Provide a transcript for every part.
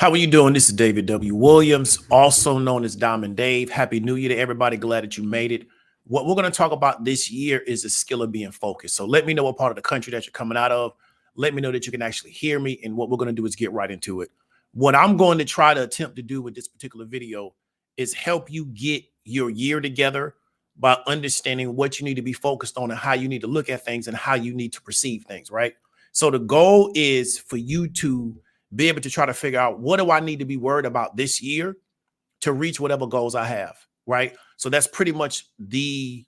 How are you doing? This is David W. Williams, also known as Diamond Dave. Happy New Year to everybody. Glad that you made it. What we're going to talk about this year is the skill of being focused. So let me know what part of the country that you're coming out of. Let me know that you can actually hear me. And what we're going to do is get right into it. What I'm going to try to attempt to do with this particular video is help you get your year together by understanding what you need to be focused on and how you need to look at things and how you need to perceive things, right? So the goal is for you to be able to try to figure out, what do I need to be worried about this year to reach whatever goals I have, right? So that's pretty much the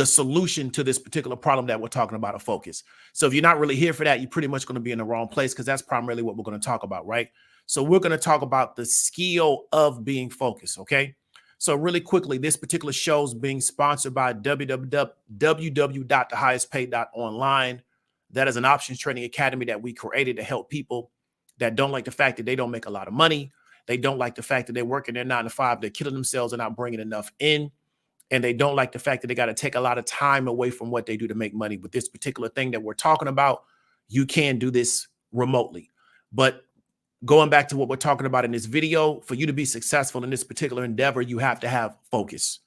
solution to this particular problem that we're talking about, a focus. So if you're not really here for that, you're pretty much going to be in the wrong place, because that's primarily what we're going to talk about, right? So we're going to talk about the skill of being focused, okay? So really quickly, this particular show is being sponsored by www.thehighestpaid.online. That is an options trading academy that we created to help people that don't like the fact that they don't make a lot of money. They don't like the fact that they're working their 9 to 5, they're killing themselves and not bringing enough in. And they don't like the fact that they got to take a lot of time away from what they do to make money. With this particular thing that we're talking about, you can do this remotely. But going back to what we're talking about in this video, for you to be successful in this particular endeavor, you have to have focus,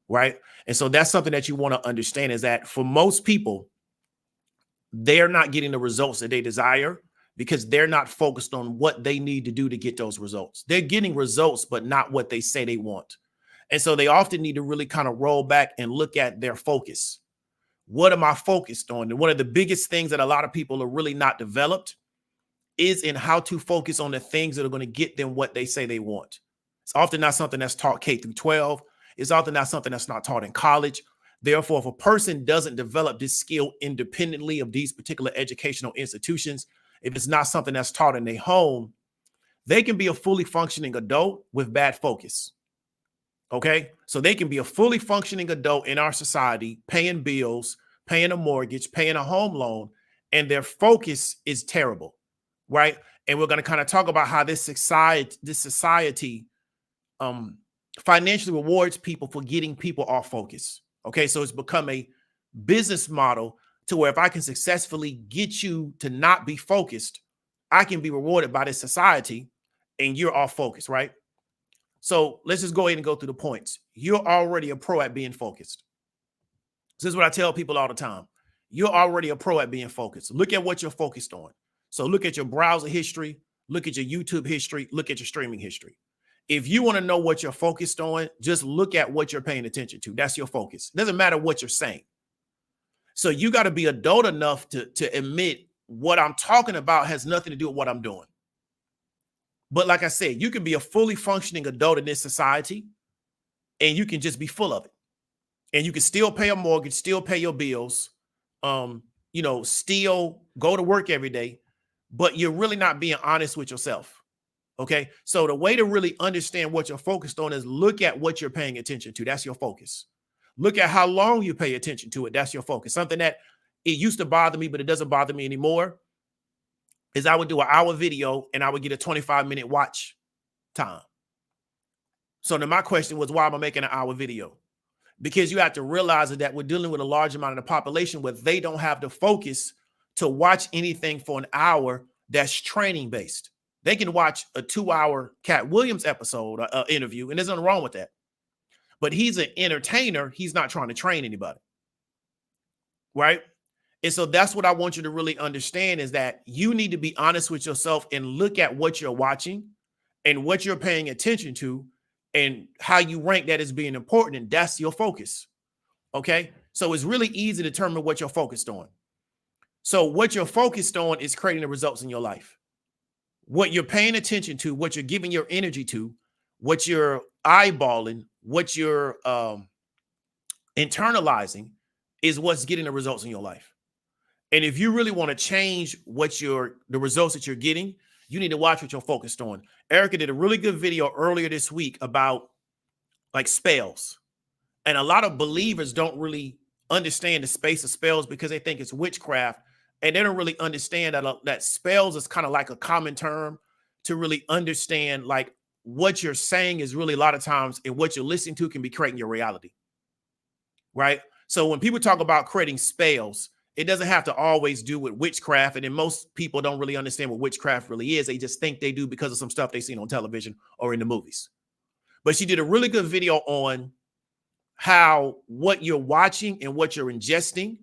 right? And so that's something that you want to understand, is that for most people, they're not getting the results that they desire because they're not focused on what they need to do to get those results. They're getting results, but not what they say they want. And so they often need to really kind of roll back and look at their focus. What am I focused on? And one of the biggest things that a lot of people are really not developed is in how to focus on the things that are going to get them what they say they want. It's often not something that's taught K through 12. It's often not something that's not taught in college. Therefore, if a person doesn't develop this skill independently of these particular educational institutions, if it's not something that's taught in their home, they can be a fully functioning adult with bad focus. Okay, so they can be a fully functioning adult in our society, paying bills, paying a mortgage, paying a home loan, and their focus is terrible, right? And we're going to kind of talk about how this society financially rewards people for getting people off focus. Okay, so it's become a business model to where if I can successfully get you to not be focused, I can be rewarded by this society and you're off focus, right? So let's just go ahead and go through the points. You're already a pro at being focused. This is what I tell people all the time. You're already a pro at being focused. Look at what you're focused on. So look at your browser history, look at your YouTube history, look at your streaming history. If you want to know what you're focused on, just look at what you're paying attention to. That's your focus. It doesn't matter what you're saying. So you got to be adult enough to admit what I'm talking about has nothing to do with what I'm doing. But like I said, you can be a fully functioning adult in this society and you can just be full of it. And you can still pay a mortgage, still pay your bills, still go to work every day, but you're really not being honest with yourself. Okay. So the way to really understand what you're focused on is look at what you're paying attention to. That's your focus. Look at how long you pay attention to it. That's your focus. Something that it used to bother me, but it doesn't bother me anymore, is I would do an hour video and I would get a 25-minute watch time. So then my question was, why am I making an hour video? Because you have to realize that we're dealing with a large amount of the population where they don't have the focus to watch anything for an hour that's training based. They can watch a 2-hour Cat Williams episode, interview, and there's nothing wrong with that. But he's an entertainer. He's not trying to train anybody. Right? And so that's what I want you to really understand, is that you need to be honest with yourself and look at what you're watching and what you're paying attention to and how you rank that as being important. And that's your focus. Okay? So it's really easy to determine what you're focused on. So what you're focused on is creating the results in your life. What you're paying attention to, what you're giving your energy to, what you're eyeballing, what you're internalizing is what's getting the results in your life. And if you really want to change the results that you're getting, you need to watch what you're focused on. Erica did a really good video earlier this week about like spells. And a lot of believers don't really understand the space of spells because they think it's witchcraft. And they don't really understand that spells is kind of like a common term to really understand, like, what you're saying is really a lot of times, and what you're listening to can be creating your reality. Right? So when people talk about creating spells, It doesn't have to always do with witchcraft. And then most people don't really understand what witchcraft really is. They just think they do because of some stuff they've seen on television or in the movies. But she did a really good video on how what you're watching and what you're ingesting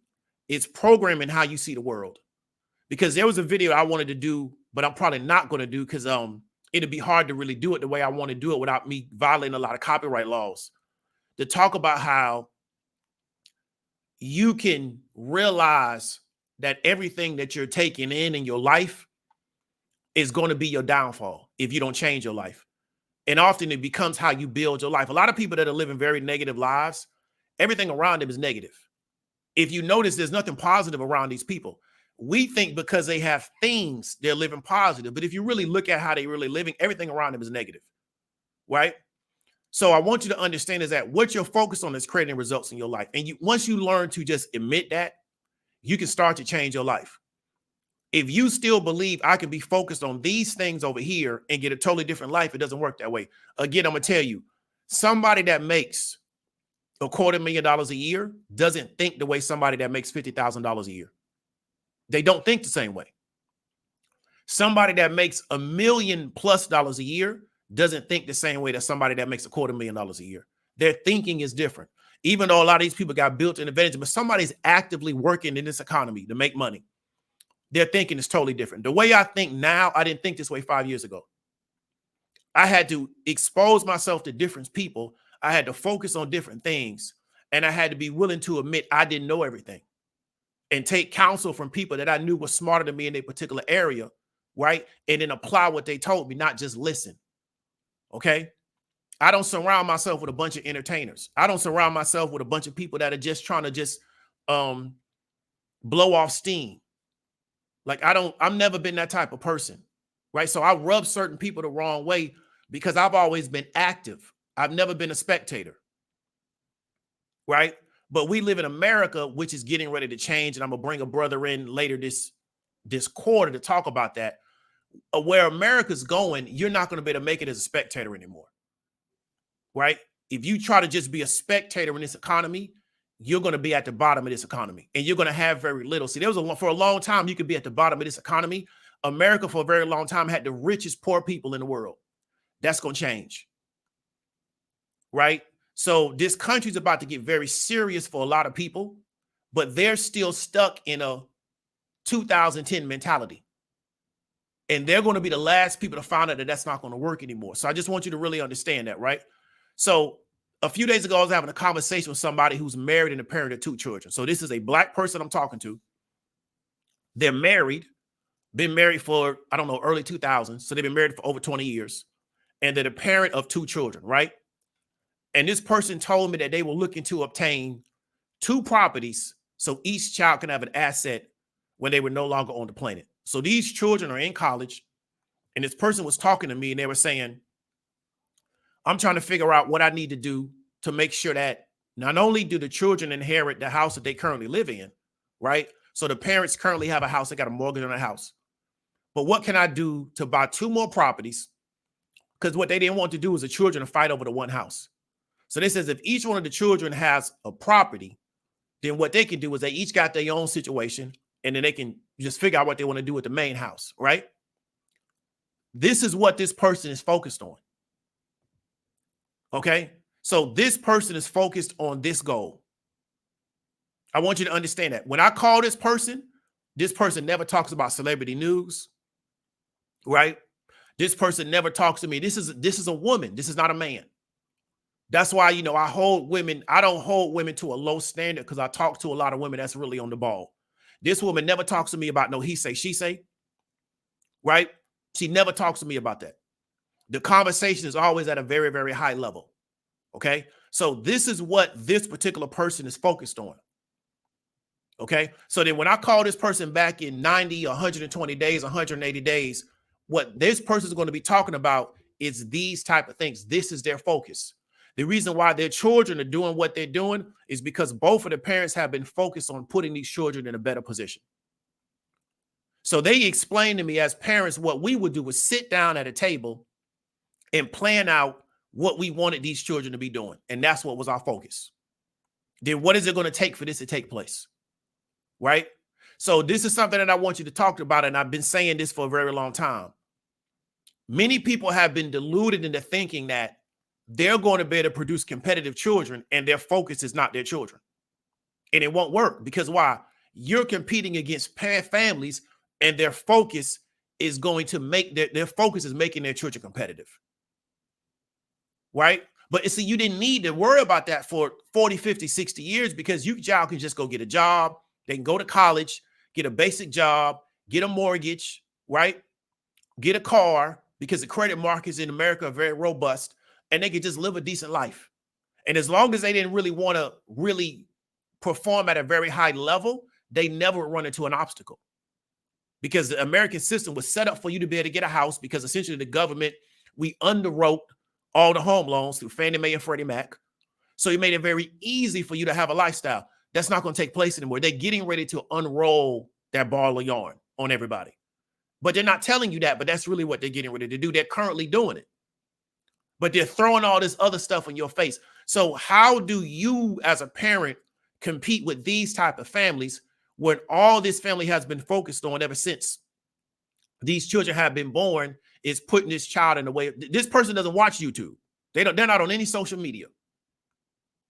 is programming how you see the world. Because there was a video I wanted to do, but I'm probably not going to do because it'd be hard to really do it the way I want to do it without me violating a lot of copyright laws, to talk about how you can realize that everything that you're taking in your life is going to be your downfall if you don't change your life. And often it becomes how you build your life. A lot of people that are living very negative lives, everything around them is negative. If you notice, there's nothing positive around these people. We think because they have things, they're living positive. But if you really look at how they're really living, everything around them is negative, right? So I want you to understand is that what you're focused on is creating results in your life. And once you learn to just admit that, you can start to change your life. If you still believe I can be focused on these things over here and get a totally different life, it doesn't work that way. Again, I'm going to tell you, somebody that makes $250,000 a year doesn't think the way somebody that makes $50,000 a year. They don't think the same way. Somebody that makes $1 million+ a year doesn't think the same way that somebody that makes $250,000 a year. Their thinking is different. Even though a lot of these people got built-in advantage, but somebody's actively working in this economy to make money, their thinking is totally different. The way I think now, I didn't think this way 5 years ago. I had to expose myself to different people. I had to focus on different things. And I had to be willing to admit I didn't know everything and take counsel from people that I knew were smarter than me in a particular area, right? And then apply what they told me, not just listen. Okay? I don't surround myself with a bunch of entertainers. I don't surround myself with a bunch of people that are just trying to just blow off steam. Like I've never been that type of person, right? So I rub certain people the wrong way because I've always been active. I've never been a spectator, right? But we live in America, which is getting ready to change. And I'm going to bring a brother in later this quarter to talk about that. Where America's going, you're not going to be able to make it as a spectator anymore, right? If you try to just be a spectator in this economy, you're going to be at the bottom of this economy and you're going to have very little. See, for a long time, you could be at the bottom of this economy. America for a very long time had the richest poor people in the world. That's going to change, right? So this country's about to get very serious for a lot of people, but they're still stuck in a 2010 mentality. And they're going to be the last people to find out that that's not going to work anymore. So I just want you to really understand that, right? So a few days ago, I was having a conversation with somebody who's married and a parent of 2 children. So this is a Black person I'm talking to. They're married, been married for, I don't know, early 2000s. So they've been married for over 20 years. And they're the parent of 2 children, right? And this person told me that they were looking to obtain 2 properties so each child can have an asset when they were no longer on the planet. So these children are in college, and this person was talking to me, and they were saying, I'm trying to figure out what I need to do to make sure that not only do the children inherit the house that they currently live in, right? So the parents currently have a house, they got a mortgage on a house. But what can I do to buy 2 more properties? Because what they didn't want to do is the children to fight over the one house. So they says if each one of the children has a property, then what they can do is they each got their own situation, and then they can just figure out what they want to do with the main house, right? This is what this person is focused on. Okay? So this person is focused on this goal. I want you to understand that. When I call this person never talks about celebrity news, right? This person never talks to me. This is a woman. This is not a man. That's why, I don't hold women to a low standard because I talk to a lot of women that's really on the ball. This woman never talks to me about no he say, she say, right? She never talks to me about that. The conversation is always at a very, very high level, okay? So this is what this particular person is focused on, okay? So then when I call this person back in 90, 120 days, 180 days, what this person is going to be talking about is these type of things. This is their focus. The reason why their children are doing what they're doing is because both of the parents have been focused on putting these children in a better position. So they explained to me as parents, what we would do was sit down at a table and plan out what we wanted these children to be doing. And that's what was our focus. Then what is it going to take for this to take place? Right? So this is something that I want you to talk about, and I've been saying this for a very long time. Many people have been deluded into thinking that they're going to be able to produce competitive children and their focus is not their children. And it won't work because why? You're competing against families and their focus is going to make their focus is making their children competitive. Right? But see, you didn't need to worry about that for 40, 50, 60 years because y'all can just go get a job. They can go to college, get a basic job, get a mortgage, right? Get a car because the credit markets in America are very robust and they can just live a decent life. And as long as they didn't really want to really perform at a very high level, they never run into an obstacle because the American system was set up for you to be able to get a house because essentially the government, we underwrote all the home loans through Fannie Mae and Freddie Mac. So it made it very easy for you to have a lifestyle. That's not going to take place anymore. They're getting ready to unroll that ball of yarn on everybody. But they're not telling you that, but that's really what they're getting ready to do. They're currently doing it. But they're throwing all this other stuff in your face. So how do you as a parent compete with these type of families when all this family has been focused on ever since these children have been born is putting this child in the way? This person doesn't watch YouTube. They're not on any social media,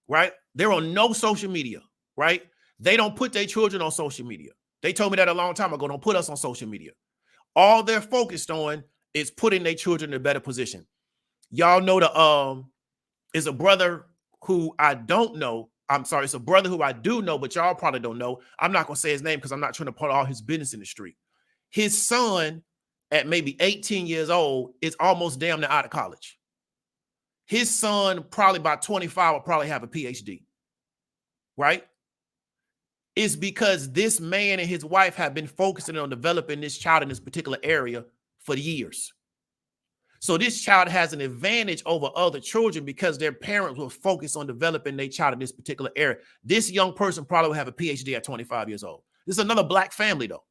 right? They're on no social media, right? They don't put their children on social media. They told me that a long time ago, don't put us on social media. All they're focused on is putting their children in a better position. Y'all know is a brother who I don't know. I'm sorry, it's a brother who I do know, but y'all probably don't know. I'm not going to say his name because I'm not trying to put all his business in the street. His son at maybe 18 years old is almost damn near out of college. His son probably by 25 will probably have a PhD, right? It's because this man and his wife have been focusing on developing this child in this particular area for years. So this child has an advantage over other children because their parents will focus on developing their child in this particular area. This young person probably will have a PhD at 25 years old. This is another black family though.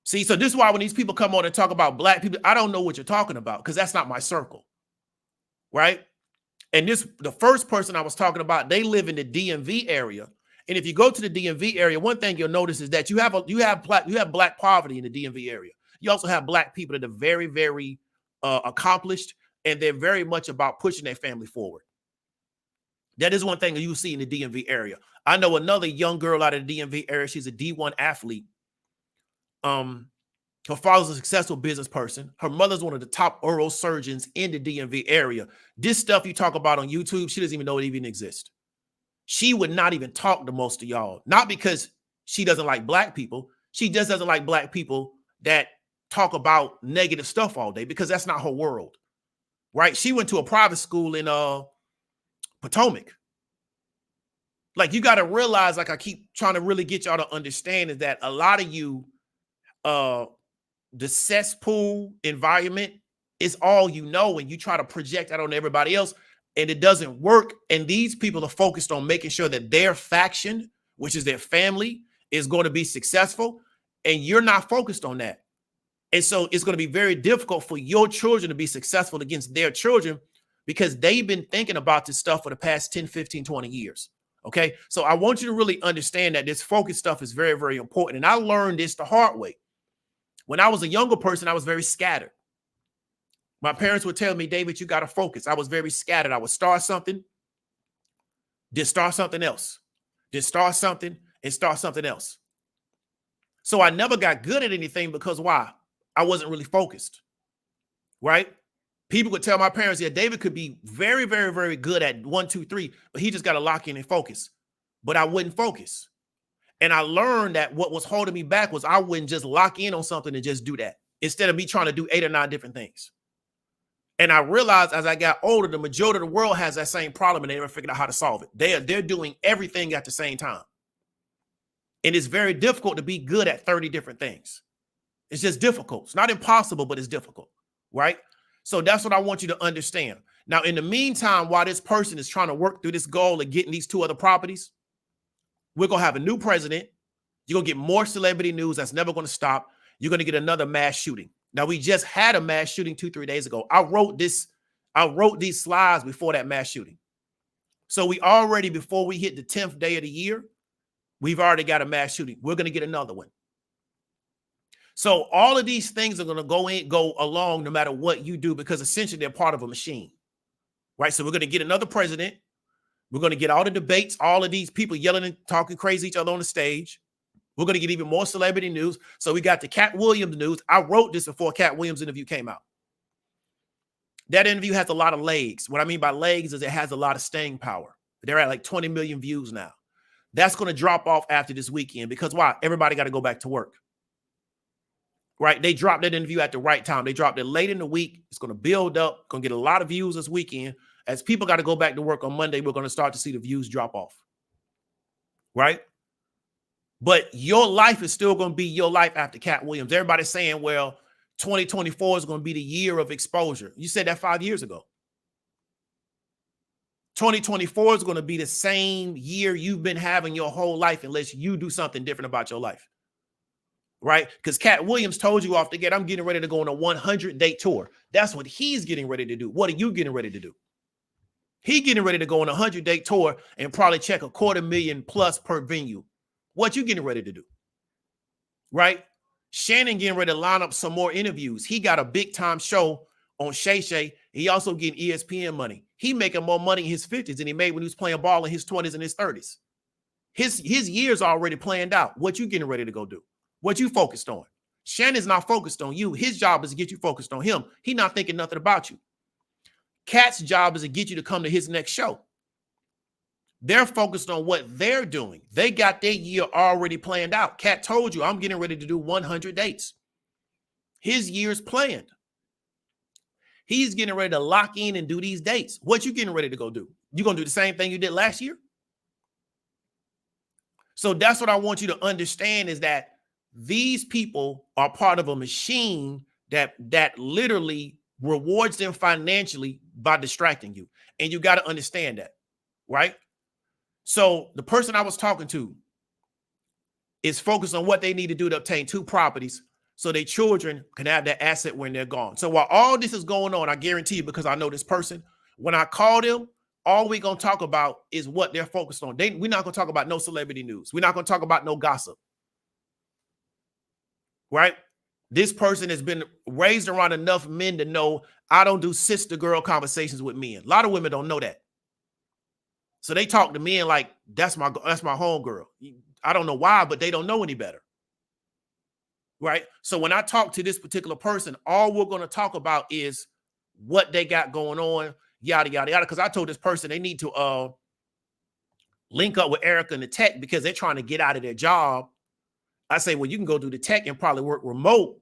See, so this is why when these people come on and talk about black people, I don't know what you're talking about because that's not my circle, right? And the first person I was talking about, they live in the DMV area. And if you go to the DMV area, one thing you'll notice is that you have black poverty in the DMV area. You also have black people that are very, very accomplished, and they're very much about pushing their family forward. That is one thing that you see in the DMV area. I know another young girl out of the DMV area. She's a D1 athlete. Her father's a successful business person. Her mother's one of the top oral surgeons in the DMV area. This stuff you talk about on YouTube, she doesn't even know it even exists. She would not even talk to most of y'all. Not because she doesn't like black people. She just doesn't like black people that talk about negative stuff all day because that's not her world, right? She went to a private school in Potomac. Like, you got to realize, like I keep trying to really get y'all to understand, is that a lot of you, the cesspool environment is all you know, and you try to project that on everybody else, and it doesn't work. And these people are focused on making sure that their faction, which is their family, is going to be successful, and you're not focused on that. And so it's going to be very difficult for your children to be successful against their children because they've been thinking about this stuff for the past 10, 15, 20 years. Okay. So I want you to really understand that this focus stuff is very, very important. And I learned this the hard way. When I was a younger person, I was very scattered. My parents would tell me, David, you got to focus. I was very scattered. I would start something, then start something else, then start something and start something else. So I never got good at anything because why? I wasn't really focused, right? People would tell my parents, yeah, David could be very, very, very good at 1, 2, 3, but he just got to lock in and focus. But I wouldn't focus. And I learned that what was holding me back was I wouldn't just lock in on something and just do that instead of me trying to do 8 or 9 different things. And I realized as I got older, the majority of the world has that same problem and they never figured out how to solve it. They're doing everything at the same time. And it's very difficult to be good at 30 different things. It's just difficult. It's not impossible, but it's difficult, right? So that's what I want you to understand. Now, in the meantime, while this person is trying to work through this goal of getting these 2 other properties, we're going to have a new president. You're going to get more celebrity news that's never going to stop. You're going to get another mass shooting. Now, we just had a mass shooting 2-3 days ago. I wrote these slides before that mass shooting. So we already, before we hit the 10th day of the year, We've already got a mass shooting. We're going to get another one. So all of these things are going to go along no matter what you do, because essentially they're part of a machine, right? So we're going to get another president. We're going to get all the debates, all of these people yelling and talking crazy each other on the stage. We're going to get even more celebrity news. So we got the Cat Williams news. I wrote this before Cat Williams interview came out. That interview has a lot of legs. What I mean by legs is it has a lot of staying power. They're at like 20 million views now. That's going to drop off after this weekend because why? Everybody got to go back to work. Right? They dropped that interview at the right time. They dropped it late in the week. It's going to build up, going to get a lot of views this weekend. As people got to go back to work on Monday, we're going to start to see the views drop off. Right? But your life is still going to be your life after Cat Williams. Everybody's saying, well, 2024 is going to be the year of exposure. You said that 5 years ago. 2024 is going to be the same year you've been having your whole life unless you do something different about your life. Right? Because Cat Williams told you off the gate, I'm getting ready to go on a 100-day tour. That's what he's getting ready to do. What are you getting ready to do? He getting ready to go on a 100-day tour and probably check $250,000+ per venue. What you getting ready to do? Right? Shannon getting ready to line up some more interviews. He got a big-time show on Shay Shay. He also getting ESPN money. He making more money in his 50s than he made when he was playing ball in his 20s and his 30s. His year's already planned out. What you getting ready to go do? What you focused on? Shannon's not focused on you. His job is to get you focused on him. He's not thinking nothing about you. Cat's job is to get you to come to his next show. They're focused on what they're doing. They got their year already planned out. Cat told you, I'm getting ready to do 100 dates. His year's planned. He's getting ready to lock in and do these dates. What you getting ready to go do? You going to do the same thing you did last year? So that's what I want you to understand is that these people are part of a machine that literally rewards them financially by distracting you. And you got to understand that, right? So the person I was talking to is focused on what they need to do to obtain 2 properties so their children can have that asset when they're gone. So while all this is going on, I guarantee you, because I know this person, when I call them, all we're going to talk about is what they're focused on. We're not going to talk about no celebrity news. We're not going to talk about no gossip. Right? This person has been raised around enough men to know I don't do sister girl conversations with men. A lot of women don't know that. So they talk to men like that's my homegirl. I don't know why, but they don't know any better. Right? So when I talk to this particular person, all we're going to talk about is what they got going on, yada, yada, yada. Because I told this person they need to link up with Erica in the tech because they're trying to get out of their job. I say, well, you can go do the tech and probably work remote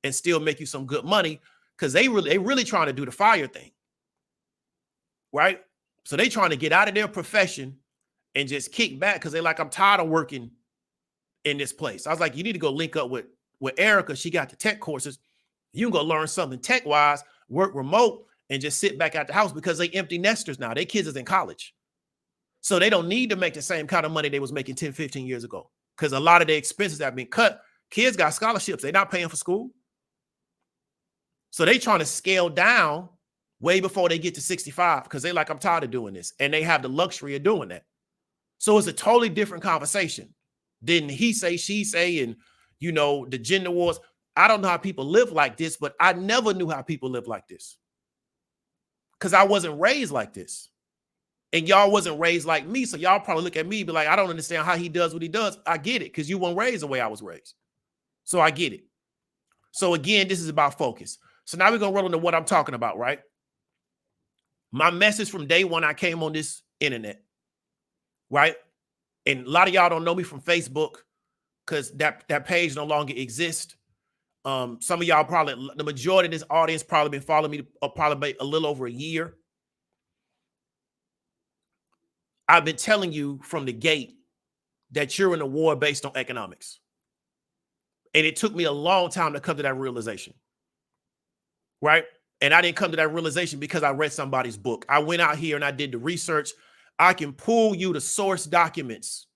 and still make you some good money because they really trying to do the fire thing. Right? So they trying to get out of their profession and just kick back because they're like, I'm tired of working in this place. I was like, you need to go link up with Erica. She got the tech courses. You can go learn something tech-wise, work remote, and just sit back at the house because they empty nesters now. Their kids is in college. So they don't need to make the same kind of money they was making 10, 15 years ago because a lot of their expenses have been cut. Kids got scholarships. They're not paying for school. So they trying to scale down way before they get to 65 because they like, I'm tired of doing this. And they have the luxury of doing that. So it's a totally different conversation than he say, she say, and, you know, the gender wars. I don't know how people live like this, but I never knew how people live like this because I wasn't raised like this. And y'all wasn't raised like me. So y'all probably look at me and be like, I don't understand how he does what he does. I get it because you weren't raised the way I was raised. So I get it. So again, this is about focus. So now we're going to roll into what I'm talking about, right? My message from day one, I came on this internet, right? And a lot of y'all don't know me from Facebook because that page no longer exists. Some of y'all probably, the majority of this audience probably been following me probably a little over a year. I've been telling you from the gate that you're in a war based on economics. And it took me a long time to come to that realization, right? And I didn't come to that realization because I read somebody's book. I went out here and I did the research. I can pull you the source documents,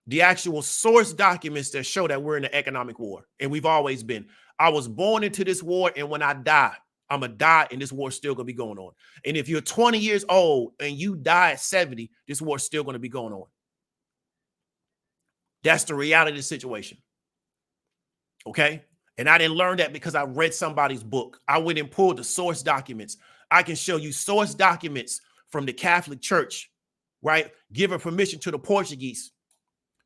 the actual source documents that show that we're in an economic war. And we've always been. I was born into this war. And when I die, I'm going to die and this war's still going to be going on. And if you're 20 years old and you die at 70, this war's still going to be going on. That's the reality of the situation. Okay. And I didn't learn that because I read somebody's book. I went and pulled the source documents. I can show you source documents from the Catholic Church, right? Giving permission to the Portuguese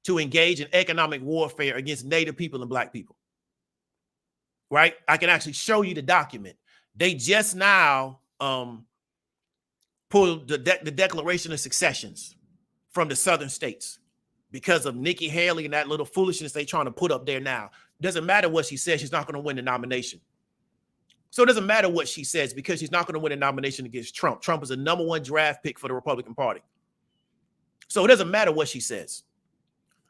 to engage in economic warfare against Native people and Black people, right? I can actually show you the document. They just now pulled the Declaration of Successions from the Southern states because of Nikki Haley and that little foolishness they trying to put up there now. Doesn't matter what she says, she's not going to win the nomination. So it doesn't matter what she says because she's not going to win a nomination against Trump. Trump is the #1 draft pick for the Republican Party. So it doesn't matter what she says.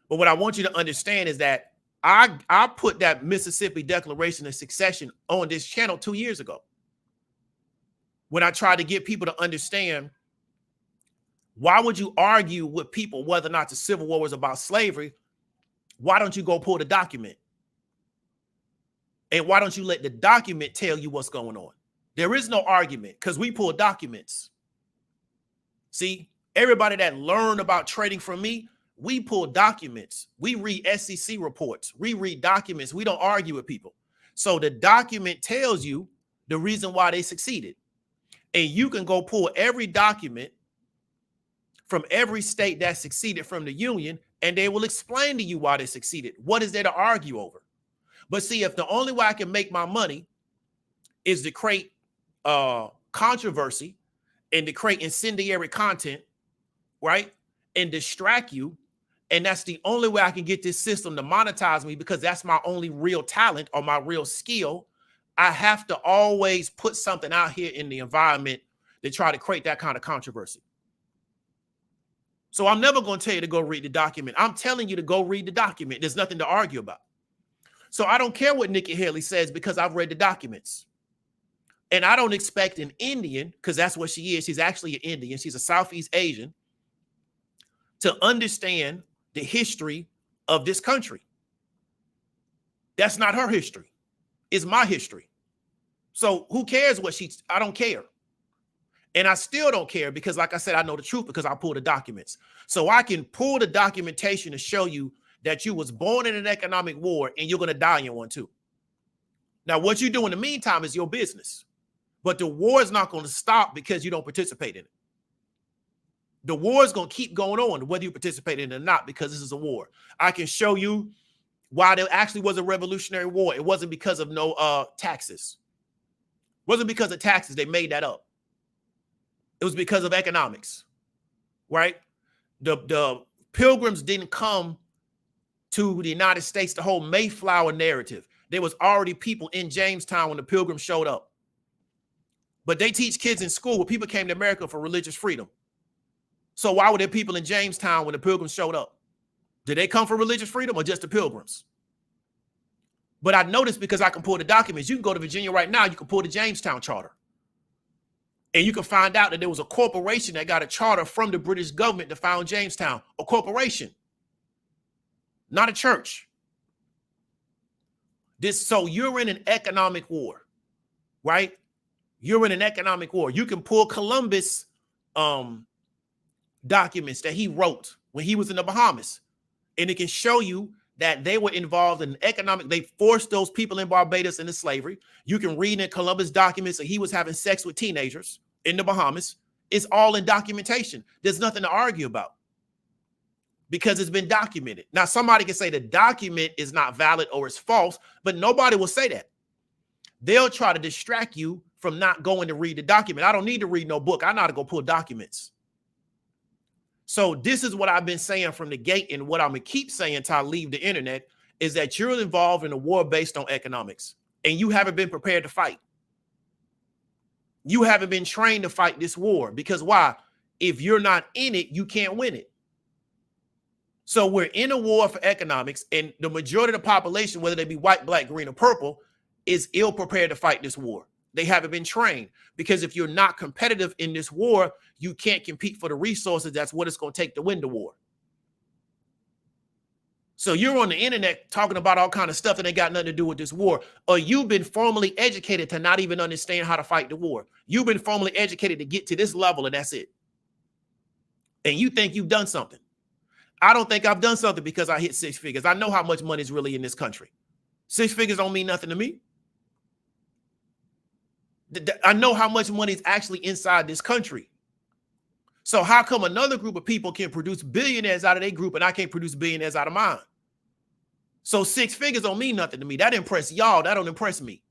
But what I want you to understand is that I put that Mississippi Declaration of Succession on this channel 2 years ago when I tried to get people to understand, why would you argue with people whether or not the Civil War was about slavery? Why don't you go pull the document? And why don't you let the document tell you what's going on? There is no argument because we pull documents. See, everybody that learned about trading from me, we pull documents. We read SEC reports. We read documents. We don't argue with people. So the document tells you the reason why they succeeded. And you can go pull every document from every state that succeeded from the Union, and they will explain to you why they succeeded. What is there to argue over? But see, if the only way I can make my money is to create controversy and to create incendiary content, right, and distract you, and that's the only way I can get this system to monetize me because that's my only real talent or my real skill, I have to always put something out here in the environment to try to create that kind of controversy. So I'm never going to tell you to go read the document. I'm telling you to go read the document. There's nothing to argue about. So I don't care what Nikki Haley says because I've read the documents. And I don't expect an Indian, because that's what she is. She's actually an Indian. She's a Southeast Asian, to understand the history of this country. That's not her history. It's my history. So who cares what I don't care. And I still don't care because, like I said, I know the truth because I pull the documents. So I can pull the documentation to show you that you was born in an economic war and you're going to die in one too. Now, what you do in the meantime is your business. But the war is not going to stop because you don't participate in it. The war is going to keep going on whether you participate in it or not because this is a war. I can show you why there actually was a revolutionary war. It wasn't because of no taxes. It wasn't because of taxes. They made that up. It was because of economics, right? The Pilgrims didn't come to the United States to hold Mayflower narrative. There was already people in Jamestown when the Pilgrims showed up. But they teach kids in school where people came to America for religious freedom. So why were there people in Jamestown when the Pilgrims showed up? Did they come for religious freedom or just the Pilgrims? But I noticed because I can pull the documents. You can go to Virginia right now. You can pull the Jamestown Charter. And you can find out that there was a corporation that got a charter from the British government to found Jamestown. A corporation. Not a church. So you're in an economic war, right? You're in an economic war. You can pull Columbus documents that he wrote when he was in the Bahamas. And it can show you that they were involved in they forced those people in Barbados into slavery. You can read in Columbus documents that he was having sex with teenagers in the Bahamas. It's all in documentation. There's nothing to argue about because it's been documented. Now, somebody can say the document is not valid or it's false, but nobody will say that. They'll try to distract you from not going to read the document. I don't need to read no book. I know how to go pull documents. So this is what I've been saying from the gate, and what I'm going to keep saying until I leave the internet is that you're involved in a war based on economics, and you haven't been prepared to fight. You haven't been trained to fight this war because why? If you're not in it, you can't win it. So we're in a war for economics, and the majority of the population, whether they be white, black, green, or purple, is ill prepared to fight this war. They haven't been trained because if you're not competitive in this war, you can't compete for the resources. That's what it's going to take to win the war. So you're on the internet talking about all kind of stuff that ain't got nothing to do with this war, or you've been formally educated to not even understand how to fight the war. You've been formally educated to get to this level, and that's it. And you think you've done something. I don't think I've done something because I hit 6 figures. I know how much money is really in this country. 6 figures don't mean nothing to me. I know how much money is actually inside this country. So how come another group of people can produce billionaires out of their group and I can't produce billionaires out of mine? So 6 figures don't mean nothing to me. That impress y'all. That don't impress me.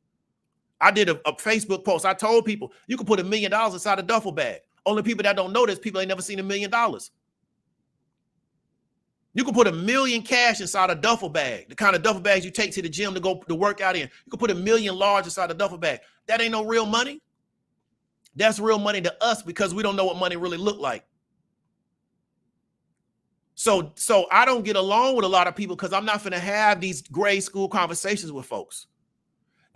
I did a Facebook post. I told people you can put $1 million inside a duffel bag. Only people that don't know this, people ain't never seen $1 million. You can put $1 million cash inside a duffel bag, the kind of duffel bags you take to the gym to go to work out in. You can put $1 million large inside a duffel bag. That ain't no real money. That's real money to us because we don't know what money really look like. So I don't get along with a lot of people because I'm not going to have these grade school conversations with folks.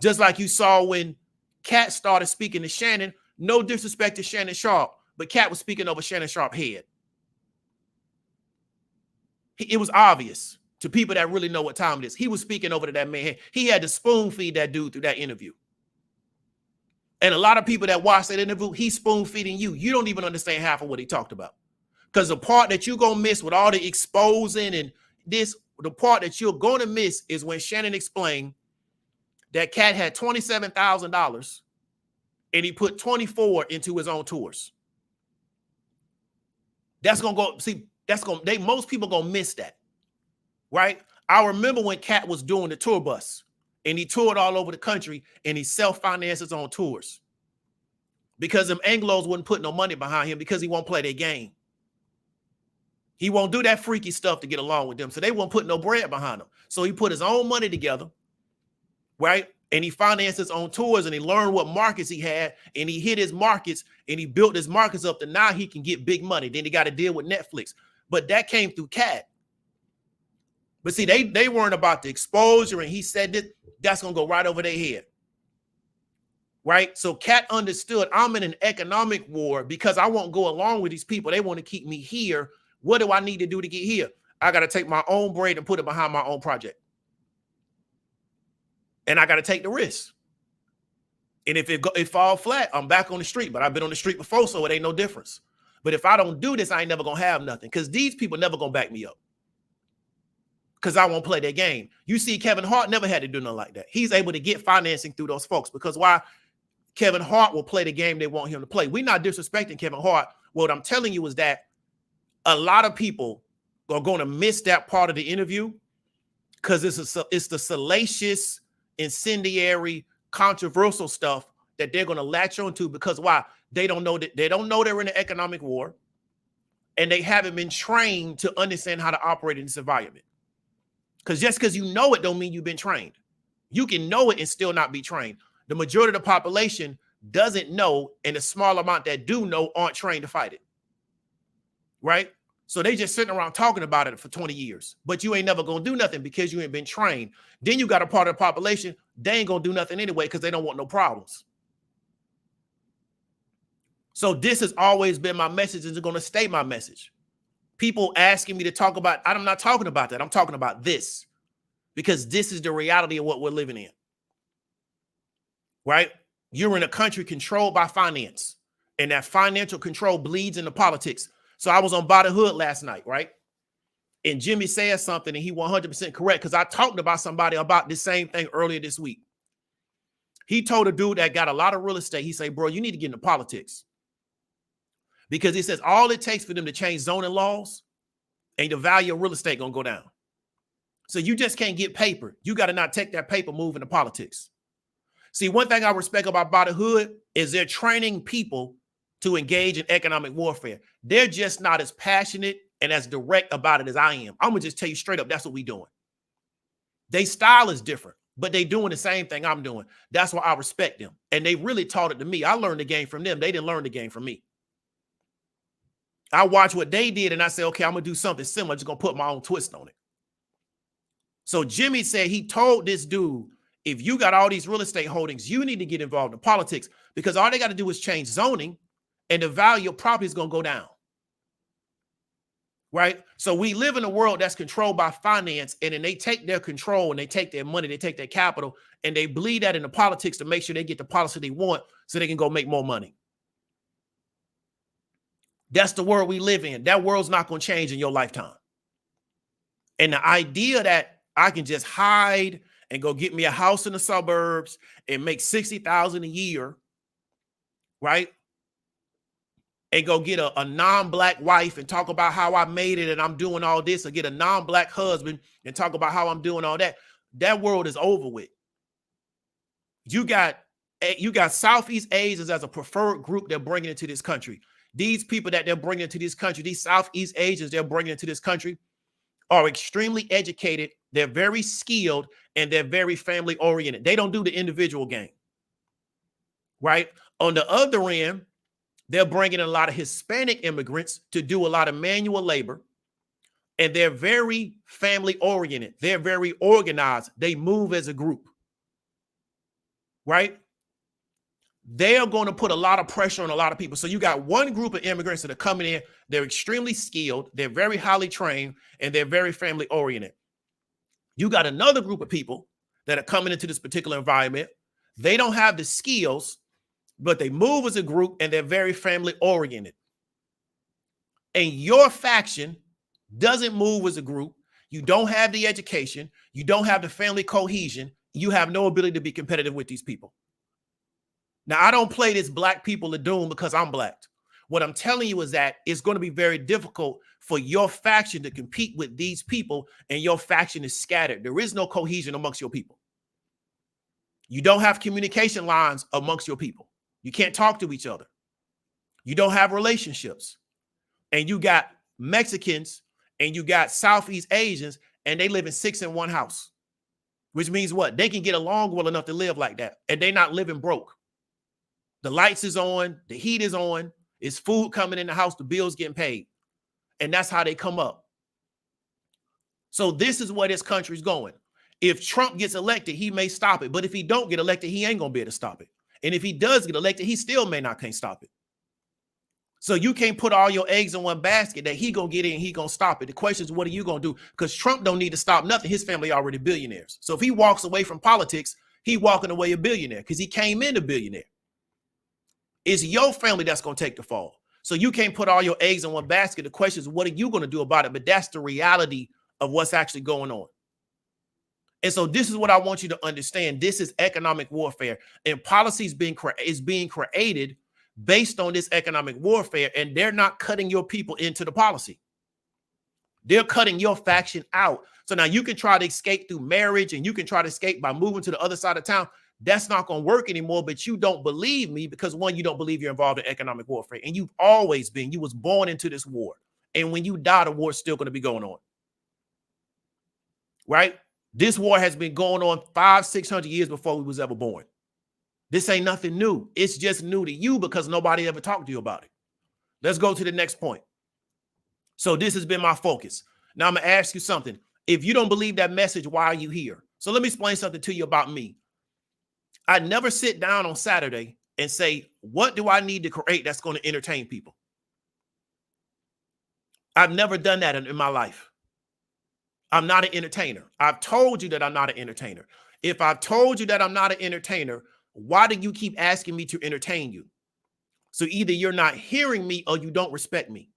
Just like you saw when Kat started speaking to Shannon, no disrespect to Shannon Sharp, but Kat was speaking over Shannon Sharp's head. It was obvious to people that really know what time it is. He was speaking over to that man. He had to spoon feed that dude through that interview. And a lot of people that watch that interview, he's spoon feeding you. You don't even understand half of what he talked about. Because the part that you're going to miss with all the exposing and this, the part that you're going to miss is when Shannon explained that Cat had $27,000 and he put 24 into his own tours. That's going to go, see, most people going to miss that, right? I remember when Cat was doing the tour bus and he toured all over the country and he self-financed his own tours because them Anglos wouldn't put no money behind him because he won't play their game. He won't do that freaky stuff to get along with them. So they won't put no bread behind him. So he put his own money together, right? And he financed his own tours and he learned what markets he had and he hit his markets and he built his markets up to now he can get big money. Then he got to deal with Netflix. But that came through Cat. But see, they weren't about the exposure and he said that that's going to go right over their head. Right? So Cat understood I'm in an economic war because I won't go along with these people. They want to keep me here. What do I need to do to get here? I got to take my own bread and put it behind my own project. And I got to take the risk. And if it fall flat, I'm back on the street. But I've been on the street before, so it ain't no difference. But if I don't do this, I ain't never going to have nothing because these people never going to back me up because I won't play their game. You see, Kevin Hart never had to do nothing like that. He's able to get financing through those folks because why? Kevin Hart will play the game they want him to play. We're not disrespecting Kevin Hart. What I'm telling you is that a lot of people are going to miss that part of the interview because it's the salacious, incendiary, controversial stuff that they're going to latch on to because why? They don't know that they're in an economic war and they haven't been trained to understand how to operate in this environment. Because just because you know it don't mean you've been trained. You can know it and still not be trained. The majority of the population doesn't know, and the small amount that do know aren't trained to fight it. Right? So they just sitting around talking about it for 20 years, but you ain't never going to do nothing because you ain't been trained. Then you got a part of the population, they ain't going to do nothing anyway because they don't want no problems. So this has always been my message and it's going to stay my message. People asking me to talk about, I'm not talking about that. I'm talking about this because this is the reality of what we're living in. Right? You're in a country controlled by finance and that financial control bleeds into politics. So I was on By the Hood last night, right? And Jimmy said something and he 100% correct because I talked about somebody about the same thing earlier this week. He told a dude that got a lot of real estate. He said, bro, you need to get into politics. Because he says all it takes for them to change zoning laws and the value of real estate going to go down. So you just can't get paper. You got to not take that paper, move into politics. See, one thing I respect about By the Hood is they're training people to engage in economic warfare. They're just not as passionate and as direct about it as I am. I'm going to just tell you straight up, that's what we're doing. Their style is different, but they doing the same thing I'm doing. That's why I respect them. And they really taught it to me. I learned the game from them. They didn't learn the game from me. I watched what they did and I said, okay, I'm going to do something similar. I'm just going to put my own twist on it. So Jimmy said he told this dude, if you got all these real estate holdings, you need to get involved in politics because all they got to do is change zoning and the value of property is going to go down. Right? So we live in a world that's controlled by finance, and then they take their control and they take their money, they take their capital, and they bleed that into politics to make sure they get the policy they want so they can go make more money. That's the world we live in. That world's not going to change in your lifetime. And the idea that I can just hide and go get me a house in the suburbs and make $60,000 a year, right? And go get a non-black wife and talk about how I made it and I'm doing all this, or get a non-black husband and talk about how I'm doing all that. That world is over with. You got Southeast Asians as a preferred group they're bringing into this country. These people that they're bringing into this country, these Southeast Asians they're bringing into this country, are extremely educated. They're very skilled and they're very family oriented. They don't do the individual game, right? On the other end, they're bringing in a lot of Hispanic immigrants to do a lot of manual labor, and they're very family oriented. They're very organized. They move as a group, right? They are going to put a lot of pressure on a lot of people. So you got one group of immigrants that are coming in. They're extremely skilled. They're very highly trained, and they're very family oriented. You got another group of people that are coming into this particular environment. They don't have the skills, but they move as a group and they're very family oriented. And your faction doesn't move as a group. You don't have the education. You don't have the family cohesion. You have no ability to be competitive with these people. Now, I don't play this black people of doom because I'm black. What I'm telling you is that it's going to be very difficult for your faction to compete with these people, and your faction is scattered. There is no cohesion amongst your people. You don't have communication lines amongst your people. You can't talk to each other. You don't have relationships. And you got Mexicans and you got Southeast Asians, and they live in 6 in one house, which means what? They can get along well enough to live like that, and they're not living broke. The lights is on, the heat is on, it's food coming in the house, the bills getting paid. And that's how they come up. So this is where this country's going. If Trump gets elected, he may stop it. But if he don't get elected, he ain't going to be able to stop it. And if he does get elected, he still can't stop it. So you can't put all your eggs in one basket that he going to get in and he going to stop it. The question is, what are you going to do? Because Trump don't need to stop nothing. His family already billionaires. So if he walks away from politics, he walking away a billionaire because he came in a billionaire. It's your family that's going to take the fall. So you can't put all your eggs in one basket. The question is, what are you going to do about it? But that's the reality of what's actually going on. And so this is what I want you to understand. This is economic warfare, and policy is being created based on this economic warfare, and they're not cutting your people into the policy. They're cutting your faction out. So now you can try to escape through marriage, and you can try to escape by moving to the other side of town. That's not going to work anymore, but you don't believe me because, one, you don't believe you're involved in economic warfare, and you've always been. You was born into this war, and when you die, the war's still going to be going on, right? This war has been going on 500-600 years before we was ever born. This ain't nothing new. It's just new to you because nobody ever talked to you about it. Let's go to the next point. So this has been my focus. Now I'm going to ask you something. If you don't believe that message, why are you here? So let me explain something to you about me. I never sit down on Saturday and say, what do I need to create that's going to entertain people? I've never done that in my life. I'm not an entertainer. I've told you that I'm not an entertainer. If I've told you that I'm not an entertainer, why do you keep asking me to entertain you? So either you're not hearing me or you don't respect me.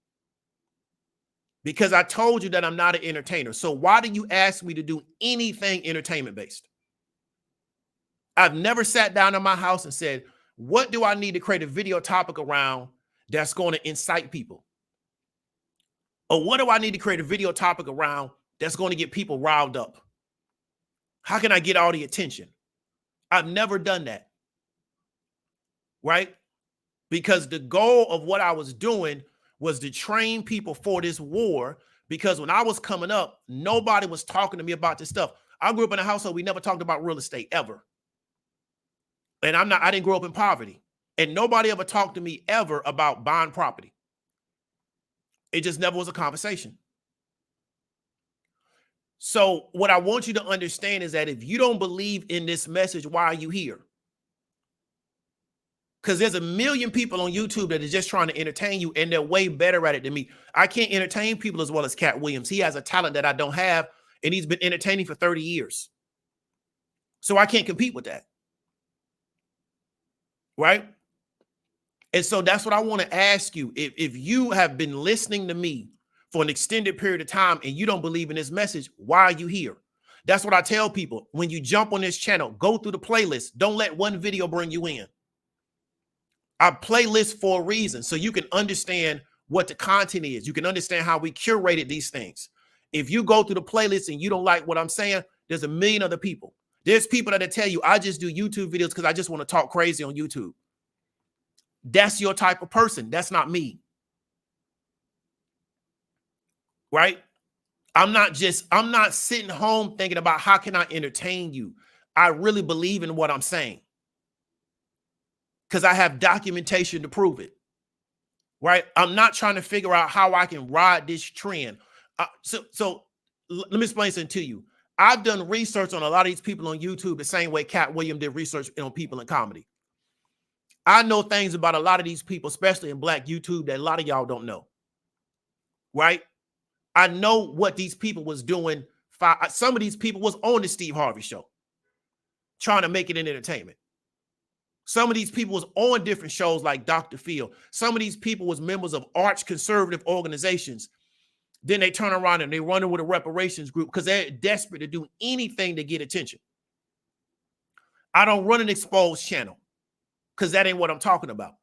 Because I told you that I'm not an entertainer. So why do you ask me to do anything entertainment based? I've never sat down in my house and said, what do I need to create a video topic around that's going to incite people? Or what do I need to create a video topic around that's going to get people riled up? How can I get all the attention? I've never done that, right? Because the goal of what I was doing was to train people for this war, because when I was coming up, nobody was talking to me about this stuff. I grew up in a household, we never talked about real estate ever. And I didn't grow up in poverty, and nobody ever talked to me ever about buying property. It just never was a conversation. So what I want you to understand is that if you don't believe in this message, why are you here? Because there's a million people on YouTube that are just trying to entertain you, and they're way better at it than me. I can't entertain people as well as Cat Williams. He has a talent that I don't have, and he's been entertaining for 30 years. So I can't compete with that. Right? And so that's what I want to ask you. If you have been listening to me for an extended period of time and you don't believe in this message, why are you here? That's what I tell people. When you jump on this channel, go through the playlist. Don't let one video bring you in. I playlist for a reason, so you can understand what the content is. You can understand how we curated these things. If you go through the playlist and you don't like what I'm saying, there's a million other people. There's people that'll tell you, I just do YouTube videos because I just want to talk crazy on YouTube. That's your type of person. That's not me. Right? I'm not sitting home thinking about how can I entertain you. I really believe in what I'm saying because I have documentation to prove it. Right? I'm not trying to figure out how I can ride this trend. So let me explain something to you. I've done research on a lot of these people on YouTube the same way Cat Williams did research on people in comedy. I know things about a lot of these people, especially in Black YouTube, that a lot of y'all don't know. Right? I know what these people was doing. Some of these people was on the Steve Harvey show trying to make it in entertainment. Some of these people was on different shows like Dr. Phil. Some of these people was members of arch conservative organizations. Then they turn around and they run in with a reparations group because they're desperate to do anything to get attention. I don't run an exposed channel because that ain't what I'm talking about.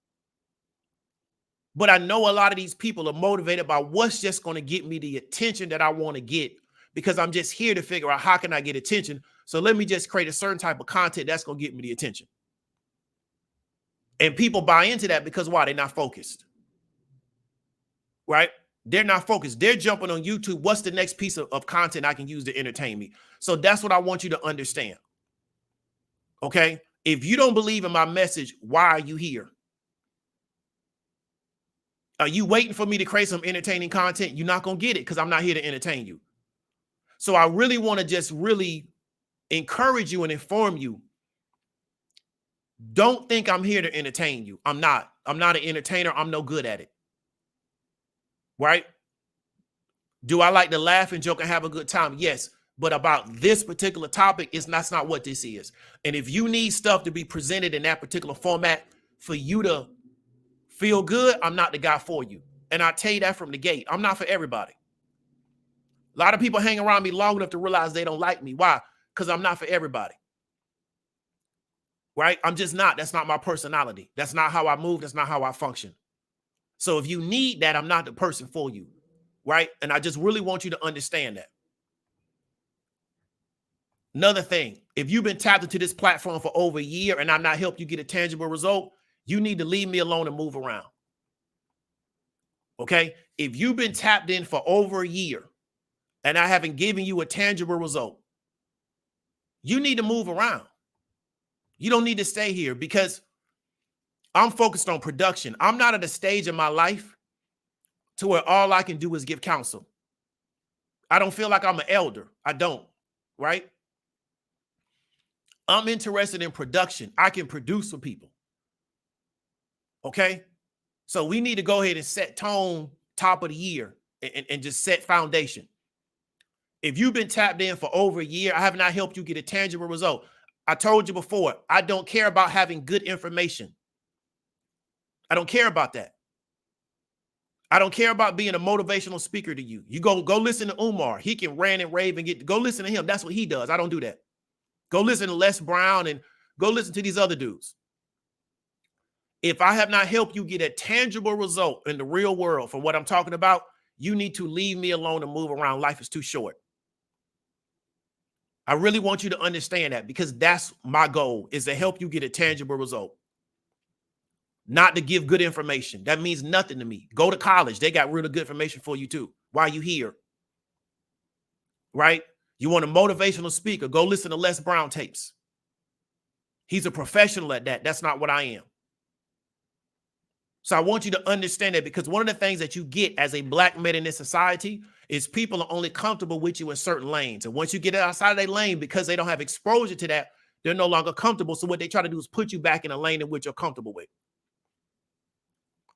But I know a lot of these people are motivated by what's just going to get me the attention that I want to get because I'm just here to figure out how can I get attention. So let me just create a certain type of content that's going to get me the attention. And people buy into that because why? They're not focused. Right? They're not focused. They're jumping on YouTube. What's the next piece of content I can use to entertain me? So that's what I want you to understand. Okay? If you don't believe in my message, why are you here? Are you waiting for me to create some entertaining content? You're not going to get it because I'm not here to entertain you. So I really want to just really encourage you and inform you. Don't think I'm here to entertain you. I'm not. I'm not an entertainer. I'm no good at it. Right? Do I like to laugh and joke and have a good time? Yes. But about this particular topic, that's not what this is. And if you need stuff to be presented in that particular format for you to feel good, I'm not the guy for you. And I tell you that from the gate. I'm not for everybody. A lot of people hang around me long enough to realize they don't like me. Why? Because I'm not for everybody. Right? I'm just not. That's not my personality. That's not how I move. That's not how I function. So if you need that, I'm not the person for you. Right? And I just really want you to understand that. Another thing, if you've been tapped into this platform for over a year and I've not helped you get a tangible result, you need to leave me alone and move around. Okay? If you've been tapped in for over a year and I haven't given you a tangible result, you need to move around. You don't need to stay here because I'm focused on production. I'm not at a stage in my life to where all I can do is give counsel. I don't feel like I'm an elder. I don't, right? I'm interested in production. I can produce for people. Okay? So we need to go ahead and set tone top of the year and just set foundation. If you've been tapped in for over a year, I have not helped you get a tangible result. I told you before, I don't care about having good information. I don't care about that. I don't care about being a motivational speaker to you. You go listen to Umar. He can rant and rave and go listen to him. That's what he does. I don't do that. Go listen to Les Brown and go listen to these other dudes. If I have not helped you get a tangible result in the real world from what I'm talking about, you need to leave me alone and move around. Life is too short. I really want you to understand that because that's my goal, is to help you get a tangible result. Not to give good information. That means nothing to me. Go to college. They got really good information for you too. Why are you here? Right? You want a motivational speaker? Go listen to Les Brown tapes. He's a professional at that. That's not what I am. So I want you to understand that because one of the things that you get as a black man in this society is people are only comfortable with you in certain lanes. And once you get outside of their lane, because they don't have exposure to that, they're no longer comfortable. So what they try to do is put you back in a lane in which you're comfortable with.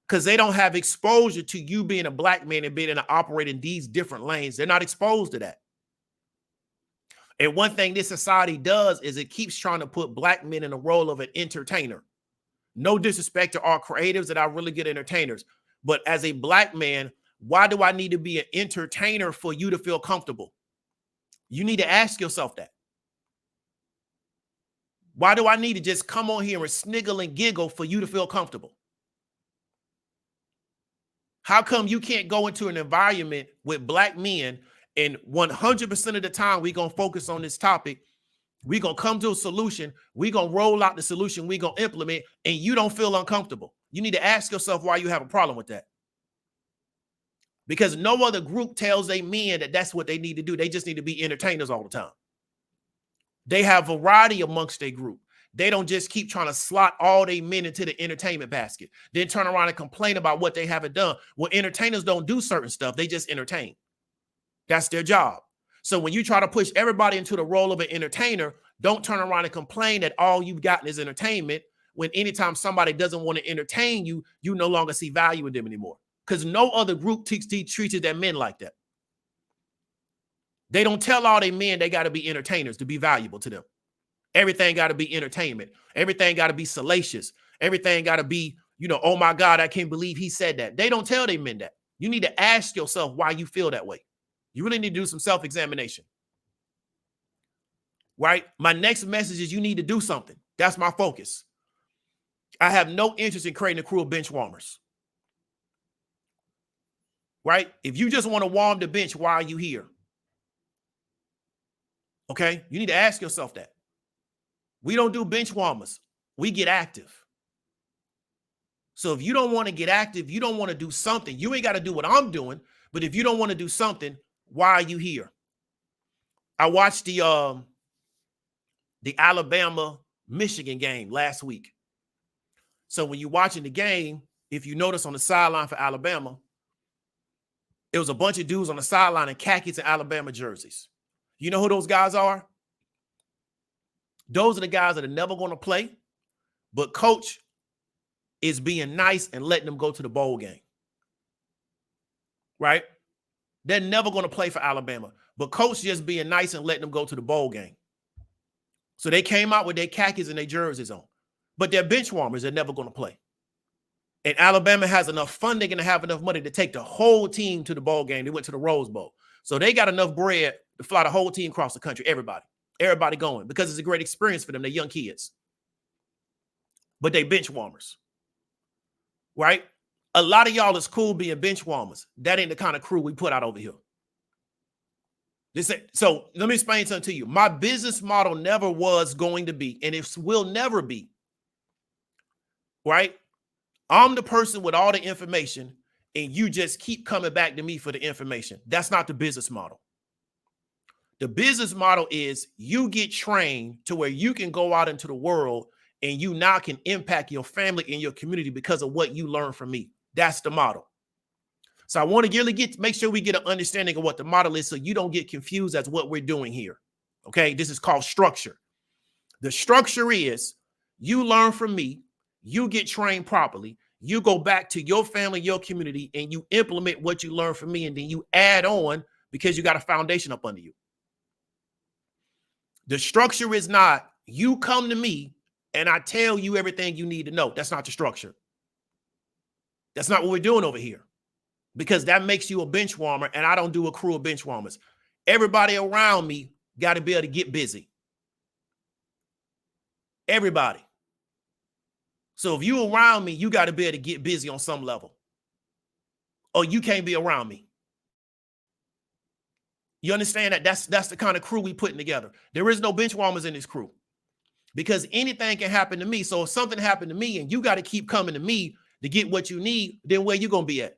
Because they don't have exposure to you being a black man and being able to operate in these different lanes. They're not exposed to that. And one thing this society does is it keeps trying to put black men in the role of an entertainer. No disrespect to our creatives that are really good entertainers. But as a black man, Why do I need to be an entertainer for you to feel comfortable? You need to ask yourself that. Why do I need to just come on here and sniggle and giggle for you to feel comfortable? How come you can't go into an environment with black men and 100% of the time we're going to focus on this topic? We're going to come to a solution. We're going to roll out the solution. We're going to implement, and you don't feel uncomfortable. You need to ask yourself why you have a problem with that. Because no other group tells their men that that's what they need to do. They just need to be entertainers all the time. They have variety amongst their group. They don't just keep trying to slot all their men into the entertainment basket, then turn around and complain about what they haven't done. Well, entertainers don't do certain stuff. They just entertain. That's their job. So when you try to push everybody into the role of an entertainer, don't turn around and complain that all you've gotten is entertainment, when anytime somebody doesn't want to entertain you, you no longer see value in them anymore. Because no other group treats their men like that. They don't tell all their men they got to be entertainers to be valuable to them. Everything got to be entertainment. Everything got to be salacious. Everything got to be, oh my God, I can't believe he said that. They don't tell their men that. You need to ask yourself why you feel that way. You really need to do some self-examination. Right? My next message is you need to do something. That's my focus. I have no interest in creating a crew of bench warmers. Right? If you just want to warm the bench, why are you here? Okay? You need to ask yourself that. We don't do bench warmers. We get active. So if you don't want to get active, you don't want to do something, you ain't got to do what I'm doing, but if you don't want to do something, why are you here? I watched the Alabama-Michigan game last week. So when you're watching the game, if you notice on the sideline for Alabama, it was a bunch of dudes on the sideline in khakis and Alabama jerseys. You know who those guys are? Those are the guys that are never going to play, but coach is being nice and letting them go to the bowl game. Right? They're never going to play for Alabama, but coach just being nice and letting them go to the bowl game. So they came out with their khakis and their jerseys on, but they're bench warmers. They're never going to play. And Alabama has enough funding and have enough money to take the whole team to the bowl game. They went to the Rose Bowl. So they got enough bread to fly the whole team across the country, everybody going, because it's a great experience for them. They're young kids, but they bench warmers, right? A lot of y'all is cool being bench warmers. That ain't the kind of crew we put out over here. So let me explain something to you. My business model never was going to be, and it will never be, right? I'm the person with all the information, and you just keep coming back to me for the information. That's not the business model. The business model is you get trained to where you can go out into the world and you now can impact your family and your community because of what you learn from me. That's the model. So I want to really make sure we get an understanding of what the model is so you don't get confused as what we're doing here. Okay, this is called structure. The structure is you learn from me, you get trained properly, you go back to your family, your community, and you implement what you learn from me, and then you add on because you got a foundation up under you. The structure is not you come to me and I tell you everything you need to know. That's not the structure. That's not what we're doing over here, because that makes you a bench warmer, and I don't do a crew of bench warmers. Everybody around me got to be able to get busy. Everybody. So if you around me, you got to be able to get busy on some level, or you can't be around me. You understand that? That's the kind of crew we putting together. There is no bench warmers in this crew, because anything can happen to me. So if something happened to me and you got to keep coming to me to get what you need, then where you going to be at?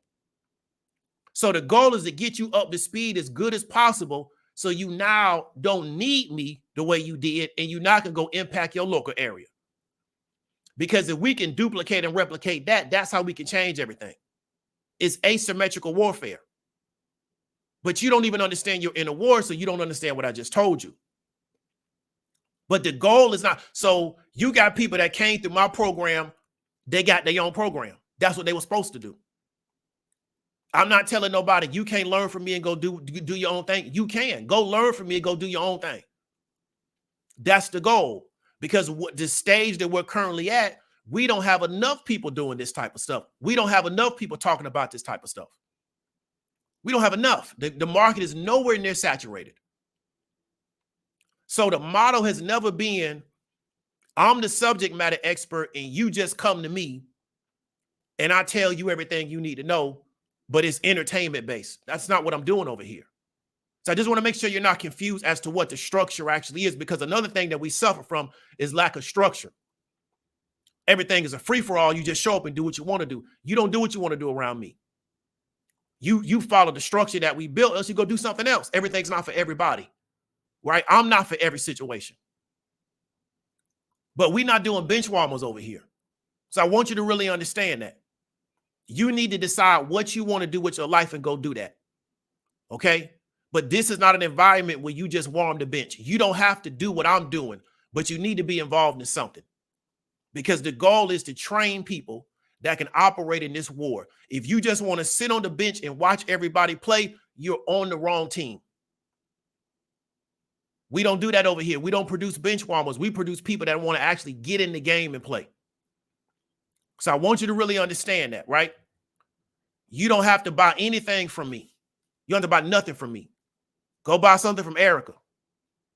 So the goal is to get you up to speed as good as possible, so you now don't need me the way you did, and you now can go impact your local area. Because if we can duplicate and replicate that, that's how we can change everything. It's asymmetrical warfare. But you don't even understand you're in a war, so you don't understand what I just told you. But the goal is not, so you got people that came through my program, they got their own program. That's what they were supposed to do. I'm not telling nobody you can't learn from me and go do your own thing. You can. Go learn from me and go do your own thing. That's the goal. Because what the stage that we're currently at, we don't have enough people doing this type of stuff. We don't have enough people talking about this type of stuff. We don't have enough. The market is nowhere near saturated. So the motto has never been, I'm the subject matter expert and you just come to me and I tell you everything you need to know, but it's entertainment based. That's not what I'm doing over here. So I just want to make sure you're not confused as to what the structure actually is, because another thing that we suffer from is lack of structure. Everything is a free-for-all. You just show up and do what you want to do. You don't do what you want to do around me. You follow the structure that we built, else you go do something else. Everything's not for everybody, right? I'm not for every situation. But we're not doing bench warmers over here. So I want you to really understand that. You need to decide what you want to do with your life and go do that. Okay? But this is not an environment where you just warm the bench. You don't have to do what I'm doing, but you need to be involved in something. Because the goal is to train people that can operate in this war. If you just want to sit on the bench and watch everybody play, you're on the wrong team. We don't do that over here. We don't produce bench warmers. We produce people that want to actually get in the game and play. So I want you to really understand that, right? You don't have to buy anything from me. You don't have to buy nothing from me. Go buy something from Erica.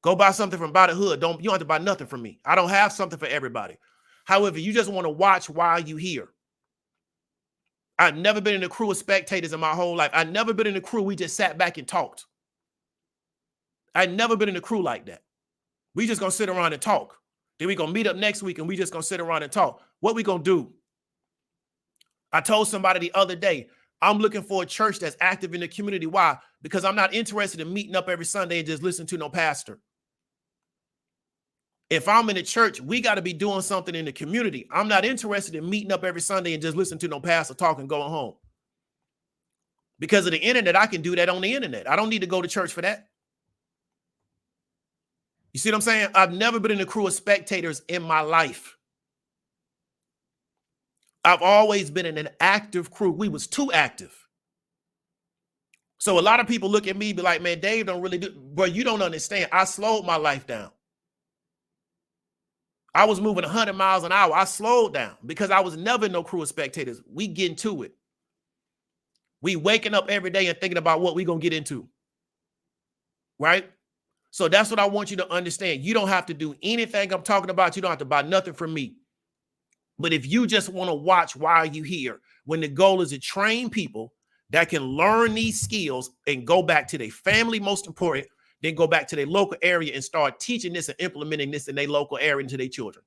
Go buy something from By the Hood. You don't have to buy nothing from me. I don't have something for everybody. However, you just want to watch while you here. I've never been in a crew of spectators in my whole life. I've never been in a crew we just sat back and talked. I've never been in a crew like that. We just going to sit around and talk. Then we going to meet up next week and we just going to sit around and talk. What we going to do? I told somebody the other day, I'm looking for a church that's active in the community. Why? Because I'm not interested in meeting up every Sunday and just listening to no pastor. If I'm in a church, we got to be doing something in the community. I'm not interested in meeting up every Sunday and just listening to no pastor talk and going home. Because of the internet, I can do that on the internet. I don't need to go to church for that. You see what I'm saying? I've never been in a crew of spectators in my life. I've always been in an active crew. We was too active. So a lot of people look at me and be like, man, Dave don't really do, but you don't understand. I slowed my life down. I was moving 100 miles an hour. I slowed down because I was never in no crew of spectators. We get into it. We waking up every day and thinking about what we going to get into. Right? So that's what I want you to understand. You don't have to do anything I'm talking about. You don't have to buy nothing from me. But if you just want to watch while you're here, when the goal is to train people that can learn these skills and go back to their family, most important, then go back to their local area and start teaching this and implementing this in their local area into their children.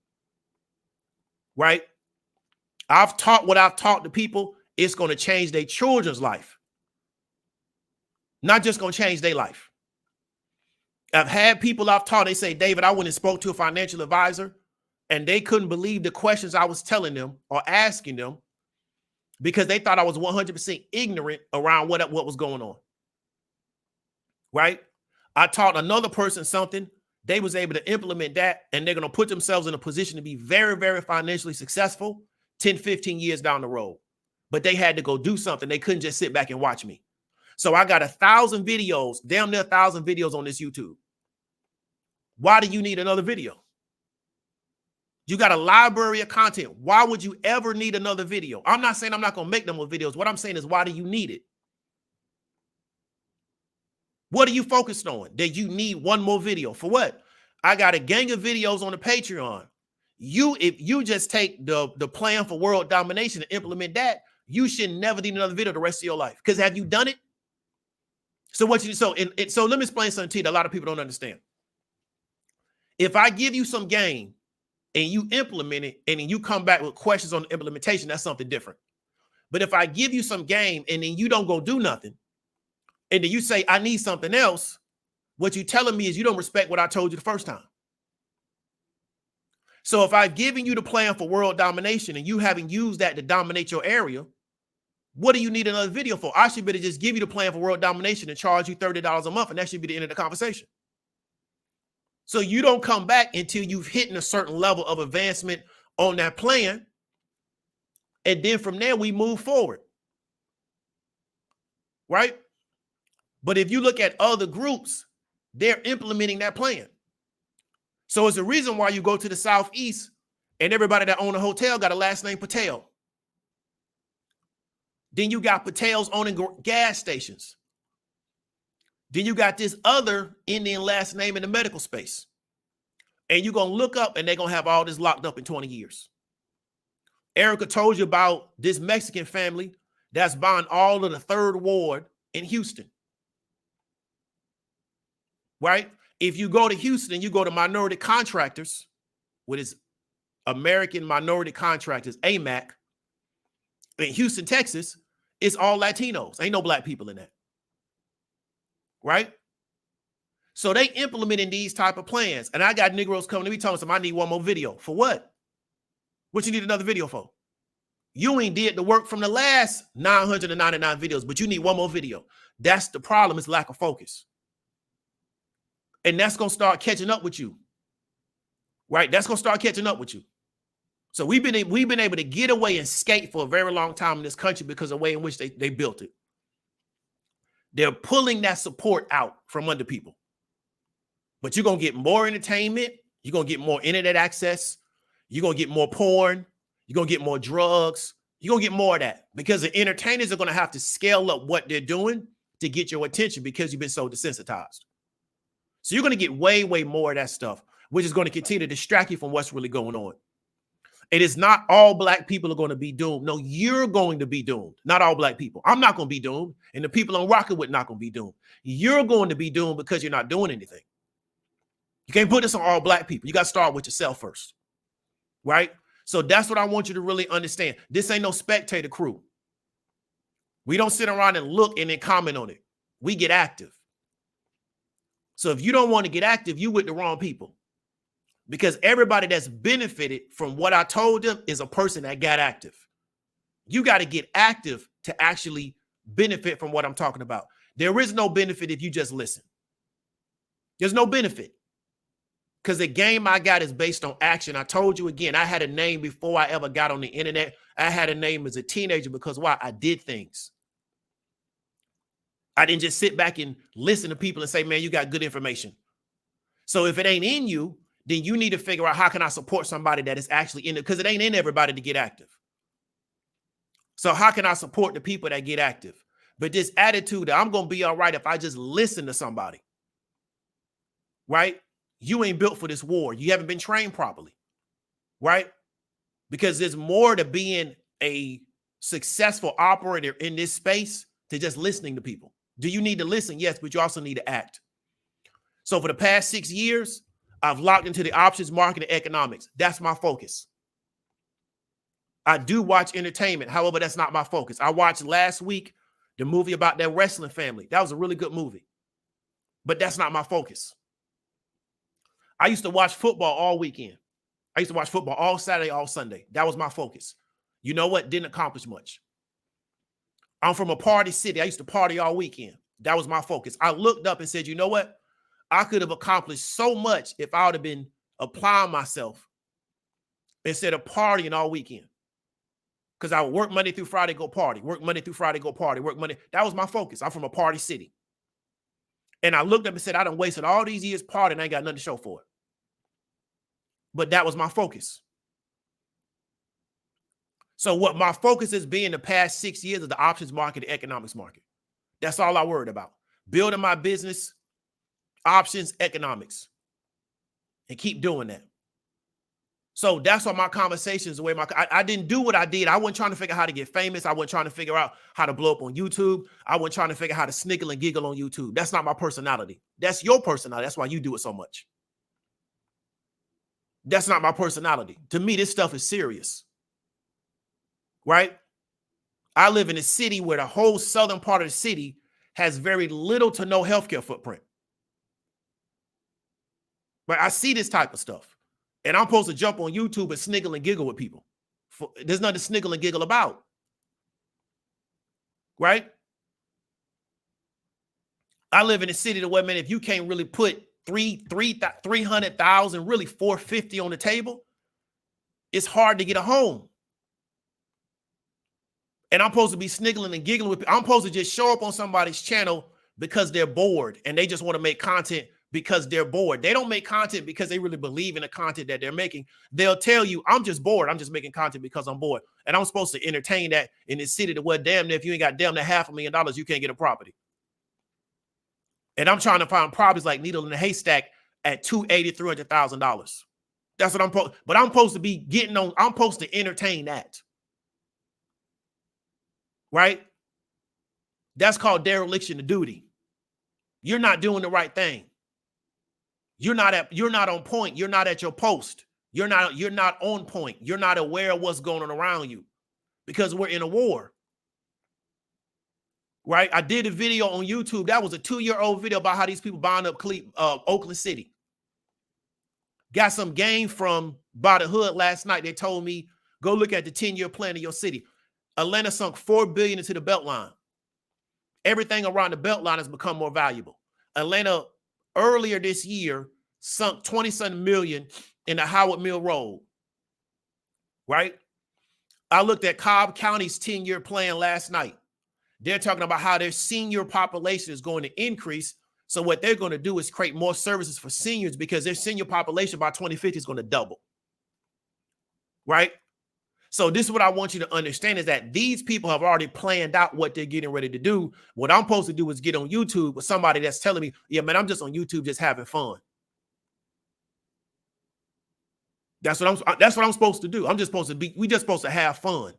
Right? I've taught what I've taught to people. It's going to change their children's life. Not just going to change their life. I've had people I've taught, they say, David, I went and spoke to a financial advisor and they couldn't believe the questions I was telling them or asking them because they thought I was 100% ignorant around what was going on. Right? I taught another person something. They was able to implement that and they're going to put themselves in a position to be very, very financially successful 10, 15 years down the road. But they had to go do something. They couldn't just sit back and watch me. So I got 1,000 videos, damn near 1,000 videos on this YouTube. Why do you need another video? You got a library of content. Why would you ever need another video? I'm not saying I'm not going to make no more videos. What I'm saying is, why do you need it? What are you focused on? That you need one more video for what? I got a gang of videos on the Patreon. If you just take the plan for world domination and implement that, you should never need another video the rest of your life. Because have you done it? So let me explain something to you that a lot of people don't understand. If I give you some game and you implement it and then you come back with questions on the implementation, that's something different. But if I give you some game and then you don't go do nothing, and then you say, I need something else, what you're telling me is you don't respect what I told you the first time. So if I've given you the plan for world domination and you haven't used that to dominate your area, what do you need another video for? I should better just give you the plan for world domination and charge you $30 a month, and that should be the end of the conversation. So you don't come back until you've hit a certain level of advancement on that plan. And then from there, we move forward. Right? But if you look at other groups, they're implementing that plan. So it's the reason why you go to the Southeast and everybody that own a hotel got a last name Patel. Then you got Patels owning gas stations. Then you got this other Indian last name in the medical space. And you're going to look up and they're going to have all this locked up in 20 years. Erica told you about this Mexican family that's buying all of the 3rd Ward in Houston. Right? If you go to Houston, you go to Minority Contractors, what is American Minority Contractors, AMAC, in Houston, Texas, it's all Latinos. Ain't no black people in that. Right? So they implementing these type of plans. And I got Negroes coming to me telling them, I need one more video. For what? What you need another video for? You ain't did the work from the last 999 videos, but you need one more video. That's the problem, is lack of focus. And that's going to start catching up with you. Right? That's going to start catching up with you. So we've been able to get away and skate for a very long time in this country because of the way in which they built it. They're pulling that support out from under people. But you're going to get more entertainment. You're going to get more internet access. You're going to get more porn. You're going to get more drugs. You're going to get more of that because the entertainers are going to have to scale up what they're doing to get your attention because you've been so desensitized. So you're going to get way, way more of that stuff, which is going to continue to distract you from what's really going on. It is not all black people are going to be doomed. No, you're going to be doomed. Not all black people. I'm not going to be doomed. And the people I'm rocking with not going to be doomed. You're going to be doomed because you're not doing anything. You can't put this on all black people. You got to start with yourself first. Right? So that's what I want you to really understand. This ain't no spectator crew. We don't sit around and look and then comment on it. We get active. So if you don't want to get active, you with the wrong people. Because everybody that's benefited from what I told them is a person that got active. You got to get active to actually benefit from what I'm talking about. There is no benefit if you just listen. There's no benefit. Because the game I got is based on action. I told you again, I had a name before I ever got on the internet. I had a name as a teenager because why? I did things. I didn't just sit back and listen to people and say, man, you got good information. So if it ain't in you, then you need to figure out how can I support somebody that is actually in it, because it ain't in everybody to get active. So how can I support the people that get active? But this attitude that I'm going to be all right if I just listen to somebody, right? You ain't built for this war. You haven't been trained properly, right? Because there's more to being a successful operator in this space to just listening to people. Do you need to listen? Yes, but you also need to act. So for the past 6 years, I've locked into the options market and economics. That's my focus. I do watch entertainment. However, that's not my focus. I watched last week the movie about that wrestling family. That was a really good movie. But that's not my focus. I used to watch football all weekend. I used to watch football all Saturday, all Sunday. That was my focus. You know what? Didn't accomplish much. I'm from a party city. I used to party all weekend. That was my focus. I looked up and said, you know what? I could have accomplished so much if I would have been applying myself instead of partying all weekend. Because I would work Monday through Friday, go party. Work Monday through Friday, go party. Work Monday. That was my focus. I'm from a party city. And I looked up and said, I done wasted all these years partying and I ain't got nothing to show for it. But that was my focus. So what my focus has been the past 6 years of the options market, the economics market. That's all I worried about. Building my business, options, economics. And keep doing that. So that's why my conversations, the way I didn't do what I did. I wasn't trying to figure out how to get famous. I wasn't trying to figure out how to blow up on YouTube. I wasn't trying to figure out how to sniggle and giggle on YouTube. That's not my personality. That's your personality. That's why you do it so much. That's not my personality. To me, this stuff is serious. Right? I live in a city where the whole southern part of the city has very little to no healthcare footprint. But I see this type of stuff. And I'm supposed to jump on YouTube and sniggle and giggle with people. There's nothing to sniggle and giggle about. Right? I live in a city where, man, if you can't really put 300,000, really 450 on the table, it's hard to get a home. And I'm supposed to be sniggling and giggling with people. I'm supposed to just show up on somebody's channel because they're bored and they just want to make content because they're bored. They don't make content because they really believe in the content that they're making. They'll tell you, I'm just bored. I'm just making content because I'm bored. And I'm supposed to entertain that in this city to where damn near if you ain't got damn near $500,000, you can't get a property. And I'm trying to find properties like needle in a haystack at $280,000, $300,000. That's what I'm supposed, but I'm supposed to be getting on. I'm supposed to entertain that. Right? That's called dereliction of duty. You're not doing the right thing. You're not on point. You're not at your post. You're not on point. You're not aware of what's going on around you because we're in a war. Right? I did a video on YouTube. That was a 2-year-old video about how these people buying up Oakland City. Got some game from By the Hood last night. They told me, go look at the 10-year plan of your city. Atlanta sunk $4 billion into the Beltline. Everything around the Beltline has become more valuable. Atlanta earlier this year sunk $27 million in the Howard Mill Road. Right? I looked at Cobb County's 10-year plan last night. They're talking about how their senior population is going to increase. So what they're going to do is create more services for seniors because their senior population by 2050 is going to double. Right? So this is what I want you to understand is that these people have already planned out what they're getting ready to do. What I'm supposed to do is get on YouTube with somebody that's telling me, yeah, man, I'm just on YouTube just having fun. That's what I'm supposed to do. We just supposed to have fun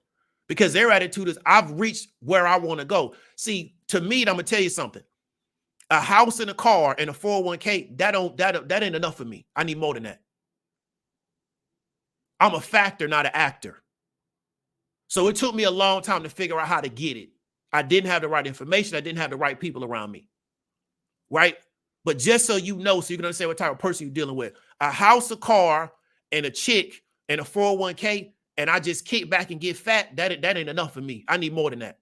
because their attitude is I've reached where I want to go. See, to me, I'm going to tell you something. A house and a car and a 401k, that ain't enough for me. I need more than that. I'm a factor, not an actor. So it took me a long time to figure out how to get it. I didn't have the right information. I didn't have the right people around me. Right? But just so you know, so you can understand what type of person you're dealing with. A house, a car, and a chick, and a 401k, and I just kick back and get fat, that ain't enough for me. I need more than that.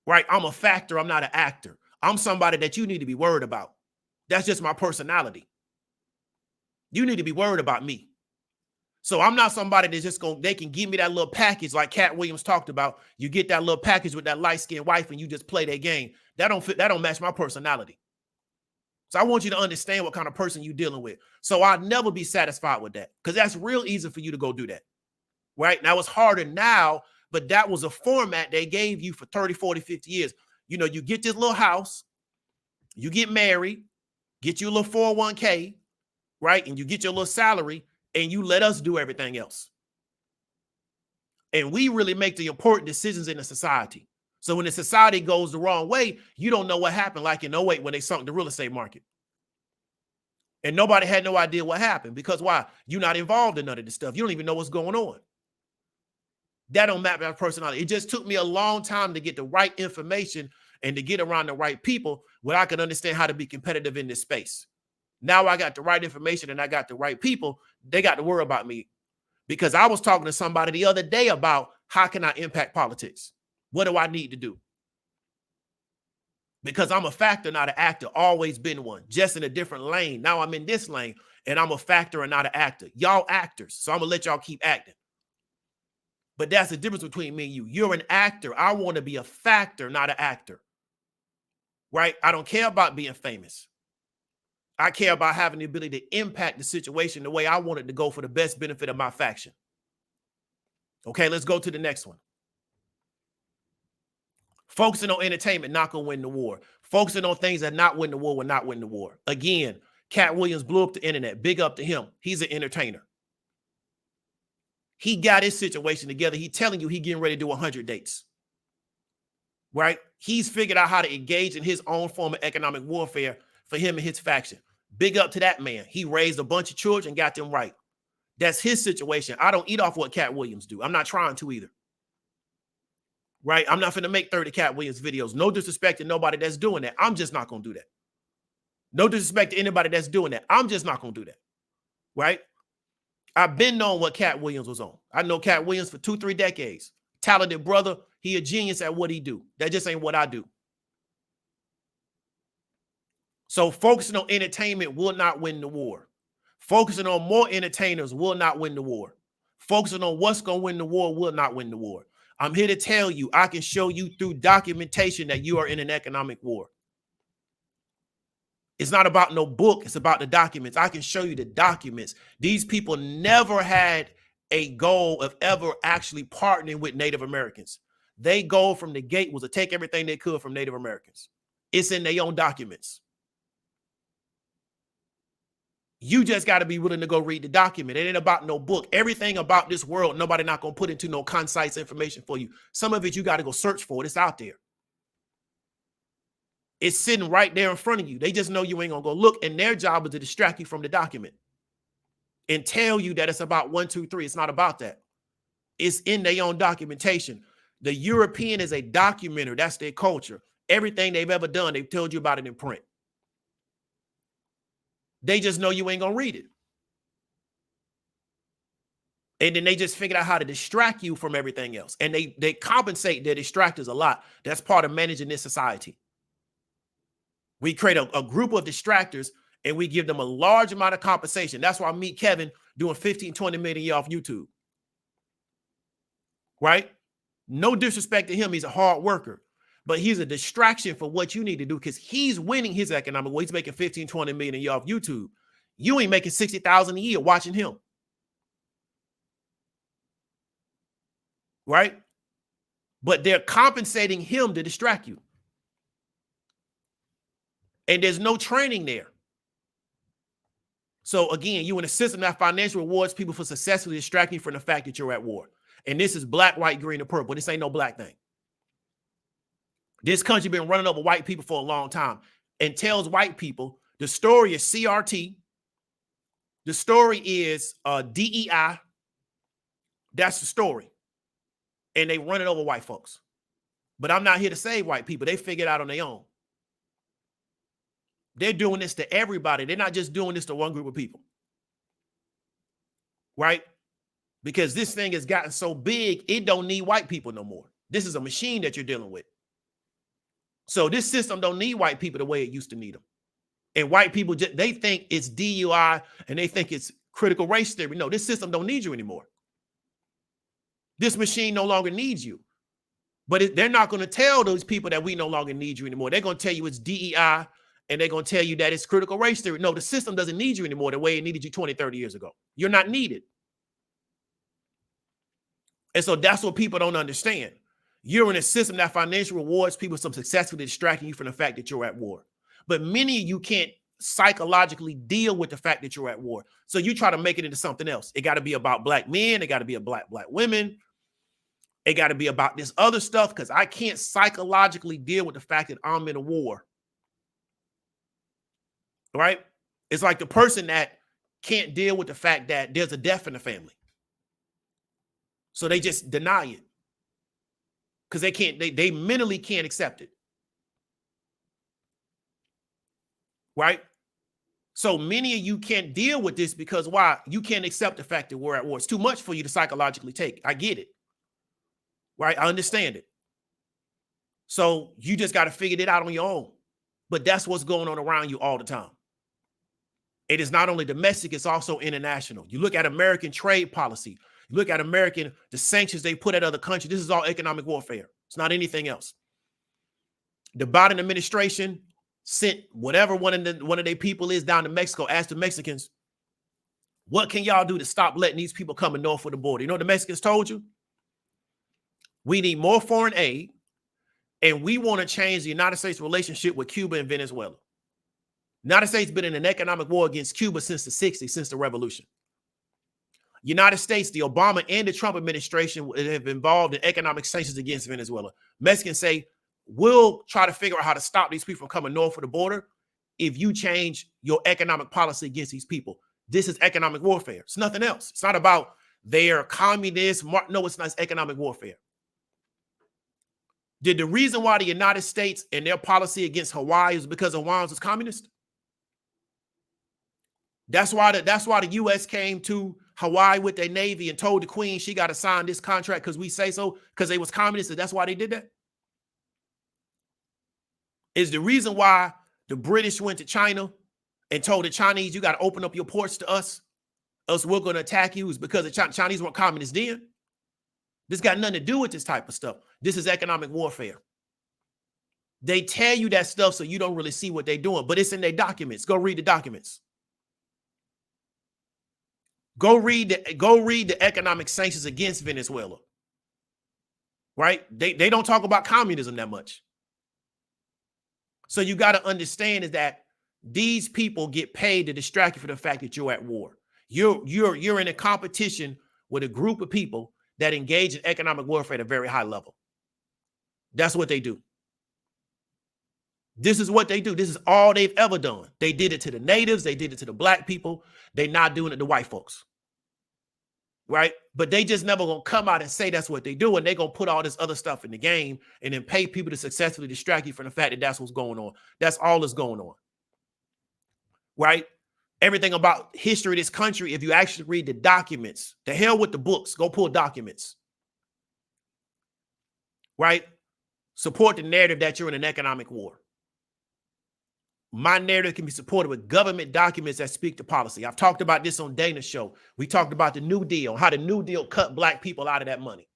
Right? I'm a factor. I'm not an actor. I'm somebody that you need to be worried about. That's just my personality. You need to be worried about me. So I'm not somebody that's just they can give me that little package like Cat Williams talked about. You get that little package with that light-skinned wife and you just play that game. That don't match my personality. So I want you to understand what kind of person you're dealing with. So I'll never be satisfied with that because that's real easy for you to go do that. Right? Now it's harder now, but that was a format they gave you for 30, 40, 50 years. You know, you get this little house, you get married, get you a little 401k, right? And you get your little salary and you let us do everything else. And we really make the important decisions in the society. So when the society goes the wrong way, you don't know what happened like in 08 when they sunk the real estate market. And nobody had no idea what happened because why? You're not involved in none of this stuff. You don't even know what's going on. That don't map my personality. It just took me a long time to get the right information and to get around the right people where I could understand how to be competitive in this space. Now I got the right information and I got the right people. They got to worry about me because I was talking to somebody the other day about how can I impact politics? What do I need to do? Because I'm a factor, not an actor, always been one, just in a different lane. Now I'm in this lane and I'm a factor and not an actor. Y'all actors, so I'm going to let y'all keep acting. But that's the difference between me and you. You're an actor. I want to be a factor, not an actor. Right? I don't care about being famous. I care about having the ability to impact the situation the way I want it to go for the best benefit of my faction. Okay, let's go to the next one. Focusing on entertainment, not going to win the war. Focusing on things that not win the war will not win the war. Again, Cat Williams blew up the internet. Big up to him. He's an entertainer. He got his situation together. He's telling you he getting ready to do 100 dates. Right? He's figured out how to engage in his own form of economic warfare for him and his faction. Big up to that man. He raised a bunch of children and got them right. That's his situation. I don't eat off what Cat Williams do. I'm not trying to either. Right? I'm not going to make 30 Cat Williams videos. No disrespect to nobody that's doing that. I'm just not going to do that. No disrespect to anybody that's doing that. I'm just not going to do that. Right? I've been knowing what Cat Williams was on. I know Cat Williams for 2-3 decades. Talented brother. He a genius at what he do. That just ain't what I do. So focusing on entertainment will not win the war. Focusing on more entertainers will not win the war. Focusing on what's going to win the war will not win the war. I'm here to tell you, I can show you through documentation that you are in an economic war. It's not about no book. It's about the documents. I can show you the documents. These people never had a goal of ever actually partnering with Native Americans. Their goal from the gate was to take everything they could from Native Americans. It's in their own documents. You just got to be willing to go read the document. It ain't about no book. Everything about this world, nobody not going to put into no concise information for you. Some of it you got to go search for it. It's out there. It's sitting right there in front of you. They just know you ain't going to go look, and their job is to distract you from the document and tell you that it's about 1, 2, 3. It's not about that. It's in their own documentation. The European is a documenter. That's their culture. Everything they've ever done, they've told you about it in print. They just know you ain't going to read it. And then they just figured out how to distract you from everything else. And they compensate their distractors a lot. That's part of managing this society. We create a group of distractors and we give them a large amount of compensation. That's why I meet Kevin doing 15, 20 million a year off YouTube. Right? No disrespect to him. He's a hard worker. But he's a distraction for what you need to do because he's winning his economic war. He's making 15, 20 million a year off YouTube. You ain't making 60,000 a year watching him. Right? But they're compensating him to distract you. And there's no training there. So again, you in a system that financially rewards people for successfully distracting you from the fact that you're at war. And this is black, white, green, and purple. This ain't no black thing. This country been running over white people for a long time and tells white people the story is CRT. The story is DEI. That's the story. And they run it over white folks. But I'm not here to save white people. They figure it out on their own. They're doing this to everybody. They're not just doing this to one group of people. Right? Because this thing has gotten so big, it don't need white people no more. This is a machine that you're dealing with. So this system don't need white people the way it used to need them. And white people, they think it's DUI and they think it's critical race theory. No, this system don't need you anymore. This machine no longer needs you. But they're not going to tell those people that we no longer need you anymore. They're going to tell you it's DEI and they're going to tell you that it's critical race theory. No, the system doesn't need you anymore the way it needed you 20, 30 years ago. You're not needed. And so that's what people don't understand. You're in a system that financially rewards people some successfully distracting you from the fact that you're at war. But many of you can't psychologically deal with the fact that you're at war. So you try to make it into something else. It got to be about black men. It got to be about black women. It got to be about this other stuff because I can't psychologically deal with the fact that I'm in a war. Right? It's like the person that can't deal with the fact that there's a death in the family. So they just deny it. Because they mentally can't accept it. Right? So many of you can't deal with this because why? You can't accept the fact that we're at war. It's too much for you to psychologically take. I get it. Right? I understand it. So you just got to figure it out on your own. But that's what's going on around you all the time. It is not only domestic, it's also international. You look at American trade policy. You look at the sanctions they put at other countries. This is all economic warfare. It's not anything else. The Biden administration sent whatever one of their people is down to Mexico, asked the Mexicans, what can y'all do to stop letting these people coming north of the border? You know what the Mexicans told you? We need more foreign aid, and we want to change the United States relationship with Cuba and Venezuela. The United States has been in an economic war against Cuba since the 60s, since the revolution. United States, the Obama and the Trump administration have been involved in economic sanctions against Venezuela. Mexicans say, we'll try to figure out how to stop these people from coming north of the border if you change your economic policy against these people. This is economic warfare. It's nothing else. It's not about their communist. No, it's not. It's economic warfare. Did the reason why the United States and their policy against Hawaii is because Hawaiians was communist? That's why the U.S. came to Hawaii with their Navy and told the Queen she got to sign this contract because we say so, because they was communists, and that's why they did that? Is the reason why the British went to China and told the Chinese, you got to open up your ports to us, else we're going to attack you, is because the Chinese weren't communists then? This got nothing to do with this type of stuff. This is economic warfare. They tell you that stuff so you don't really see what they're doing, but it's in their documents. Go read the documents. Go read the economic sanctions against Venezuela. Right? They don't talk about communism that much. So you got to understand is that these people get paid to distract you from the fact that you're at war. You're in a competition with a group of people that engage in economic warfare at a very high level. That's what they do. This is what they do. This is all they've ever done. They did it to the natives. They did it to the black people. They're not doing it to white folks. Right? But they just never going to come out and say that's what they do. And they're going to put all this other stuff in the game and then pay people to successfully distract you from the fact that that's what's going on. That's all that's going on. Right? Everything about history of this country, if you actually read the documents, the hell with the books, go pull documents. Right? Support the narrative that you're in an economic war. My narrative can be supported with government documents that speak to policy. I've talked about this on Dana's show. We talked about the New Deal, how the New Deal cut black people out of that money.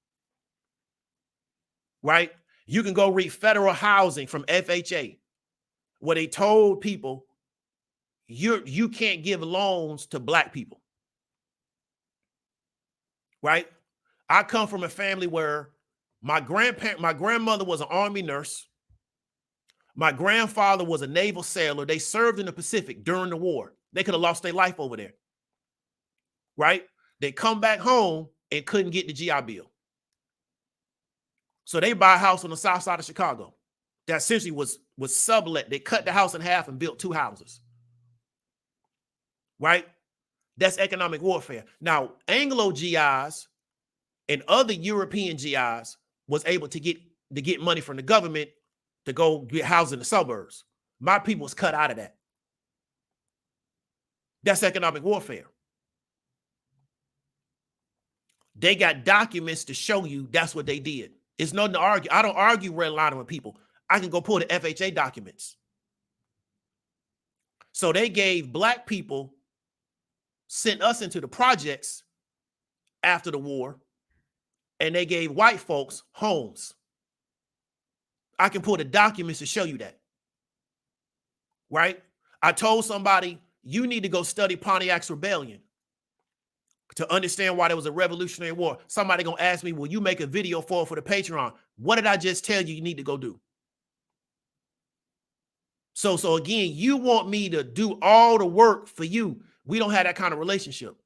Right? You can go read federal housing from FHA, where they told people you can't give loans to black people. Right? I come from a family where my grandmother was an Army nurse. My grandfather was a naval sailor. They served in the Pacific during the war. They could have lost their life over there. Right? They come back home and couldn't get the GI Bill. So they buy a house on the south side of Chicago that essentially was sublet. They cut the house in half and built 2 houses. Right? That's economic warfare. Now, Anglo GIs and other European GIs was able to get money from the government to go get housed in the suburbs. My people was cut out of that. That's economic warfare. They got documents to show you that's what they did. It's nothing to argue. I don't argue redlining with people. I can go pull the FHA documents. So they gave black people, sent us into the projects after the war, and they gave white folks homes. I can pull the documents to show you that. Right? I told somebody, you need to go study Pontiac's Rebellion to understand why there was a Revolutionary War. Somebody gonna ask me, will you make a video for the Patreon? What did I just tell you need to go do? So again, you want me to do all the work for you. We don't have that kind of relationship.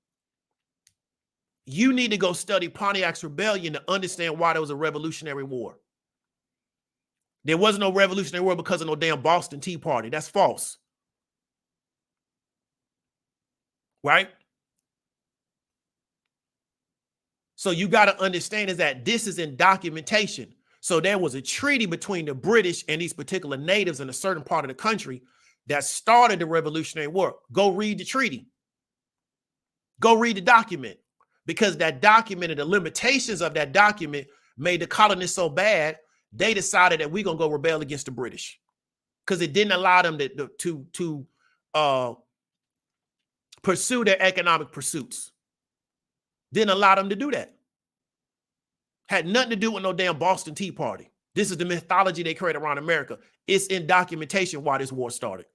You need to go study Pontiac's Rebellion to understand why there was a Revolutionary War. There wasn't no Revolutionary War because of no damn Boston Tea Party. That's false. Right? So you got to understand is that this is in documentation. So there was a treaty between the British and these particular natives in a certain part of the country that started the Revolutionary War. Go read the treaty. Go read the document, because that document and the limitations of that document made the colonists so bad, they decided that we're going to go rebel against the British because it didn't allow them to pursue their economic pursuits. Didn't allow them to do that. Had nothing to do with no damn Boston Tea Party. This is the mythology they created around America. It's in documentation why this war started.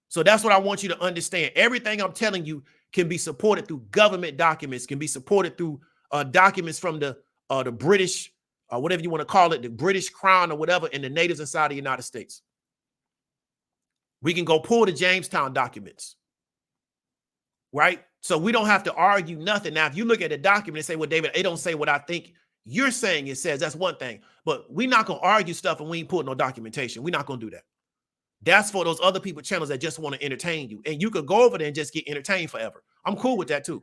So that's what I want you to understand. Everything I'm telling you can be supported through government documents, can be supported through documents from the British, whatever you want to call it, the British Crown or whatever, and the natives inside the United States. We can go pull the Jamestown documents, right? So we don't have to argue nothing. Now, if you look at the document and say, well, David, it don't say what I think you're saying it says, that's one thing. But we're not going to argue stuff and we ain't putting no documentation. We're not going to do that. That's for those other people channels that just want to entertain you. And you could go over there and just get entertained forever. I'm cool with that too.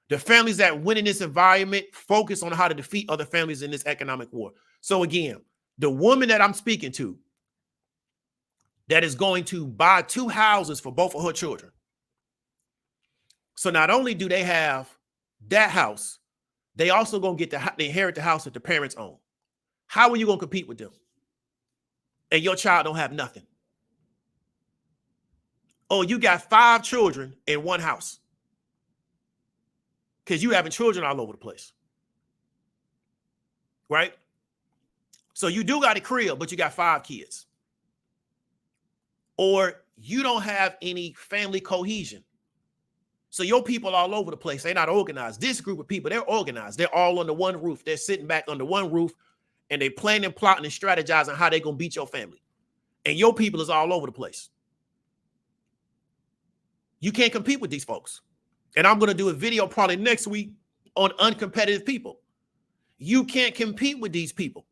The families that win in this environment focus on how to defeat other families in this economic war. So again, the woman that I'm speaking to that is going to buy 2 houses for both of her children. So not only do they have that house, they also going to get they inherit the house that the parents own. How are you going to compete with them? And your child don't have nothing. Oh, you got 5 children in one house. Because you having children all over the place. Right? So you do got a crib, but you got 5 kids. Or you don't have any family cohesion. So your people all over the place, they're not organized. This group of people, they're organized. They're all under one roof. They're sitting back under one roof, and they planning, plotting, and strategizing how they're going to beat your family. And your people is all over the place. You can't compete with these folks. And I'm going to do a video probably next week on uncompetitive people. You can't compete with these people.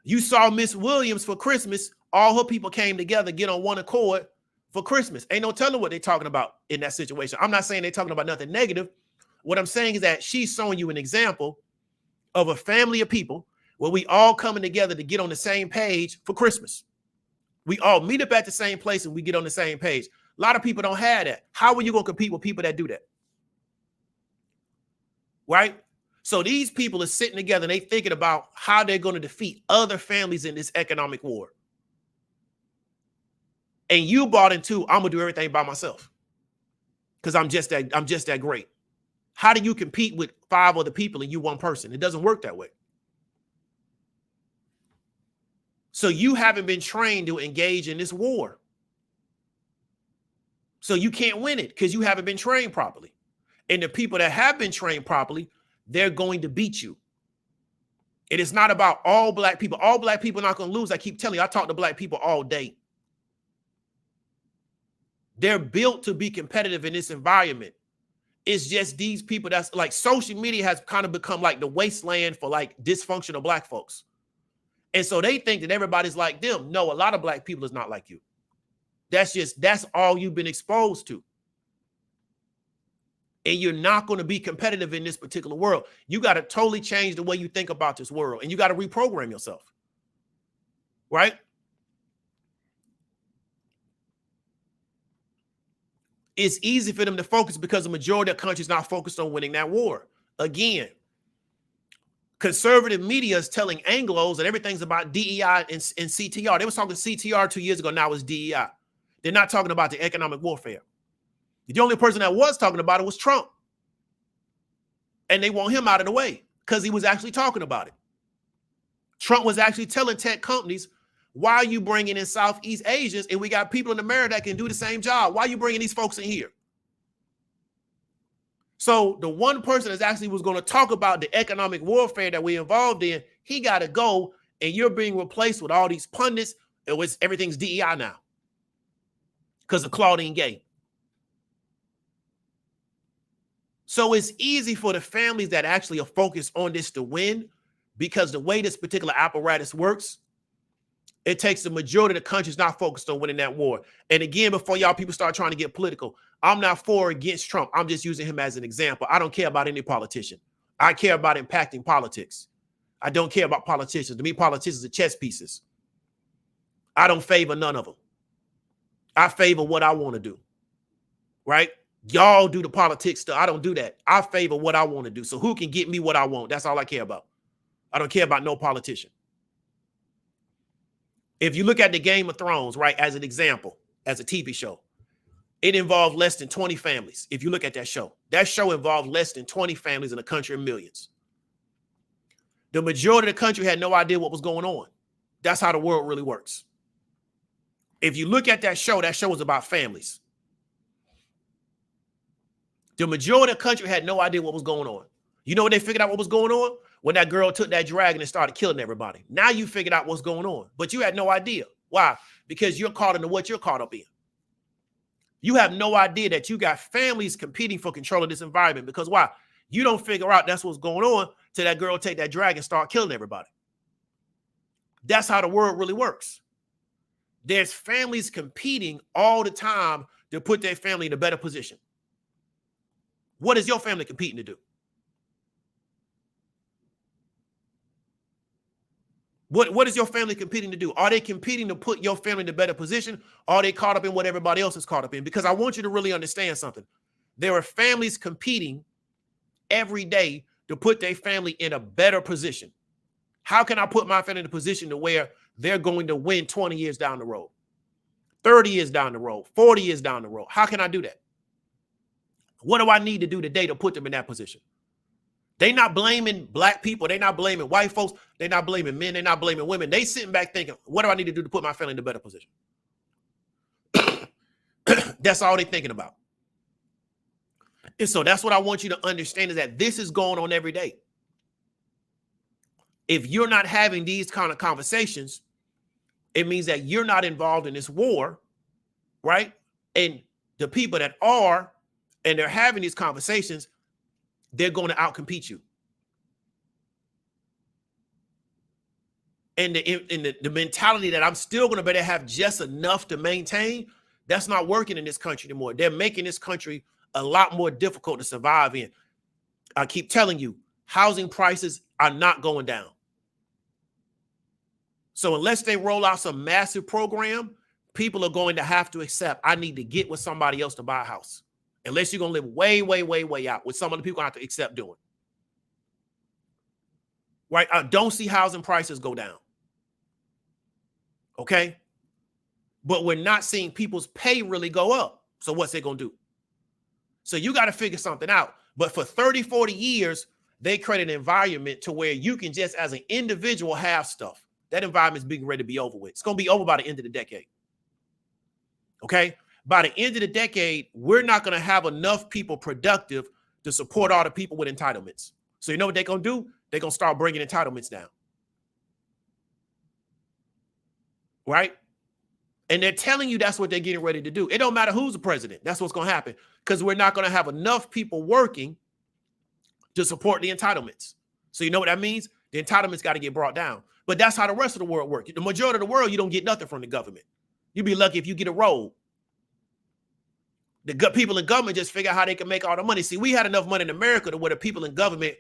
You saw Miss Williams for Christmas. All her people came together, get on one accord for Christmas. Ain't no telling what they're talking about in that situation. I'm not saying they're talking about nothing negative. What I'm saying is that she's showing you an example of a family of people where we all coming together to get on the same page for Christmas. We all meet up at the same place and we get on the same page. A lot of people don't have that. How are you going to compete with people that do that? Right? So these people are sitting together and they thinking about how they're going to defeat other families in this economic war. And you bought into, I'm going to do everything by myself because I'm just that great. How do you compete with 5 other people and you one person? It doesn't work that way. So you haven't been trained to engage in this war. So you can't win it because you haven't been trained properly. And the people that have been trained properly, they're going to beat you. It is not about all black people. All black people are not going to lose. I keep telling you, I talk to black people all day. They're built to be competitive in this environment. It's just these people that's like social media has kind of become like the wasteland for like dysfunctional black folks. And so they think that everybody's like them. No, a lot of black people is not like you. That's all you've been exposed to. And you're not going to be competitive in this particular world. You got to totally change the way you think about this world. And you got to reprogram yourself. Right? It's easy for them to focus because the majority of countries not focused on winning that war. Again, conservative media is telling Anglos that everything's about DEI and CTR. They was talking CTR 2 years ago. Now it's DEI. They're not talking about the economic warfare. The only person that was talking about it was Trump. And they want him out of the way because he was actually talking about it. Trump was actually telling tech companies, why are you bringing in Southeast Asians and we got people in America that can do the same job? Why are you bringing these folks in here? So the one person that actually was going to talk about the economic warfare that we're involved in, he got to go, and you're being replaced with all these pundits. Everything's DEI now because of Claudine Gay. So it's easy for the families that actually are focused on this to win because the way this particular apparatus works, it takes the majority of the countries not focused on winning that war. And again, before y'all people start trying to get political, I'm not for or against Trump. I'm just using him as an example. I don't care about any politician. I care about impacting politics. I don't care about politicians. To me, politicians are chess pieces. I don't favor none of them. I favor what I want to do. Right? Y'all do the politics stuff. I don't do that. I favor what I want to do. So who can get me what I want? That's all I care about. I don't care about no politician. If you look at the Game of Thrones, right, as an example, as a TV show, it involved less than 20 families. If you look at that show involved less than 20 families in a country of millions. The majority of the country had no idea what was going on. That's how the world really works. If you look at that show was about families. The majority of the country had no idea what was going on. You know when they figured out what was going on? When that girl took that dragon and started killing everybody. Now you figured out what's going on, but you had no idea. Why? Because you're caught into what you're caught up in. You have no idea that you got families competing for control of this environment. Because why? You don't figure out that's what's going on till that girl take that dragon and start killing everybody. That's how the world really works. There's families competing all the time to put their family in a better position. What is your family competing to do? What is your family competing to do? Are they competing to put your family in a better position? Or are they caught up in what everybody else is caught up in? Because I want you to really understand something. There are families competing every day to put their family in a better position. How can I put my family in a position to where they're going to win 20 years down the road, 30 years down the road, 40 years down the road? How can I do that? What do I need to do today to put them in that position? They're not blaming black people. They're not blaming white folks. They're not blaming men. They're not blaming women. They sitting back thinking, what do I need to do to put my family in a better position? That's all they're thinking about. And so that's what I want you to understand is that this is going on every day. If you're not having these kind of conversations, it means that you're not involved in this war, right? And the people that are, and they're having these conversations, they're going to outcompete you. And the mentality that I'm still going to better have just enough to maintain, that's not working in this country anymore. They're making this country a lot more difficult to survive in. I keep telling you, housing prices are not going down. So unless they roll out some massive program, people are going to have to accept, I need to get with somebody else to buy a house. Unless you're going to live way, way, way, way out, with some of the people have to accept doing. Right? I don't see housing prices go down. Okay? But we're not seeing people's pay really go up. So what's they going to do? So you got to figure something out. But for 30, 40 years, they create an environment to where you can just as an individual have stuff. That environment is being ready to be over with. It's going to be over by the end of the decade. Okay? By the end of the decade, we're not going to have enough people productive to support all the people with entitlements. So you know what they're going to do? They're going to start bringing entitlements down. Right? And they're telling you that's what they're getting ready to do. It don't matter who's the president. That's what's going to happen, because we're not going to have enough people working to support the entitlements. So you know what that means? The entitlements got to get brought down. But that's how the rest of the world works. The majority of the world, you don't get nothing from the government. You'd be lucky if you get a roll. The people in government just figure out how they can make all the money. See, we had enough money in America to where the people in government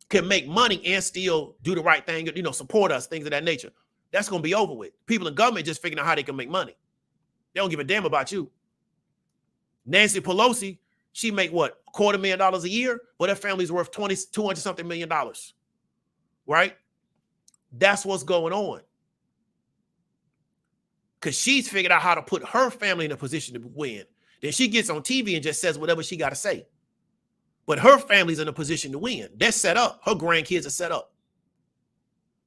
can make money and still do the right thing, you know, support us, things of that nature. That's going to be over with. People in government just figuring out how they can make money. They don't give a damn about you. Nancy Pelosi, she make what, $250,000 a year? Well, her family's worth 200 something million dollars, right? That's what's going on. Because she's figured out how to put her family in a position to win. Then she gets on TV and just says whatever she got to say. But her family's in a position to win. They're set up. Her grandkids are set up,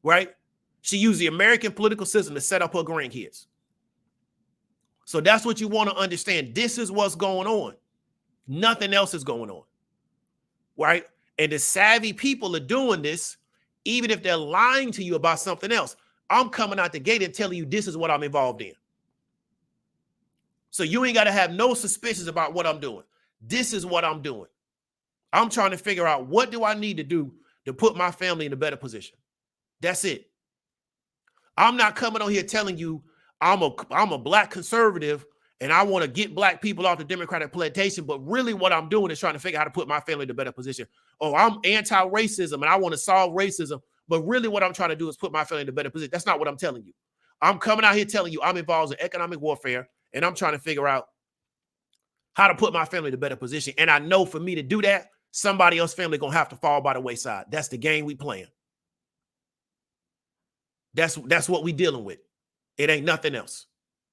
right? She used the American political system to set up her grandkids. So that's what you want to understand. This is what's going on. Nothing else is going on, right? And the savvy people are doing this, even if they're lying to you about something else. I'm coming out the gate and telling you this is what I'm involved in. So you ain't got to have no suspicions about what I'm doing. This is what I'm doing. I'm trying to figure out, what do I need to do to put my family in a better position? That's it. I'm not coming on here telling you I'm a black conservative and I want to get black people off the Democratic plantation, but really what I'm doing is trying to figure out how to put my family in a better position. Oh, I'm anti-racism and I want to solve racism, but really what I'm trying to do is put my family in a better position. That's not what I'm telling you. I'm coming out here telling you I'm involved in economic warfare and I'm trying to figure out how to put my family in a better position. And I know for me to do that, somebody else's family going to have to fall by the wayside. That's the game we playing. That's what we dealing with. It ain't nothing else.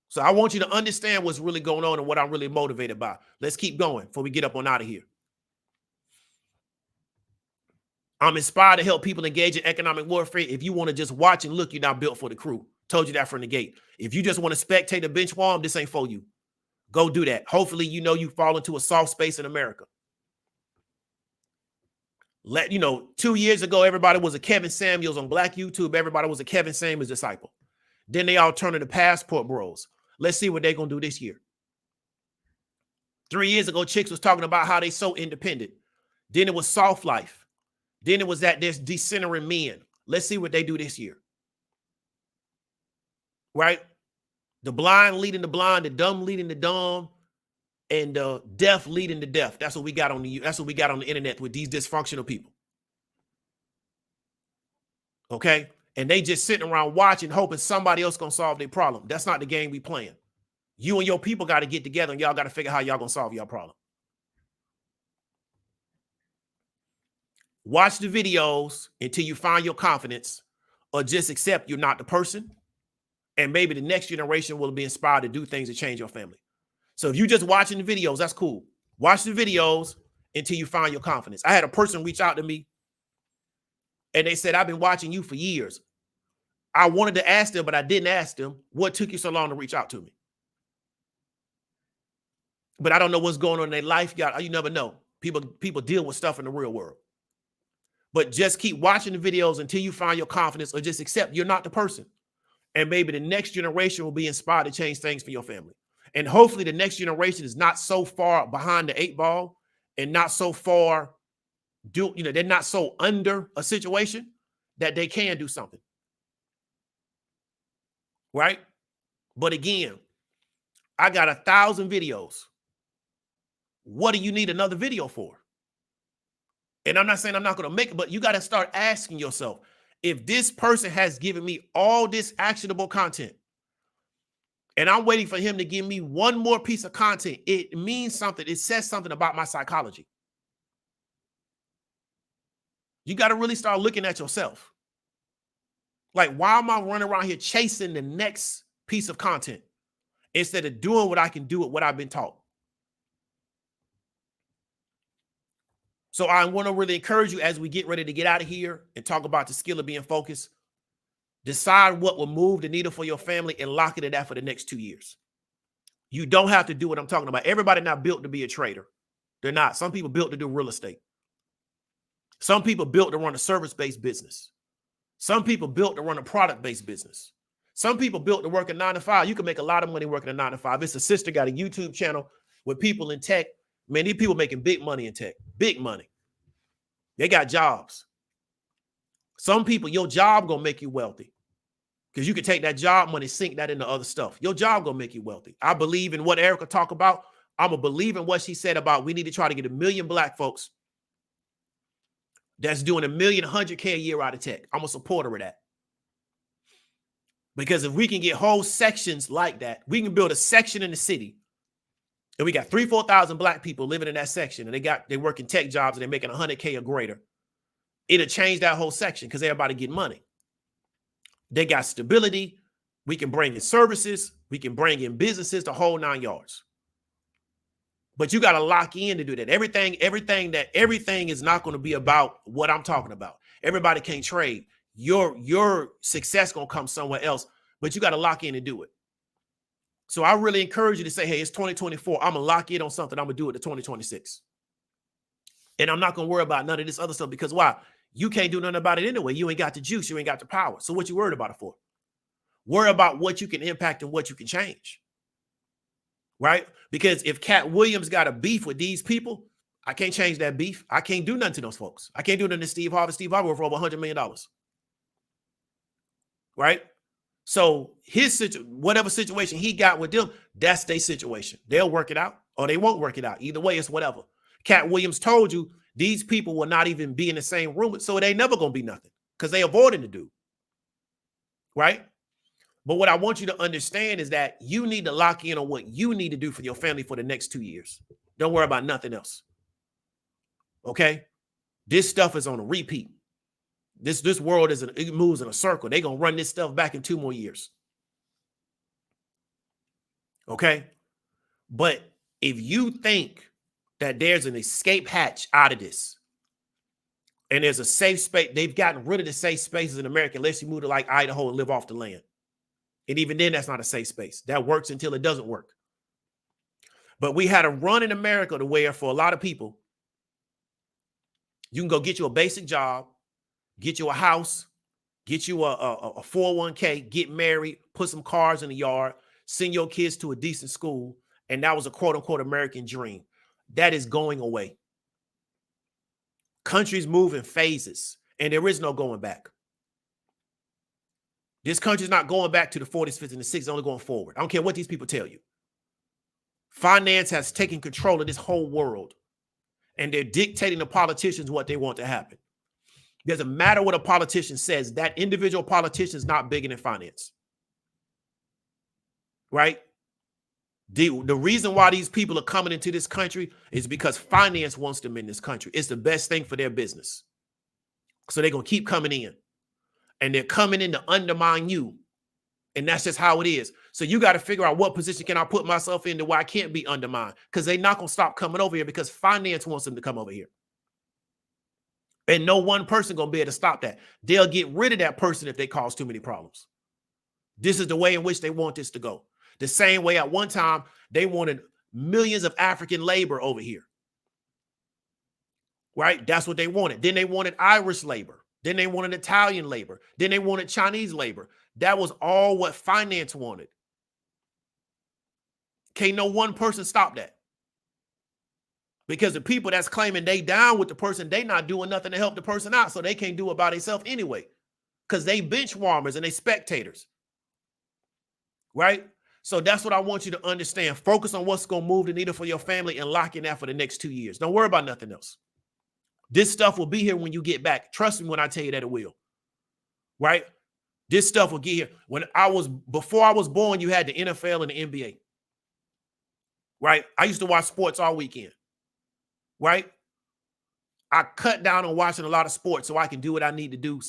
So I want you to understand what's really going on and what I'm really motivated by. Let's keep going before we get up on out of here. I'm inspired to help people engage in economic warfare. If you want to just watch and look, you're not built for the crew. Told you that from the gate. If you just want to spectate a bench warm, this ain't for you. Go do that. Hopefully, you know you fall into a soft space in America. 2 years ago, everybody was a Kevin Samuels on Black YouTube. Everybody was a Kevin Samuels disciple. Then they all turned into passport bros. Let's see what they're going to do this year. 3 years ago, chicks was talking about how they so independent. Then it was soft life. Then it was that there's decentering men. Let's see what they do this year. Right? The blind leading the blind, the dumb leading the dumb, and the deaf leading the deaf. That's what we got on the internet with these dysfunctional people. Okay? And they just sitting around watching, hoping somebody else gonna solve their problem. That's not the game we playing. You and your people got to get together and y'all got to figure out how y'all gonna solve your problem. Watch the videos until you find your confidence, or just accept you're not the person. And maybe the next generation will be inspired to do things to change your family. So if you're just watching the videos, that's cool. Watch the videos until you find your confidence. I had a person reach out to me and they said, I've been watching you for years. I wanted to ask them, but I didn't ask them, what took you so long to reach out to me? But I don't know what's going on in their life. You never know. People deal with stuff in the real world. But just keep watching the videos until you find your confidence, or just accept you're not the person. And maybe the next generation will be inspired to change things for your family. And hopefully the next generation is not so far behind the 8 ball and not so far, they're not so under a situation that they can do something. Right? But again, I got 1,000 videos. What do you need another video for? And I'm not saying I'm not going to make it, but you got to start asking yourself, if this person has given me all this actionable content and I'm waiting for him to give me one more piece of content, it means something. It says something about my psychology. You got to really start looking at yourself. Like, why am I running around here chasing the next piece of content instead of doing what I can do with what I've been taught? So I want to really encourage you, as we get ready to get out of here and talk about the skill of being focused, decide what will move the needle for your family and lock it at that for the next 2 years. You don't have to do what I'm talking about. Everybody not built to be a trader. They're not. Some people built to do real estate. Some people built to run a service-based business. Some people built to run a product-based business. Some people built to work a 9 to 5. You can make a lot of money working a 9 to 5. It's a sister got a YouTube channel with people in tech. Man, these people making big money in tech, big money. They got jobs. Some people, your job gonna make you wealthy because you can take that job money, sink that into other stuff. Your job gonna make you wealthy. I believe in what Erica talked about. I'm gonna believe in what she said about we need to try to get 1 million black folks that's doing $1 million, $100K a year out of tech. I'm a supporter of that. Because if we can get whole sections like that, we can build a section in the city. And we got 3,000 to 4,000 black people living in that section, and they work in tech jobs and they're making $100K or greater. It'll change that whole section because everybody get money. They got stability. We can bring in services. We can bring in businesses, the whole 9 yards. But you got to lock in to do that. Everything is not going to be about what I'm talking about. Everybody can't trade. Your success going to come somewhere else, but you got to lock in and do it. So I really encourage you to say, hey, it's 2024. I'm going to lock in on something. I'm going to do it to 2026. And I'm not going to worry about none of this other stuff because why? You can't do nothing about it anyway. You ain't got the juice. You ain't got the power. So what you worried about it for? Worry about what you can impact and what you can change. Right? Because if Cat Williams got a beef with these people, I can't change that beef. I can't do nothing to those folks. I can't do nothing to Steve Harvey. Steve Harvey for over $100 million. Right? So whatever situation he got with them, that's their situation. They'll work it out or they won't work it out. Either way, it's whatever. Cat Williams told you these people will not even be in the same room, so it ain't never going to be nothing because they avoiding the dude. Right? But what I want you to understand is that you need to lock in on what you need to do for your family for the next 2 years. Don't worry about nothing else. Okay? This stuff is on a repeat. This world it moves in a circle. They're going to run this stuff back in 2 more years. Okay? But if you think that there's an escape hatch out of this and there's a safe space, they've gotten rid of the safe spaces in America unless you move to like Idaho and live off the land. And even then, that's not a safe space. That works until it doesn't work. But we had a run in America to where for a lot of people, you can go get you a basic job, get you a house, get you a 401k, get married, put some cars in the yard, send your kids to a decent school. And that was a quote unquote American dream. That is going away. Countries move in phases and there is no going back. This country is not going back to the 40s, 50s, and the 60s, only going forward. I don't care what these people tell you. Finance has taken control of this whole world, and they're dictating to politicians what they want to happen. It doesn't matter what a politician says. That individual politician is not bigger than finance. Right? The reason why these people are coming into this country is because finance wants them in this country. It's the best thing for their business. So they're going to keep coming in. And they're coming in to undermine you. And that's just how it is. So you got to figure out what position can I put myself into where I can't be undermined. Because they're not going to stop coming over here because finance wants them to come over here. And no one person going to be able to stop that. They'll get rid of that person if they cause too many problems. This is the way in which they want this to go. The same way at one time, they wanted millions of African labor over here. right? That's what they wanted. Then they wanted Irish labor. Then they wanted Italian labor. Then they wanted Chinese labor. That was all what finance wanted. Can't no one person stop that. Because the people that's claiming they down with the person, they not doing nothing to help the person out, so they can't do it by themselves anyway. Because they bench warmers and they spectators. Right? So that's what I want you to understand. Focus on what's going to move the needle for your family and lock in that for the next 2 years. Don't worry about nothing else. This stuff will be here when you get back. Trust me when I tell you that it will. Right? This stuff will get here. Before I was born, you had the NFL and the NBA. Right? I used to watch sports all weekend. Right? I cut down on watching a lot of sports so I can do what I need to do,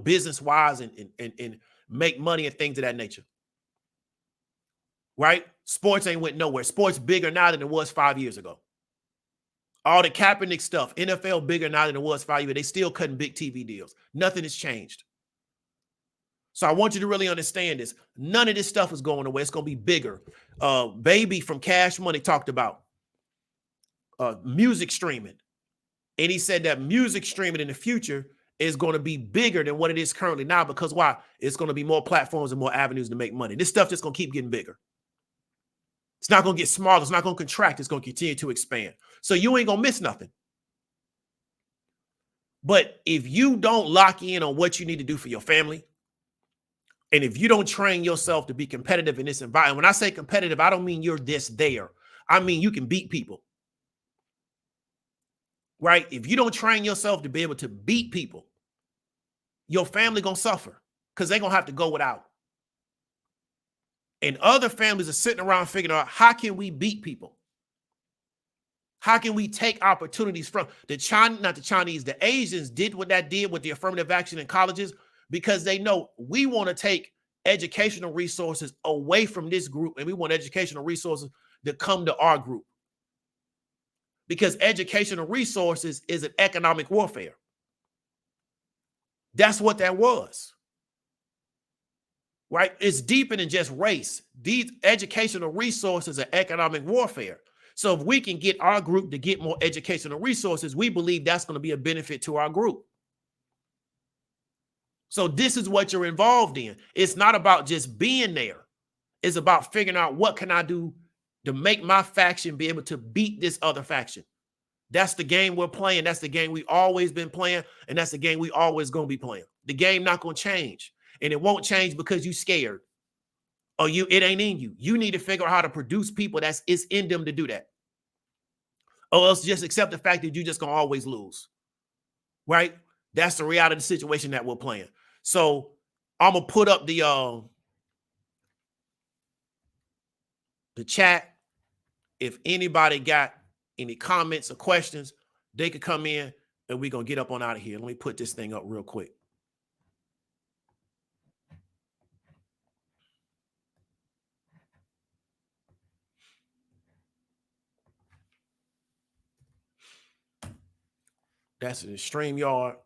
business-wise and make money and things of that nature. Right? Sports ain't went nowhere. Sports bigger now than it was 5 years ago. All the Kaepernick stuff, NFL bigger now than it was 5 years. They still cutting big TV deals. Nothing has changed. So I want you to really understand this. None of this stuff is going away. It's going to be bigger. Baby from Cash Money talked about music streaming. And he said that music streaming in the future is going to be bigger than what it is currently now. Because why? It's going to be more platforms and more avenues to make money. This stuff just going to keep getting bigger. It's not going to get smaller. It's not going to contract. It's going to continue to expand. So you ain't going to miss nothing. But if you don't lock in on what you need to do for your family, and if you don't train yourself to be competitive in this environment, when I say competitive, I don't mean you're there. I mean you can beat people. Right? If you don't train yourself to be able to beat people, your family going to suffer because they're going to have to go without. And other families are sitting around figuring out, how can we beat people? How can we take opportunities from the Asians did what that did with the affirmative action in colleges because they know we want to take educational resources away from this group and we want educational resources to come to our group. Because educational resources is an economic warfare. That's what that was. Right? It's deeper than just race. These educational resources are economic warfare. So if we can get our group to get more educational resources, we believe that's going to be a benefit to our group. So this is what you're involved in. It's not about just being there. It's about figuring out what can I do to make my faction be able to beat this other faction. That's the game we're playing. That's the game we've always been playing. And that's the game we always going to be playing. The game not going to change. And it won't change because you're scared. Or it ain't in you. You need to figure out how to produce people it's in them to do that. Or else just accept the fact that you're just going to always lose. Right? That's the reality of the situation that we're playing. So I'm going to put up the chat. If anybody got any comments or questions, they could come in and we're going to get up on out of here. Let me put this thing up real quick. That's an StreamYard.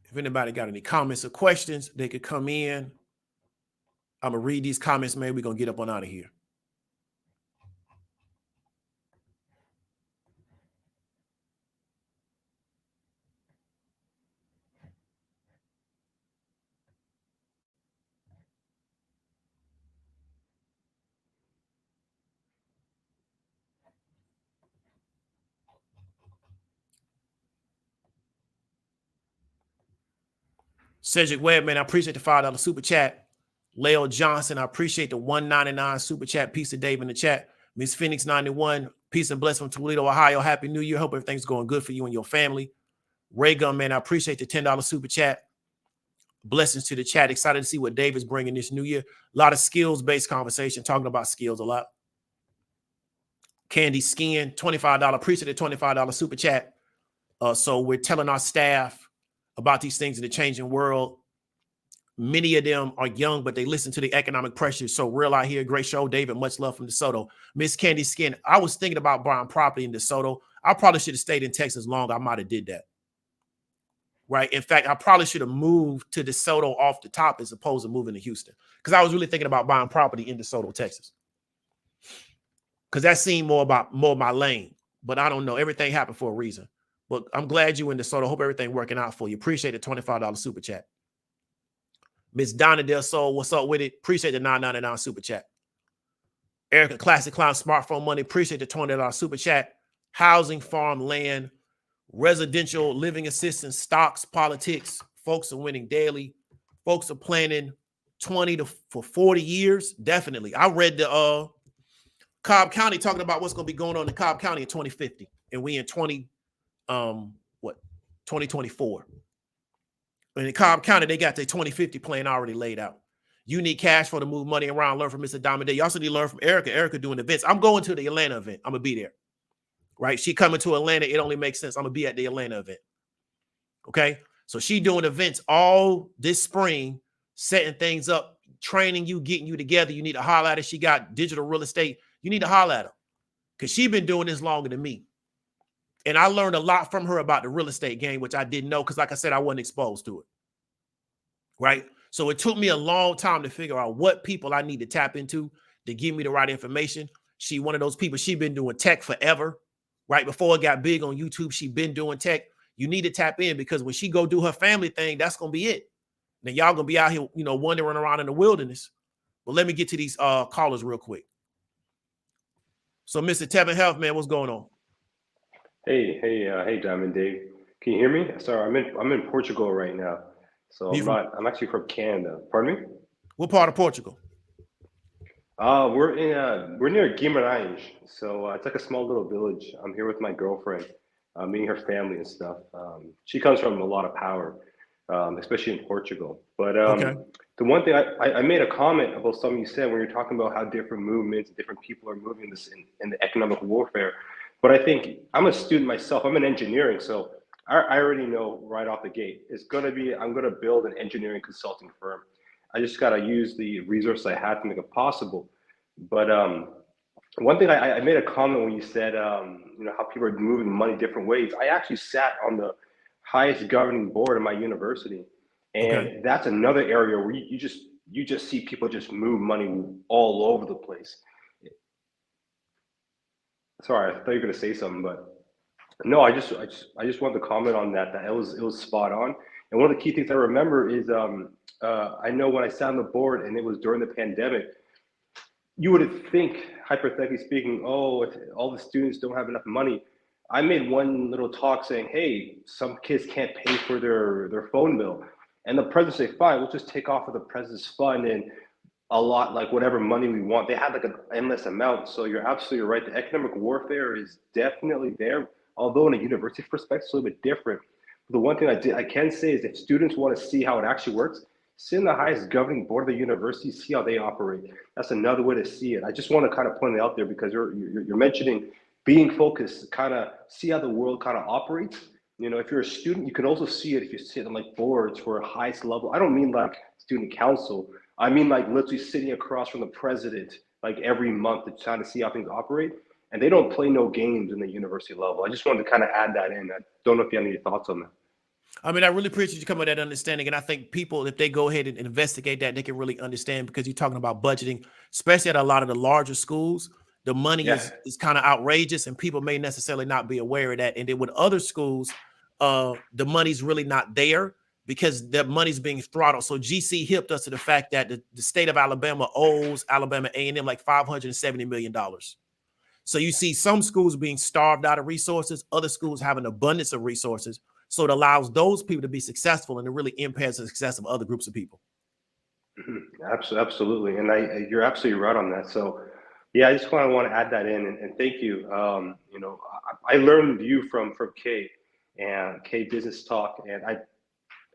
If anybody got any comments or questions, they could come in. I'm going to read these comments, man. We're going to get up on out of here. Cedric Webman, I appreciate the $5 super chat. Leo Johnson, I appreciate the $1.99 super chat. Peace to Dave in the chat. Miss Phoenix 91, peace and blessings from Toledo, Ohio. Happy New Year. Hope everything's going good for you and your family. Ray Gun, man, I appreciate the $10 super chat. Blessings to the chat. Excited to see what Dave is bringing this new year. A lot of skills-based conversation, talking about skills a lot. Candy Skin, $25. Appreciate the $25 super chat. So we're telling our staff about these things in the changing world. Many of them are young, but they listen to the economic pressures. So real out here. Great show, David. Much love from DeSoto. Miss Candy Skin, I was thinking about buying property in DeSoto. I probably should have stayed in Texas longer. I might have did that. Right. In fact, I probably should have moved to DeSoto off the top as opposed to moving to Houston, because I was really thinking about buying property in DeSoto, Texas. because that seemed more my lane. But I don't know. Everything happened for a reason. But I'm glad you in DeSoto. Hope everything working out for you. Appreciate the $25 super chat. Miss Donna Del Sol, what's up with it? Appreciate the $9.99 super chat. Erica Classic Clown Smartphone Money, appreciate the $20 super chat. Housing, farm, land, residential, living assistance, stocks, politics. Folks are winning daily. Folks are planning 20 to 40 years. Definitely. I read the Cobb County talking about what's going to be going on in Cobb County in 2050. And we in 2024. And in Cobb County, they got their 2050 plan already laid out. You need cash for to move money around, learn from Mr. Diamond. You also need to learn from Erica. Erica doing events. I'm going to the Atlanta event. I'm going to be there. Right? She coming to Atlanta. It only makes sense. I'm going to be at the Atlanta event. Okay? So she doing events all this spring, setting things up, training you, getting you together. You need to holler at her. She got digital real estate. You need to holler at her because she's been doing this longer than me. And I learned a lot from her about the real estate game, which I didn't know because, like I said, I wasn't exposed to it. Right? So it took me a long time to figure out what people I need to tap into to give me the right information. She one of those people, she been doing tech forever. Right before it got big on YouTube, she been doing tech. You need to tap in because when she go do her family thing, that's going to be it. Then y'all going to be out here, wandering around in the wilderness. But let me get to these callers real quick. So Mr. Tevin Health, man, what's going on? Hey, Diamond Dave. Can you hear me? Sorry, I'm in Portugal right now. So I'm actually from Canada. Pardon me? What part of Portugal? We're near Guimarães. So it's like a small little village. I'm here with my girlfriend, meeting her family and stuff. She comes from a lot of power, especially in Portugal. But The one thing I made a comment about something you said when you're talking about how different movements, different people are moving this in the economic warfare. But I think I'm a student myself. I'm in engineering, so I already know right off the gate. I'm gonna build an engineering consulting firm. I just gotta use the resources I have to make it possible. But one thing I made a comment when you said how people are moving money different ways. I actually sat on the highest governing board of my university, and that's another area where you just see people just move money all over the place. Sorry, I thought you were gonna say something, but no, I just wanted to comment on that. That it was spot on. And one of the key things I remember is I know when I sat on the board and it was during the pandemic, you would think, hypothetically speaking, oh, if all the students don't have enough money. I made one little talk saying, hey, some kids can't pay for their phone bill, and the president said, fine, we'll just take off of the president's fund and a lot, like whatever money we want. They had like an endless amount. So you're absolutely right. The economic warfare is definitely there, although in a university perspective, it's a little bit different. But the one thing I can say is if students want to see how it actually works, sit in the highest governing board of the university, see how they operate. That's another way to see it. I just want to kind of point it out there because you're mentioning being focused, kind of see how the world kind of operates. If you're a student, you can also see it if you sit on like boards for a highest level. I don't mean like student council. I mean like literally sitting across from the president like every month to try to see how things operate. And they don't play no games in the university level. I just wanted to kind of add that in. I don't know if you have any thoughts on that. I mean, I really appreciate you coming with that understanding. And I think people, if they go ahead and investigate that, they can really understand because you're talking about budgeting, especially at a lot of the larger schools. The money is kind of outrageous and people may necessarily not be aware of that. And then with other schools, the money's really not there because the money's being throttled. So GC hipped us to the fact that the state of Alabama owes Alabama A&M like $570 million. So you see some schools being starved out of resources, other schools have an abundance of resources. So it allows those people to be successful and it really impairs the success of other groups of people. Absolutely. And you're absolutely right on that. So yeah, I just want to add that in and thank you. I learned you from Kay and Kay Business Talk, and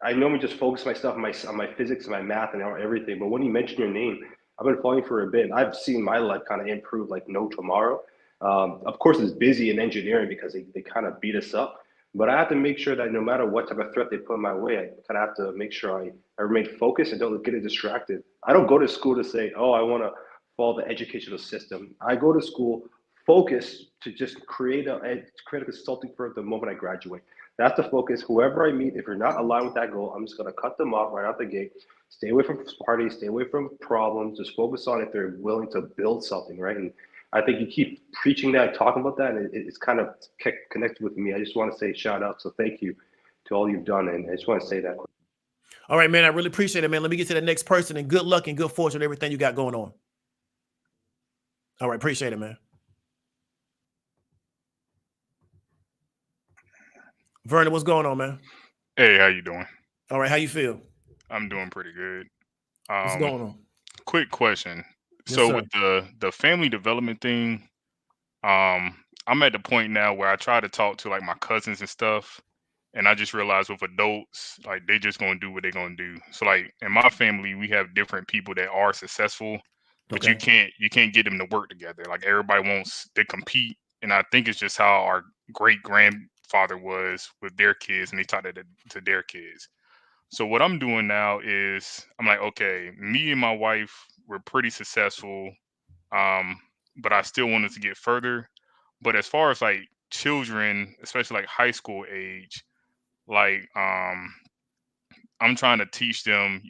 I normally just focus my stuff on my physics and my math and everything. But when you mention your name, I've been following for a bit, and I've seen my life kind of improve like no tomorrow. Of course, it's busy in engineering because they kind of beat us up. But I have to make sure that no matter what type of threat they put my way, I kind of have to make sure I remain focused and don't get distracted. I don't go to school to say, oh, I want to follow the educational system. I go to school focused to just create a consulting firm the moment I graduate. That's the focus. Whoever I meet, if you're not aligned with that goal, I'm just going to cut them off right out the gate. Stay away from parties, stay away from problems, just focus on if they're willing to build something, right? And I think you keep preaching that, talking about that, and it's kind of connected with me. I just want to say shout out. So thank you to all you've done. And I just want to say that. All right, man. I really appreciate it, man. Let me get to the next person, and good luck and good fortune, everything you got going on. All right. Appreciate it, man. Vernon, what's going on, man? Hey, how you doing? All right. How you feel? I'm doing pretty good. What's going on? Quick question. Yes, So sir. with the family development thing, I'm at the point now where I try to talk to like my cousins and stuff, and I just realized with adults, like they just gonna do what they're gonna do. So like in my family, we have different people that are successful, but you Okay. can't get them to work together. Like everybody wants to compete, and I think it's just how our great grandfather was with their kids, and they taught it to their kids. So what I'm doing now is I'm like, okay, me and my wife were pretty successful, um, but I still wanted to get further. But as far as like children, especially like high school age, like I'm trying to teach them,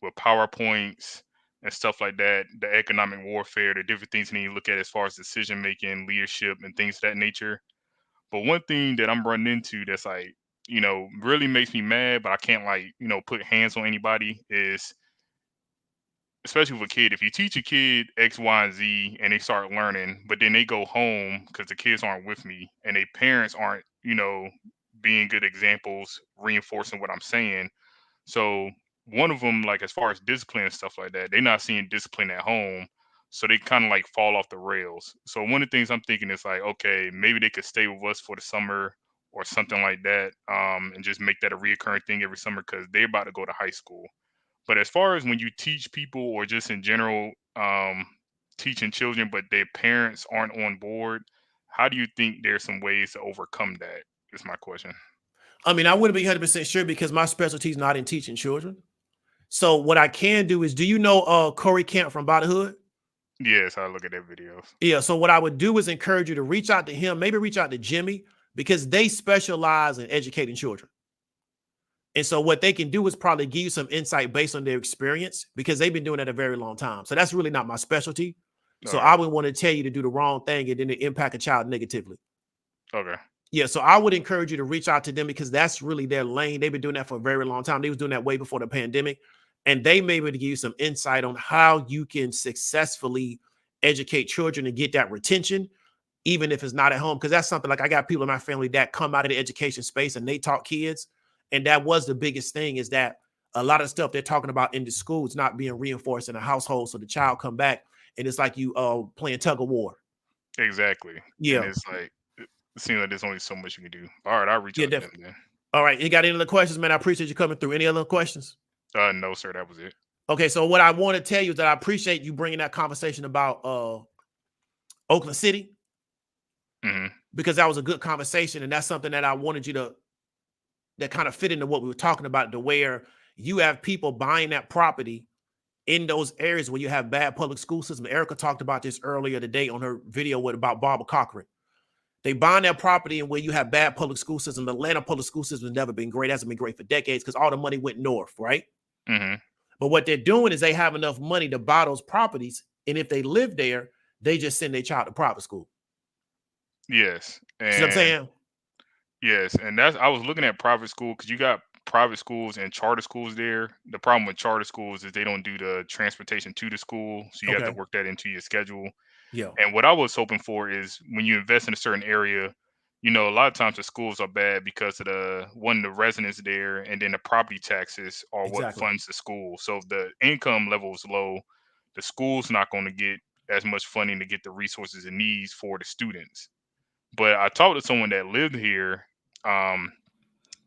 with PowerPoints and stuff like that, the economic warfare, the different things they need to look at as far as decision making, leadership, and things of that nature. But one thing that I'm running into that's like, really makes me mad, but I can't like, put hands on anybody is, especially with a kid, if you teach a kid X, Y, and Z and they start learning, but then they go home because the kids aren't with me and their parents aren't, being good examples, reinforcing what I'm saying. So one of them, like as far as discipline and stuff like that, they're not seeing discipline at home. So they kind of like fall off the rails. So one of the things I'm thinking is like, okay, maybe they could stay with us for the summer or something like that, and just make that a reoccurring thing every summer because they're about to go to high school. But as far as when you teach people or just in general, teaching children, but their parents aren't on board, how do you think there's some ways to overcome that? Is my question. I mean, I wouldn't be 100% sure because my specialty is not in teaching children. So what I can do is, do you know Corey Camp from By the Hood? Yes, I look at their videos. Yeah. So what I would do is encourage you to reach out to him, maybe reach out to Jimmy, because they specialize in educating children. And so what they can do is probably give you some insight based on their experience because they've been doing it a very long time. So that's really not my specialty. So Okay. I would want to tell you to do the wrong thing and then it impact a child negatively. Okay. Yeah, so I would encourage you to reach out to them because that's really their lane. They've been doing that for a very long time. They was doing that way before the pandemic, and they may be able to give you some insight on how you can successfully educate children and get that retention, even if it's not at home. Because that's something like I got people in my family that come out of the education space and they taught kids, and that was the biggest thing is that a lot of stuff they're talking about in the school is not being reinforced in the household. So the child come back and it's like you playing tug of war. Exactly. And Yeah, it's like it seems like there's only so much you can do. All right, I'll reach yeah, out to them definitely. then. All right, you got any other questions, man? I appreciate you coming through. Any other questions? No, sir, that was it. Okay, so what I want to tell you is that I appreciate you bringing that conversation about Oakland City Hmm. because that was a good conversation, and that's something that I wanted you to that kind of fit into what we were talking about, to where you have people buying that property in those areas where you have bad public school system. Erica talked about this earlier today on her video about Barbara Cochran. They buying that property and where you have bad public school system. The Atlanta public school system has never been great. It hasn't been great for decades because all the money went north, right? Hmm. But what they're doing is they have enough money to buy those properties. And if they live there, they just send their child to private school. Yes, See what I'm and saying? yes, and that's I was looking at private school because you got private schools and charter schools there. The problem with charter schools is they don't do the transportation to the school, so you have to Okay. work that into your schedule. Yeah. And what I was hoping for is when you invest in a certain area, a lot of times the schools are bad because of the residents there, and then the property taxes are what Exactly. funds the school. So if the income level is low, the school's not going to get as much funding to get the resources it needs for the students. But I talked to someone that lived here um,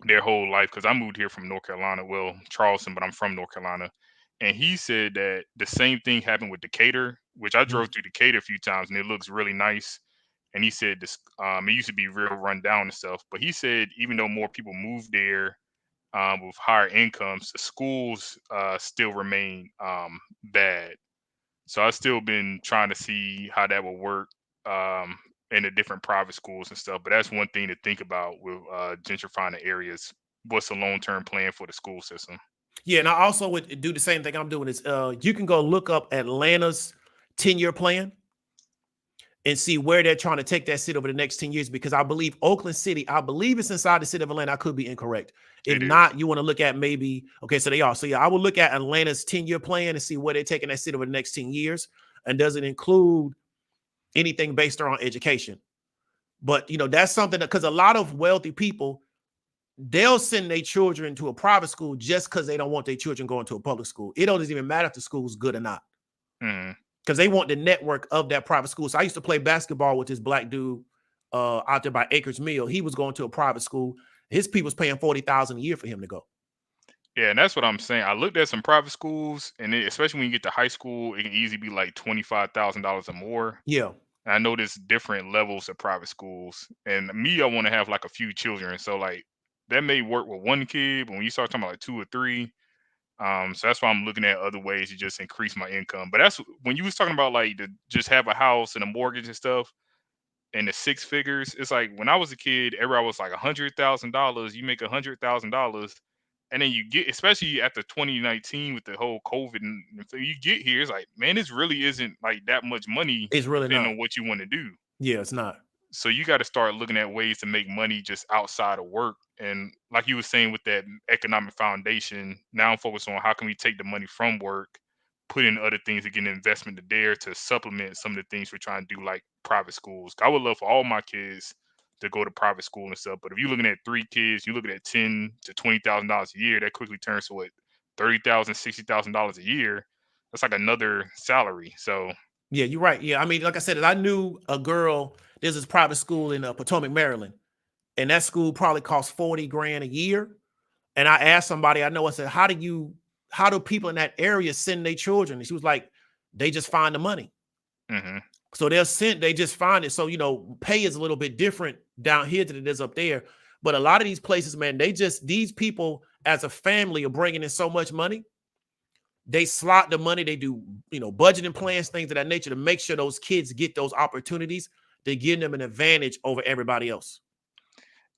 their whole life because I moved here from North Carolina, well, Charleston, but I'm from North Carolina. And he said that the same thing happened with Decatur, which I drove Mhm. through Decatur a few times and it looks really nice. And he said this, it used to be real run down and stuff. But he said even though more people moved there with higher incomes, the schools still remain bad. So I've still been trying to see how that will work um, in the different private schools and stuff. But that's one thing to think about with gentrifying the areas. What's the long term plan for the school system? Yeah. And I also would do the same thing I'm doing is you can go look up Atlanta's 10-year plan. and see where they're trying to take that city over the next 10 years. Because I believe Oakland City, I believe it's inside the city of Atlanta. I could be incorrect. If It is. not, you want to look at maybe, okay, so they are. So yeah, I would look at Atlanta's 10-year plan and see where they're taking that city over the next 10 years. And does it include anything based around education? But, you know, that's something that, because a lot of wealthy people, they'll send their children to a private school just because they don't want their children going to a public school. It doesn't even matter if the school's good or not. Because they want the network of that private school. So I used to play basketball with this black dude out there by Acres Mill. He was going to a private school. His people's paying $40,000 a year for him to go. Yeah, and that's what I'm saying. I looked at some private schools, and especially when you get to high school, it can easily be like $25,000 or more. Yeah. And I know there's different levels of private schools. And me, I want to have like a few children. So like that may work with one kid, but when you start talking about like 2 or 3, so that's why I'm looking at other ways to just increase my income. But that's when you was talking about like to just have a house and a mortgage and stuff and the 6 figures. It's like when I was a kid, everybody was like $100,000. You make $100,000, and then you get, especially after 2019 with the whole COVID, and so you get here, it's like, man, this really isn't like that much money. It's really depending not on what you want to do. Yeah, it's not. So you got to start looking at ways to make money just outside of work. And like you were saying with that economic foundation, now I'm focused on how can we take the money from work, put in other things to get an investment to there to supplement some of the things we're trying to do, like private schools. I would love for all my kids to go to private school and stuff. But if you're looking at 3 kids, you're looking at $10,000 to $20,000 a year. That quickly turns to what, $30,000, $60,000 a year. That's like another salary. So yeah, you're right. Yeah, I mean, like I said, I knew a girl. There's this private school in Potomac, Maryland, and that school probably costs $40,000 a year. And I asked somebody I know, I said, how do people in that area send their children? And she was like, they just find the money. So they just find it. So, you know, pay is a little bit different down here than it is up there. But a lot of these places, man, these people as a family are bringing in so much money. They slot the money. They do, you know, budgeting plans, things of that nature to make sure those kids get those opportunities. They give them an advantage over everybody else.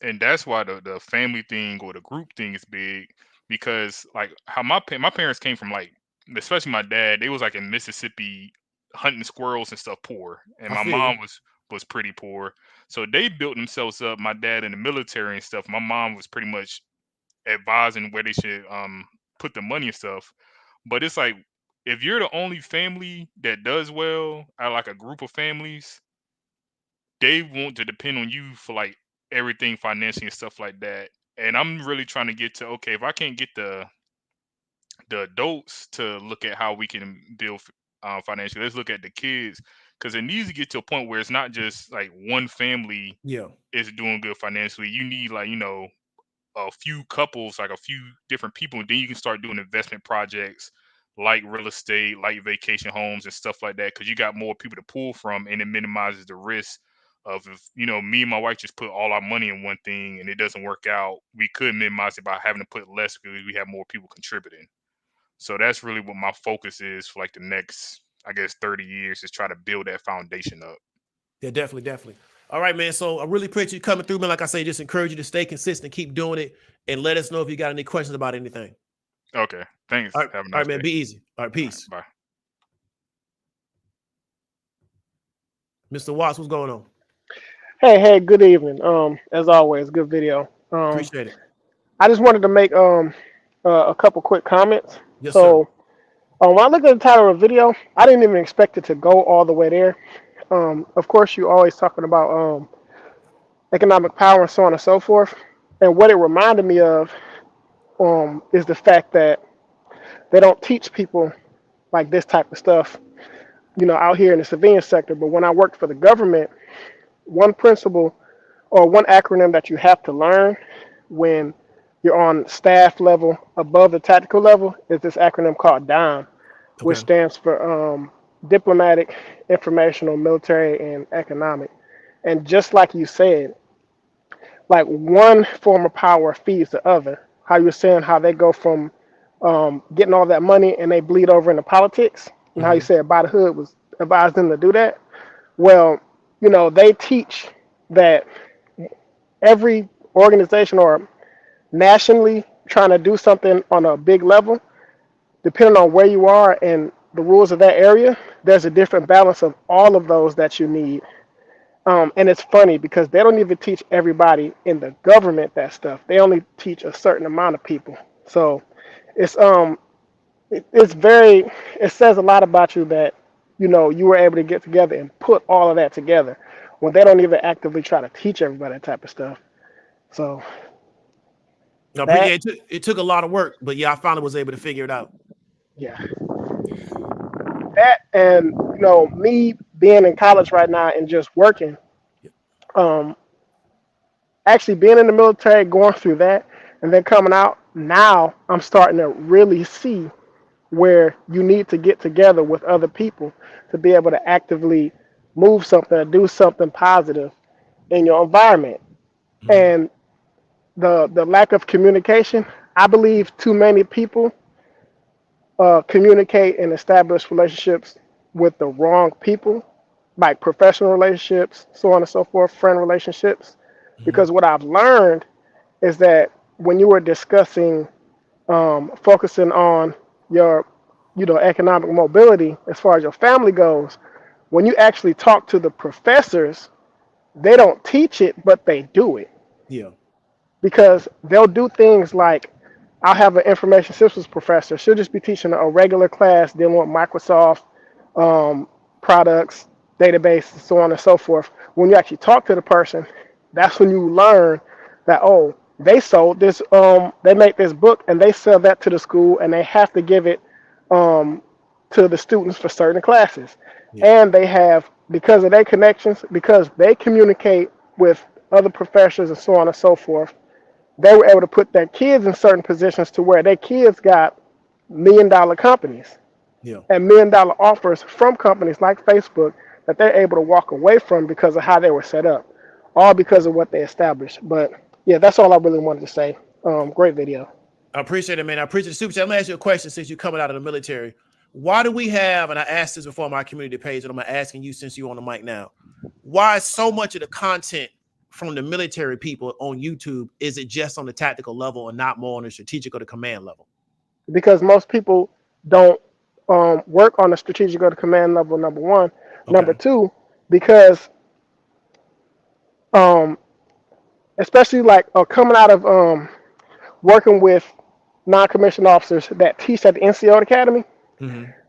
And that's why the family thing or the group thing is big, because like how my parents came from, like, especially my dad, they was like in Mississippi hunting squirrels and stuff, poor, and my mom was pretty poor. So they built themselves up. My dad in the military and stuff. My mom was pretty much advising where they should put the money and stuff. But it's like, if you're the only family that does well out of like a group of families, they want to depend on you for like everything financially and stuff like that. And I'm really trying to get to, okay, if I can't get the adults to look at how we can build financially, let's look at the kids, because it needs to get to a point where it's not just like one family is doing good financially. You need, like, you know, a few couples, like a few different people, and then you can start doing investment projects like real estate, like vacation homes and stuff like that, because you got more people to pull from, and it minimizes the risk of, if, you know, me and my wife just put all our money in one thing and it doesn't work out, we could minimize it by having to put less because we have more people contributing. So that's really what my focus is for like the next, I guess, 30 years, is try to build that foundation up. Yeah, definitely. All right, man. So I really appreciate you coming through, man. Like I say, just encourage you to stay consistent, keep doing it, and let us know if you got any questions about anything. Okay. Thanks. All right, Have a nice all right, man. day. Be easy. All right, peace. Bye. Mr. Watts, what's going on? Hey, good evening. As always, good video. Appreciate it. I just wanted to make a couple quick comments. Yes, So, when I looked at the title of the video, I didn't even expect it to go all the way there. Of course, you always talking about economic power and so on and so forth. And what it reminded me of is the fact that they don't teach people like this type of stuff, you know, out here in the civilian sector. But when I worked for the government, one principle or one acronym that you have to learn when you're on staff level above the tactical level is this acronym called DIME, which stands for diplomatic, informational, military, and economic. And just like you said, like one form of power feeds the other. How you were saying how they go from getting all that money and they bleed over into politics, and how you said By the Hood was advised them to do that. Well, you know, they teach that every organization or nationally trying to do something on a big level, depending on where you are and the rules of that area, there's a different balance of all of those that you need. And it's funny because they don't even teach everybody in the government that stuff. They only teach a certain amount of people. So it's it's very, it says a lot about you that, you know, you were able to get together and put all of that together when they don't even actively try to teach everybody that type of stuff. So No, but that, yeah, it took a lot of work, but yeah, I finally was able to figure it out. yeah, that, and you know, me being in college right now and just working, um, actually being in the military, going through that, and then coming out, now I'm starting to really see where you need to get together with other people to be able to actively move something or do something positive in your environment. And the lack of communication, I believe too many people communicate and establish relationships with the wrong people, like professional relationships, so on and so forth, friend relationships. Because what I've learned is that when you were discussing focusing on your, you know, economic mobility as far as your family goes, when you actually talk to the professors, they don't teach it, but they do it. Yeah. Because they'll do things like, I'll have an information systems professor. She'll just be teaching a regular class dealing with Microsoft products, database, so on and so forth. When you actually talk to the person, that's when you learn that, oh, they sold this, they make this book and they sell that to the school and they have to give it to the students for certain classes. Yeah. And they have, because of their connections, because they communicate with other professors and so on and so forth, they were able to put their kids in certain positions to where their kids got $1 million companies Yeah. and $1 million offers from companies like Facebook that they're able to walk away from because of how they were set up, all because of what they established. But yeah, that's all I really wanted to say. Great video. I appreciate it, man. I appreciate the super chat. Let me ask you a question since you're coming out of the military. Why do we have, and I asked this before on my community page, and I'm asking you since you're on the mic now, why so much of the content from the military people on YouTube is it just on the tactical level and not more on the strategic or the command level? Because most people don't work on the strategic or the command level, number one. Okay. Number two, because especially like coming out of working with non-commissioned officers that teach at the NCO Academy,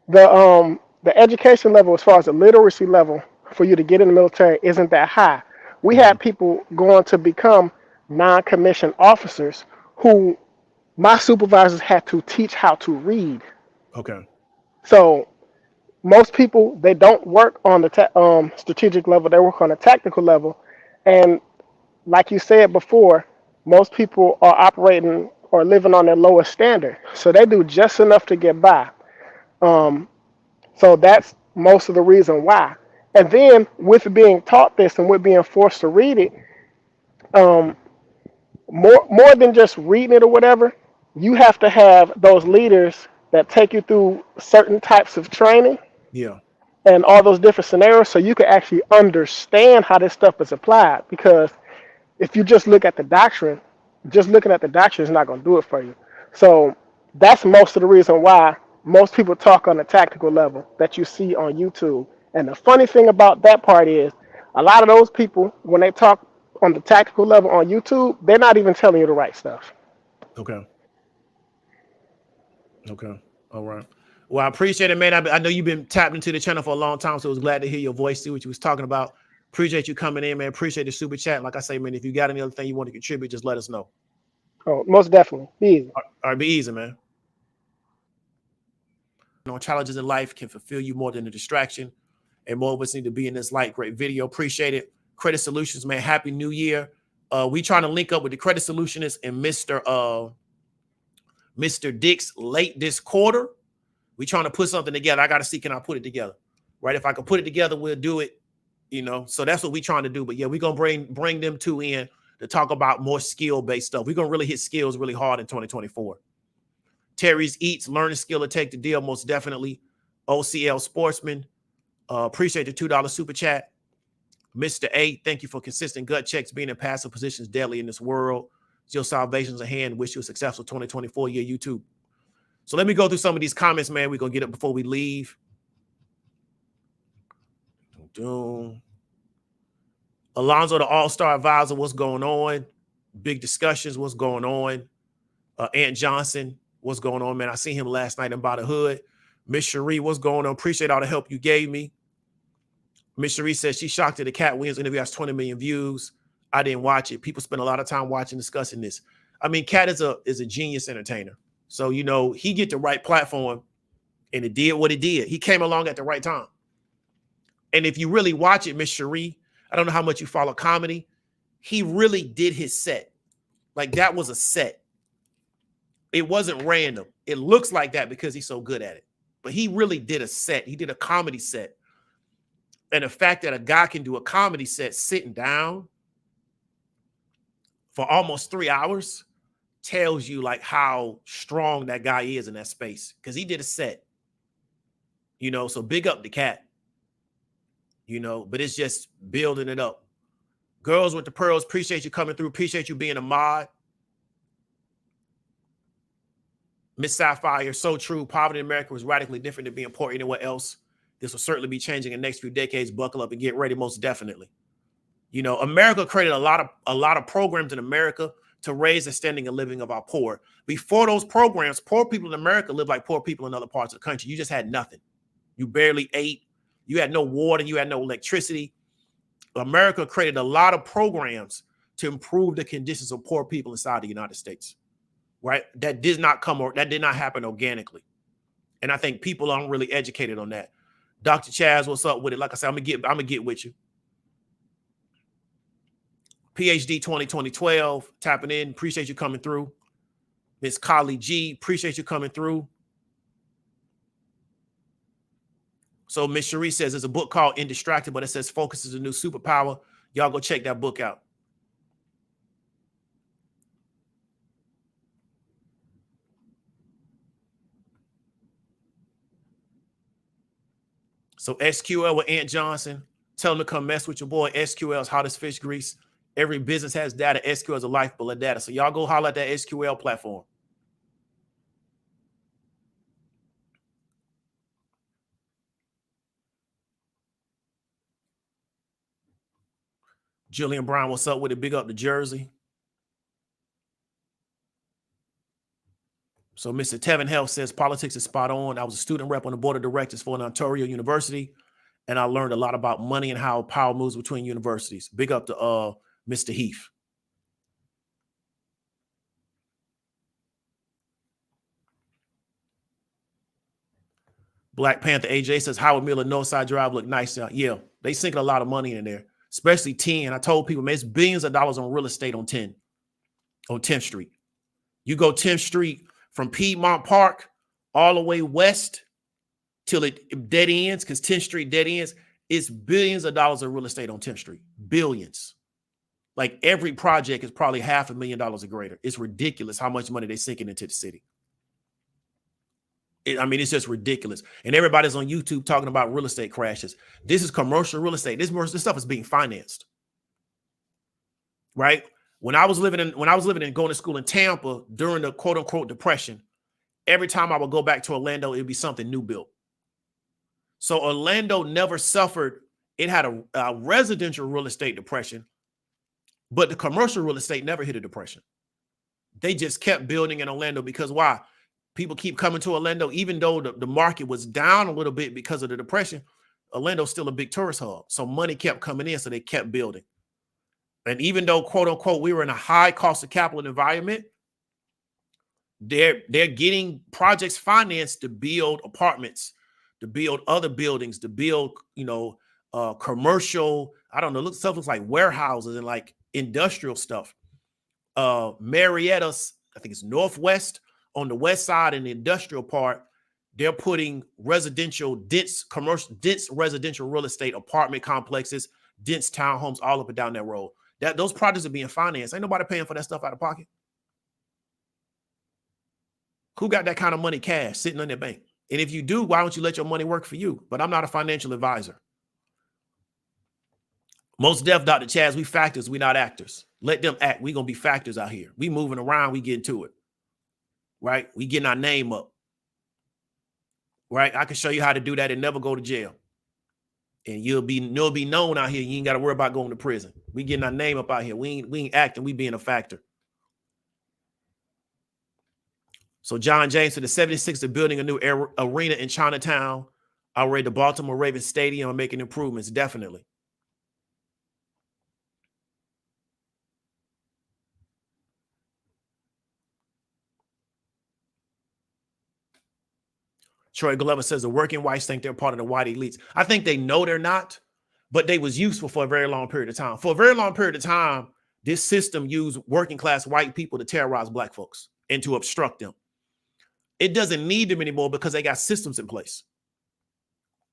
the education level as far as the literacy level for you to get in the military isn't that high. We had people going to become non-commissioned officers who my supervisors had to teach how to read. Okay. So most people, they don't work on the strategic level, they work on the tactical level. And like you said before, most people are operating or living on their lowest standard. So they do just enough to get by. So that's most of the reason why. And then with being taught this and with being forced to read it, more than just reading it or whatever, you have to have those leaders that take you through certain types of training Yeah. and all those different scenarios so you can actually understand how this stuff is applied. Because if you just look at the doctrine, just looking at the doctrine is not going to do it for you. So that's most of the reason why most people talk on the tactical level that you see on YouTube. And the funny thing about that part is a lot of those people, when they talk on the tactical level on YouTube, they're not even telling you the right stuff. Okay. Okay. All right. Well, I appreciate it, man. I know you've been tapped into the channel for a long time, so I was glad to hear your voice, see what you was talking about. Appreciate you coming in, man. Appreciate the super chat. Like I say, man, if you got any other thing you want to contribute, just let us know. Oh, most definitely. Be easy. All right, be easy, man. You know, challenges in life can fulfill you more than a distraction, and more of us need to be in this light. Great video. Appreciate it. Credit Solutions, man. Happy New Year. We trying to link up with the Credit Solutionists and Mr. Dix late this quarter. We trying to put something together. I got to see, can I put it together? Right? If I can put it together, we'll do it. You know, so that's what we trying to do. But yeah, we're going to bring them two in to talk about more skill-based stuff. We're going to really hit skills really hard in 2024. Terry's Eats, learning skill to take the deal, most definitely. OCL Sportsman, appreciate the $2 super chat. Mr. A, thank you for consistent gut checks, being in passive positions daily in this world. Your salvation's ahead. Wish you a successful 2024 year, YouTube. So let me go through some of these comments, man. We're going to get it before we leave. Alonzo, the all-star advisor, what's going on? Big discussions, what's going on? Ant Johnson, what's going on, man? I seen him last night in By the Hood. Miss Cherie, what's going on? Appreciate all the help you gave me. Miss Cherie says she's shocked that the Cat Williams interview has 20 million views. I didn't watch it. People spend a lot of time watching, discussing this. I mean, Cat is a genius entertainer. So, you know, he get the right platform and it did what it did. He came along at the right time. And if you really watch it, Miss Cherie, I don't know how much you follow comedy. He really did his set. Like, that was a set. It wasn't random. It looks like that because he's so good at it. But he really did a set. He did a comedy set. And the fact that a guy can do a comedy set sitting down for almost 3 hours tells you like how strong that guy is in that space. Because he did a set. You know, so big up the Cat. You know, but it's just building it up. Girls with the Pearls, appreciate you coming through. Appreciate you being a mod. Miss Sapphire, so true. Poverty in America was radically different than being poor anywhere else. This will certainly be changing in the next few decades. Buckle up and get ready, most definitely. You know, America created a lot of programs in America to raise the standing of living of our poor. Before those programs, poor people in America lived like poor people in other parts of the country. You just had nothing. You barely ate. You had no water. You had no electricity. America created a lot of programs to improve the conditions of poor people inside the United States. Right? That did not happen organically. And I think people aren't really educated on that. Dr. Chaz, what's up with it? Like I said, I'm gonna get with you. PhD 2012, tapping in. Appreciate you coming through. Miss Collie G, appreciate you coming through. So Miss Cherie says there's a book called Indistracted, but it says focus is a new superpower. Y'all go check that book out. So SQL with Ant Johnson, tell him to come mess with your boy. SQL is hot as fish grease. Every business has data. SQL is a lifeblood of data. So y'all go holler at that SQL platform. Jillian Brown, what's up with it? Big up to Jersey. So Mr. Tevin Health says politics is spot on. I was a student rep on the board of directors for an Ontario university, and I learned a lot about money and how power moves between universities. Big up to Mr. Heath. Black Panther AJ says Howard Miller Northside Drive look nice. Yeah, they sinking a lot of money in there, especially 10. I told people, man, it's billions of dollars on real estate on 10th Street. You go 10th Street from Piedmont Park all the way west till it dead ends, because 10th Street dead ends. It's billions of dollars of real estate on 10th Street. Billions. Like every project is probably $500,000 or greater. It's ridiculous how much money they're sinking into the city. I mean, it's just ridiculous. And everybody's on YouTube talking about real estate crashes. This is commercial real estate. This stuff is being financed. Right? When I was living and going to school in Tampa during the quote unquote depression, every time I would go back to Orlando, it would be something new built. So Orlando never suffered. It had a residential real estate depression, but the commercial real estate never hit a depression. They just kept building in Orlando because why? People keep coming to Orlando, even though the market was down a little bit because of the depression. Orlando's still a big tourist hub. So money kept coming in, so they kept building. And even though, quote unquote, we were in a high cost of capital environment, they're getting projects financed to build apartments, to build other buildings, to build, commercial, stuff looks like warehouses and like industrial stuff. Marietta's, I think it's Northwest, on the west side in the industrial part, they're putting dense residential real estate apartment complexes, dense townhomes all up and down that road. Those projects are being financed. Ain't nobody paying for that stuff out of pocket. Who got that kind of money cash sitting in their bank? And if you do, why don't you let your money work for you? But I'm not a financial advisor. Most def, Dr. Chaz, we factors, we not actors. Let them act. We gonna be factors out here. We moving around, we getting to it. Right? We getting our name up. right? I can show you how to do that and never go to jail. And you'll be known out here. You ain't got to worry about going to prison. We getting our name up out here. We ain't acting. We being a factor. So John James for the 76ers are building a new arena in Chinatown. Already the Baltimore Ravens Stadium are making improvements. Definitely. Troy Glover says the working whites think they're part of the white elites. I think they know they're not, but they was useful for a very long period of time. For a very long period of time, this system used working class white people to terrorize black folks and to obstruct them. It doesn't need them anymore because they got systems in place.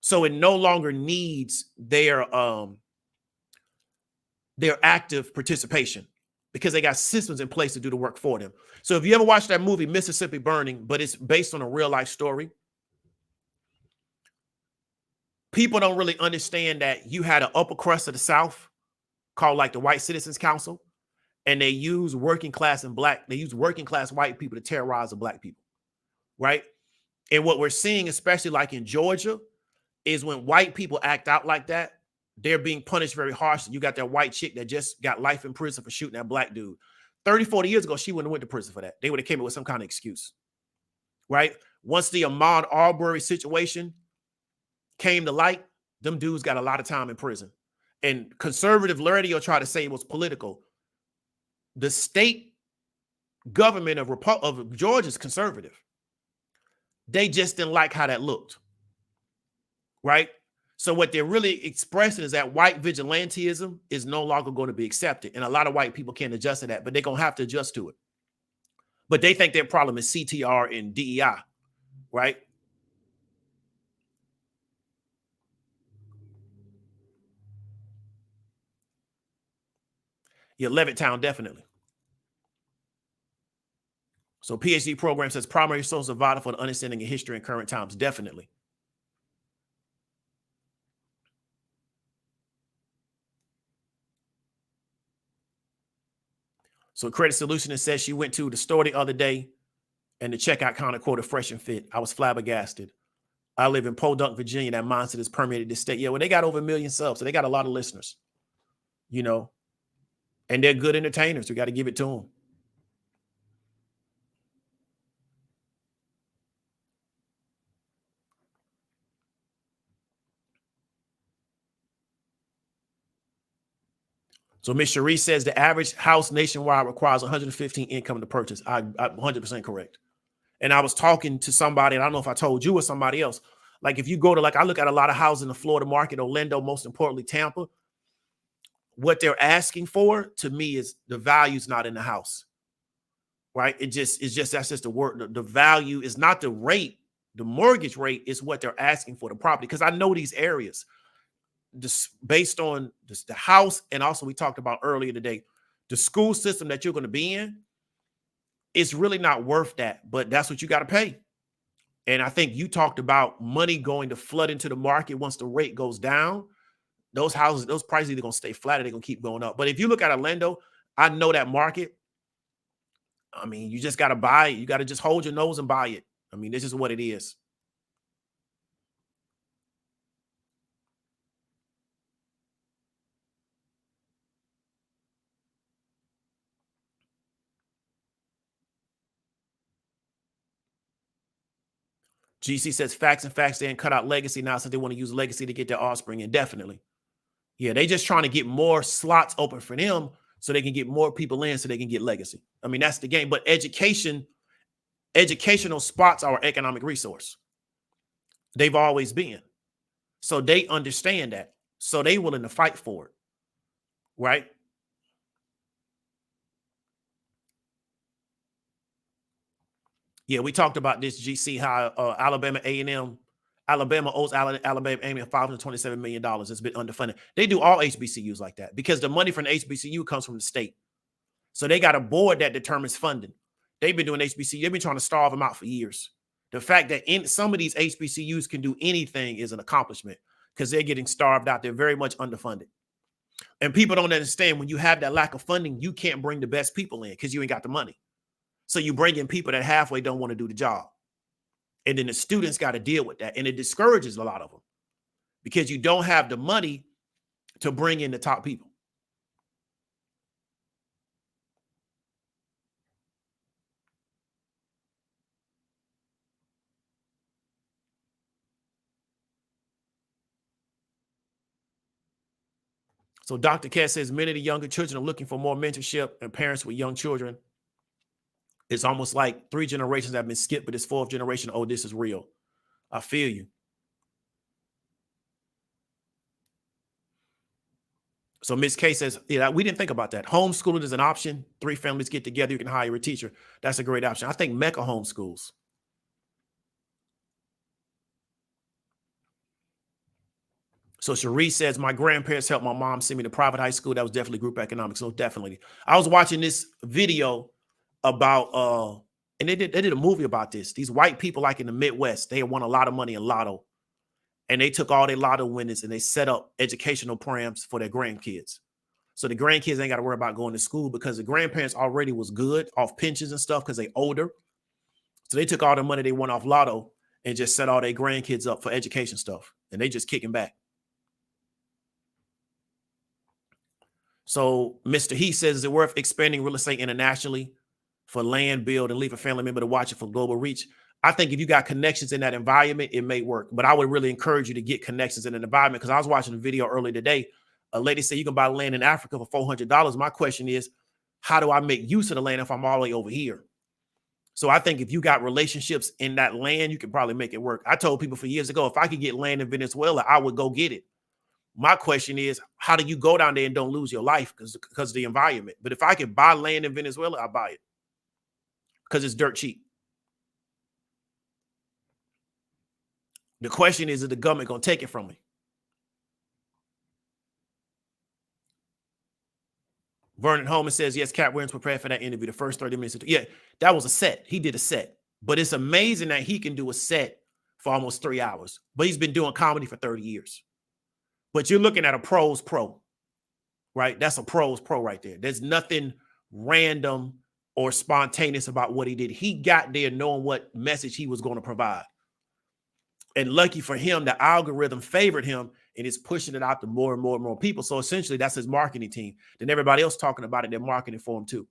So it no longer needs their active participation because they got systems in place to do the work for them. So if you ever watch that movie, Mississippi Burning, but it's based on a real life story, people don't really understand that you had an upper crust of the South called like the White Citizens Council, and they use working class white people to terrorize the black people, right? And what we're seeing, especially like in Georgia, is when white people act out like that, they're being punished very harshly. You got that white chick that just got life in prison for shooting that black dude. 30, 40 years ago, she wouldn't have went to prison for that. They would have came up with some kind of excuse, right? Once the Ahmaud Arbery situation came to light, them dudes got a lot of time in prison. And conservative radio tried to say it was political. The state government of Georgia is conservative. They just didn't like how that looked, right? So what they're really expressing is that white vigilantism is no longer going to be accepted. And a lot of white people can't adjust to that, but they're going to have to adjust to it. But they think their problem is CTR and DEI, right? Yeah, Levittown, definitely. So PhD program says primary source of vital for the understanding of history and current times. Definitely. So Credit Solutionist says she went to the store the other day and the checkout counter quoted fresh and fit. I was flabbergasted. I live in Podunk, Virginia. That mindset has permeated the state. Yeah, well, they got over 1 million subs, so they got a lot of listeners, you know, and they're good entertainers. We got to give it to them. So Ms. Cherie says the average house nationwide requires 115 income to purchase. I 100% correct. And I was talking to somebody, and I don't know if I told you or somebody else. Like if you go to, like, I look at a lot of houses in the Florida market, Orlando, most importantly, Tampa. What they're asking for to me is the value's not in the house, right? That's just the word. The value is not the rate. The mortgage rate is what they're asking for the property. Because I know these areas. Based on the house, and also we talked about earlier today, the school system that you're going to be in, it's really not worth that, but that's what you got to pay. And I think you talked about money going to flood into the market once the rate goes down. Those houses, those prices are going to stay flat or they're going to keep going up. But if you look at Orlando, I know that market. I mean, you just got to buy it. You got to just hold your nose and buy it. I mean, this is what it is. GC says facts and facts. They didn't cut out legacy now, so they want to use legacy to get their offspring. Indefinitely. Yeah, they just trying to get more slots open for them so they can get more people in so they can get legacy. I mean, that's the game. But educational spots are an economic resource. They've always been. So they understand that. So they willing to fight for it. Right? Yeah, we talked about this, GC, how Alabama owes Alabama A&M $527 million. It's been underfunded. They do all HBCUs like that because the money from the HBCU comes from the state. So they got a board that determines funding. They've been doing HBCU. They've been trying to starve them out for years. The fact that in some of these HBCUs can do anything is an accomplishment because they're getting starved out. They're very much underfunded. And people don't understand when you have that lack of funding, you can't bring the best people in because you ain't got the money. So you bring in people that halfway don't want to do the job. And then the students got to deal with that. And it discourages a lot of them because you don't have the money to bring in the top people. So Dr. Cass says many of the younger children are looking for more mentorship, and parents with young children, it's almost like 3 generations have been skipped, but this 4th generation, oh, this is real. I feel you. So Ms. K says, yeah, we didn't think about that. Homeschooling is an option. 3 families get together, you can hire a teacher. That's a great option. I think Mecca homeschools. So Cherie says, my grandparents helped my mom send me to private high school. That was definitely group economics. So definitely. I was watching this video about, and they did a movie about this. These white people, like in the Midwest, they had won a lot of money in lotto. And they took all their lotto winners and they set up educational programs for their grandkids. So the grandkids ain't got to worry about going to school because the grandparents already was good off pensions and stuff because they older. So they took all the money they won off lotto and just set all their grandkids up for education stuff. And they just kicking back. So Mr. He says, is it worth expanding real estate internationally for land, build, and leave a family member to watch it for global reach? I think if you got connections in that environment, it may work. But I would really encourage you to get connections in an environment because I was watching a video earlier today. A lady said you can buy land in Africa for $400. My question is, how do I make use of the land if I'm all the way over here? So I think if you got relationships in that land, you can probably make it work. I told people for years ago, if I could get land in Venezuela, I would go get it. My question is, how do you go down there and don't lose your life because of the environment? But if I could buy land in Venezuela, I buy it because it's dirt cheap. The question is the government going to take it from me? Vernon Holman says, yes, Cat Williams prepared for that interview. The first 30 minutes. Yeah, that was a set. He did a set. But it's amazing that he can do a set for almost 3 hours. But he's been doing comedy for 30 years. But you're looking at a pro's pro, right? That's a pro's pro right there. There's nothing random or spontaneous about what he did. He got there knowing what message he was going to provide. And lucky for him, the algorithm favored him and is pushing it out to more and more and more people. So essentially, that's his marketing team. Then everybody else talking about it, they're marketing for him too.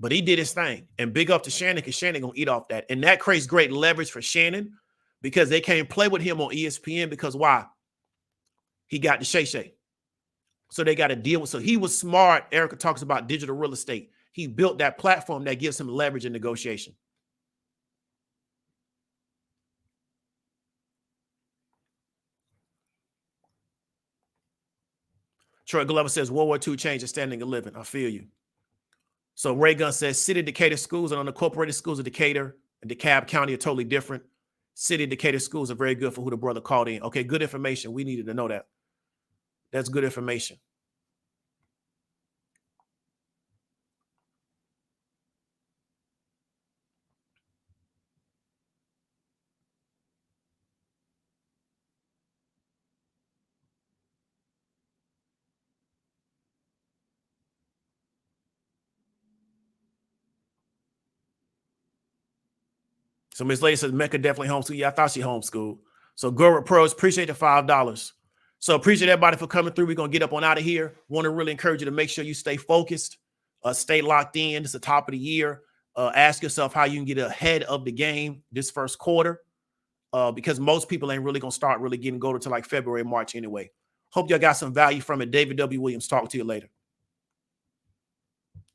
But he did his thing. And big up to Shannon because Shannon going to eat off that. And that creates great leverage for Shannon because they can't play with him on ESPN because why? He got the Shay. So they got to deal with. So he was smart. Erica talks about digital real estate. He built that platform that gives him leverage in negotiation. Troy Glover says World War II changed the standing of living. I feel you. So Ray Gunn says City Decatur schools and unincorporated schools of Decatur and DeKalb County are totally different. City Decatur schools are very good for who the brother called in. Okay, good information. We needed to know that. That's good information. So Miss Lady says Mecca definitely homeschool. Yeah, I thought she homeschooled. So Guru Pros, appreciate the $5. So appreciate everybody for coming through. We're going to get up on out of here. Want to really encourage you to make sure you stay focused, stay locked in. It's the top of the year. Ask yourself how you can get ahead of the game this first quarter because most people ain't really going to start really getting gold until like February, March anyway. Hope y'all got some value from it. David W. Williams, talk to you later.